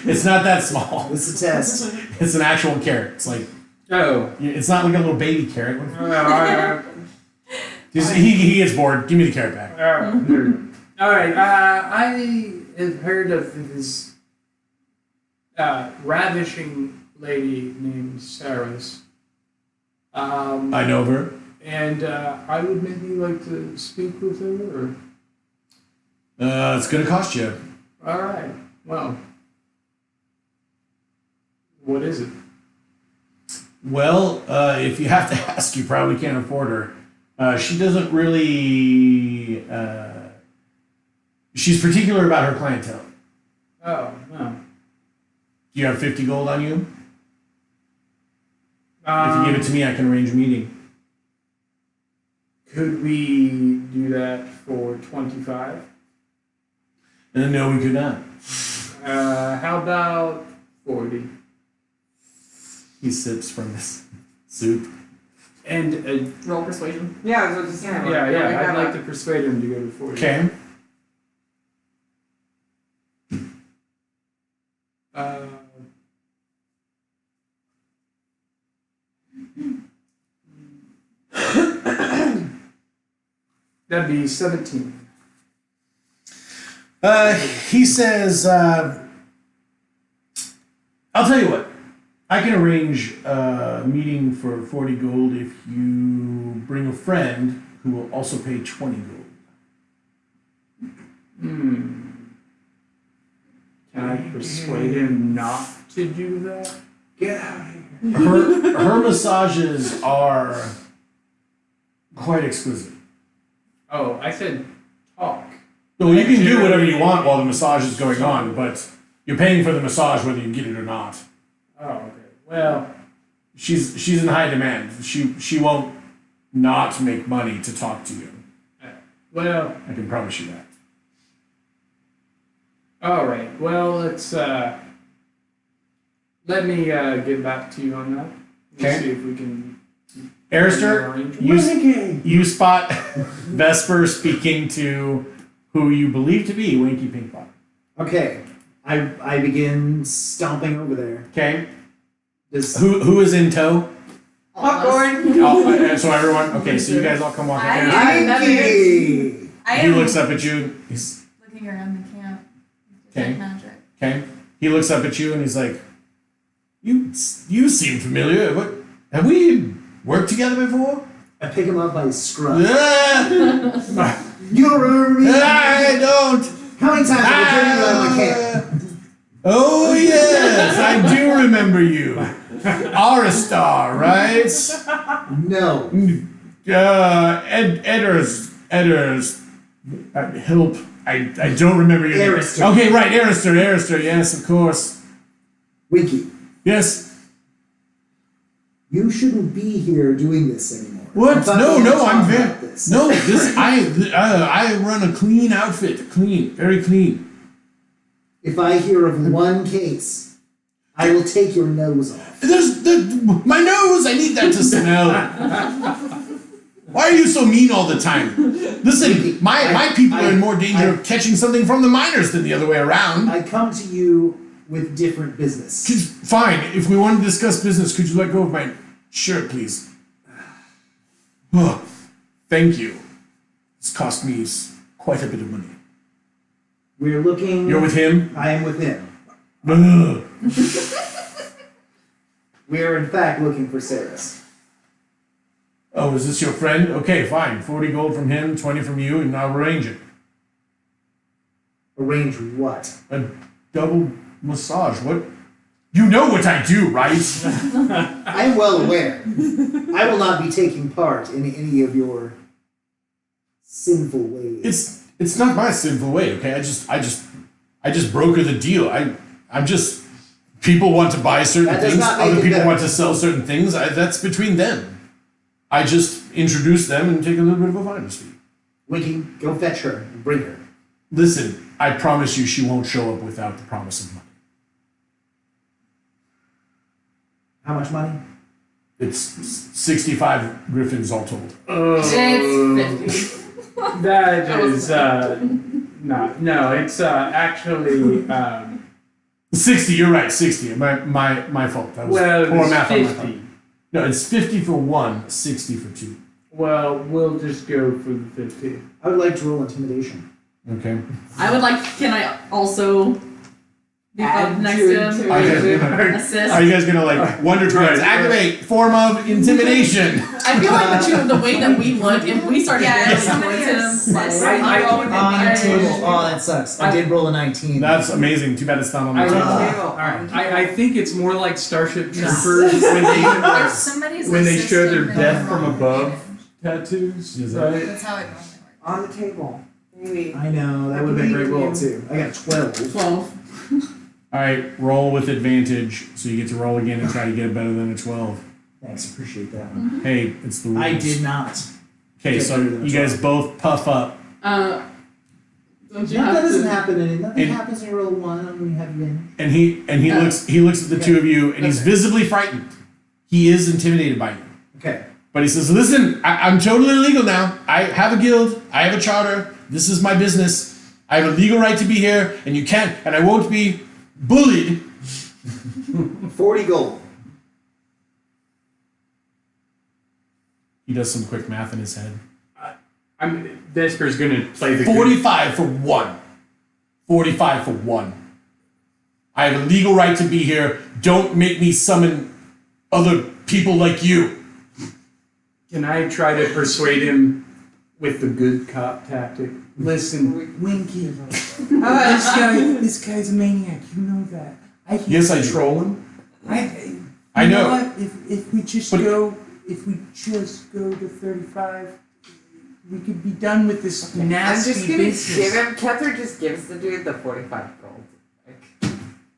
It's not that small. It's a test. It's an actual carrot. It's like oh. it's not like a little baby carrot. Alright. He gets bored. Give me the carrot back. Alright, I have heard of this ravishing lady named Saris. I know her. And I would maybe like to speak with her, It's gonna cost you. or... Alright, well. What is it? Well, if you have to ask, you probably can't afford her. She doesn't really. She's particular about her clientele. Oh, no. Do you have 50 gold on you? If you give it to me, I can arrange a meeting. Could we do that for 25? No, we could not. How about 40? He sips from his soup. And, Roll persuasion. Yeah, I was just saying. yeah, I'd like to persuade him to go to 40. Okay. That'd be 17. He says, I'll tell you what. I can arrange a meeting for 40 gold if you bring a friend who will also pay 20 gold. Can I persuade him not to do that? Get out of here. Her massages are quite exquisite. Oh, I said talk. So you can do whatever you want while the massage is going on, but you're paying for the massage whether you get it or not. Oh, okay. Well, She's in high demand. She won't not make money to talk to you. well, I can promise you that. all right. Well, let's Let me get back to you on that. Okay. See if we can. Arister, you spot Vesper speaking to who you believe to be Winky Pinkbot. Okay, I begin stomping over there. Okay. Does Who is in tow? Popcorn. Oh, so everyone. Okay, so you guys all come walking down. Winky! I He am looks up at you. He's looking around the camp. Okay. Magic. okay. He looks up at you and he's like, "You seem familiar. What have we worked together before?" I pick him up by his scruff. Ah, You don't remember me? I don't. How many times have I carried you out of my camp? Oh yes, I do remember you. Aristar, right? No. Edders, help. I don't remember your name. Arister. Okay, right, Arister, yes, of course. Winky, Yes. you shouldn't be here doing this anymore. What? I thought No, we were I'm talking very. about this. No, this I run a clean outfit. Clean, very clean. If I hear of one case, I will take your nose off. My nose. I need that to smell. Why are you so mean all the time? Listen, my people are in more danger of catching something from the miners than the other way around. I come to you with different business. Fine. If we want to discuss business, could you let go of my shirt, please? Oh, thank you. It's cost me quite a bit of money. We're looking. You're with him? I am with him. Ugh. We are in fact looking for Saris. Oh, is this your friend? Okay, fine. 40 gold from him, 20 from you, and I'll arrange it. Arrange what? A double massage. What? You know what I do, right? I am well aware. I will not be taking part in any of your sinful ways. It's not my sinful way, okay? I just broker the deal. I'm just people want to buy certain That does things, not make other it people better. want to sell certain things. That's between them. I just introduce them and take a little bit of a finder's fee. Winky, go fetch her and bring her. Listen, I promise you she won't show up without the promise of money. How much money? It's 65 griffins all told. It's 50. That is no. It's actually 60, you're right, 60. My fault. That was well, poor it's math on my 50. part. No, it's 50 for one, 60 for two. Well, we'll just go for the 50. I would like to roll intimidation. Okay. I would like. Can I also be Add up next to to him? Are you guys gonna, Assist. are you guys gonna like wonder twins? Activate form of intimidation. I feel like the way that we look, if we started Yeah, barreling somebody towards him, assist. like, I roll with On the advantage. table. Oh, that sucks. I did roll a 19. That's amazing. Too bad it's not on the I- table. Table. Alright. I think it's more like Starship Troopers when Somebody's they show their assisting death them. from above tattoos, Is it? right? That's how it normally works. On the table. Maybe. I know, that would have been a great roll too. I got a 12. 12. All right, roll with advantage, so you get to roll again and try to get it better than a 12. Thanks, appreciate that one. Hey, it's the rules. I did not. Okay, get so better than a you guys 12. both puff up. Don't you No, have that doesn't to? happen. Nothing And- happens when you roll a 1 when you have advantage. And he looks at the two of you and he's Okay. visibly frightened. He is intimidated by you. Okay. But he says, "Listen, I'm totally legal now. I have a guild. I have a charter. This is my business. I have a legal right to be here, and you can't, and I won't be bullied." 40 gold. He does some quick math in his head. Vesper's gonna play the 45 for one. 45 for one. I have a legal right to be here. Don't make me summon other people like you. Can I try to persuade him with the good cop tactic? Listen, Winky, this guy's a maniac. You know that. I can Yes, I do. control him. I You know. what? If we just But- go to 35, we could be done with this I'm nasty just gonna business. give him. Kether just gives the dude the 45 gold. Like,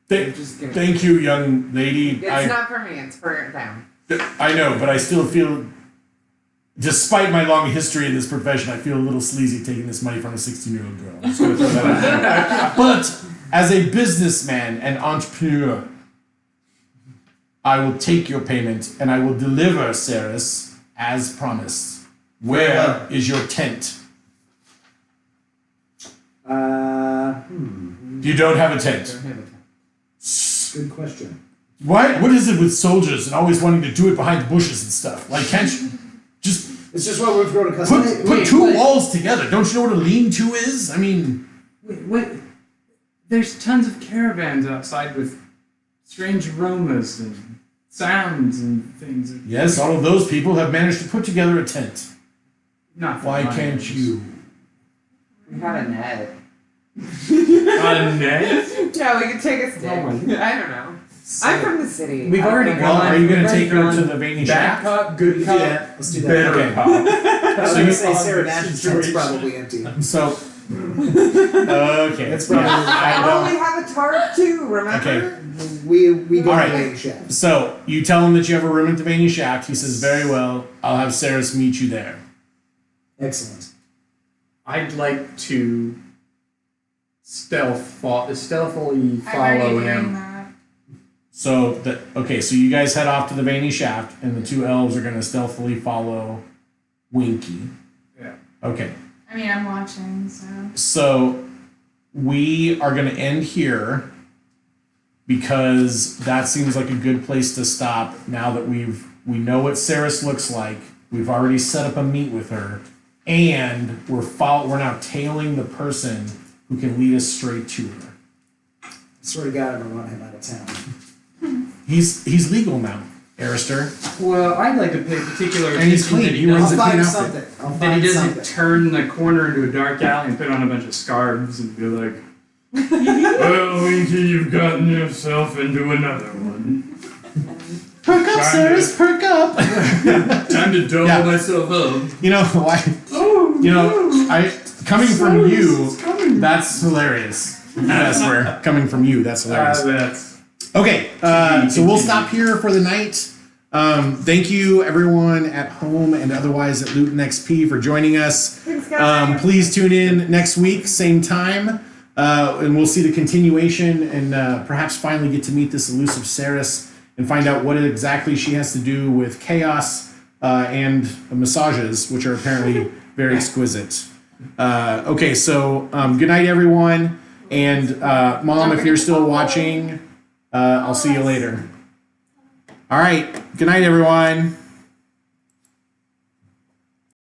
Th- just give thank you, young lady. It's not for me. It's for them. I know, but I still feel, despite my long history in this profession, I feel a little sleazy taking this money from a 16-year-old girl. I'm just gonna throw that out there. But as a businessman and entrepreneur, I will take your payment and I will deliver Ceres as promised. Where is your tent? You don't have a tent. Good question. What is it with soldiers and always wanting to do it behind the bushes and stuff? Like, can't you just It's just what we've grown accustomed to. put two walls together? Don't you know what a lean-to is? I mean, Wait. There's tons of caravans outside with strange aromas and sounds and things. yes, all of those people have managed to put together a tent. Not for Why my can't ears. you? We have a net. A net? Yeah, we can take a stick. Oh my- I don't know. I'm from the city. We've I don't already know. Well, are you going to We've take her already to gone the Veiny Bad Shack? cop, good Do cop, that. Let's do that. better Okay. cop. I was So going you- to say Sarah Nash's tent's probably empty. So, okay. That's probably Oh, we have a tarp too, remember? Okay. we go All to right. the Veiny Shack. So, you tell him that you have a room at the Veiny Shack. He says, very well, I'll have Ceres meet you there. Excellent. I'd like to stealthily I'm already follow doing him. that. So, so you guys head off to the Veiny Shaft, and the two elves are going to stealthily follow Winky. Yeah. Okay. I mean, I'm watching, so. So we are going to end here because that seems like a good place to stop now that we know what Ceres looks like. We've already set up a meet with her, and we're now tailing the person who can lead us straight to her. I swear to God, I'm going to run him out of town. He's legal now, Arister. Well, I'd like to pay particular And he's attention clean. that He he runs doesn't, a I'll clean find outfit. something. I'll that find he doesn't something. turn the corner into a dark alley and put on a bunch of scarves and be like, well, Winky, you've gotten yourself into another one. Perk up, Ceres, perk up. Time to double Yeah. myself up. You know why? Oh, You know, coming from you, Cyrus is coming. that's hilarious. Vesper, coming from you, that's hilarious. That's Okay, so we'll stop here for the night. Thank you, everyone at home and otherwise at Luton XP for joining us. Thanks, guys. Please tune in next week, same time, and we'll see the continuation and perhaps finally get to meet this elusive Ceres and find out what exactly she has to do with chaos and massages, which are apparently very exquisite. Okay, so good night, everyone. And Mom, if you're still watching, I'll see you later. All right. Good night, everyone.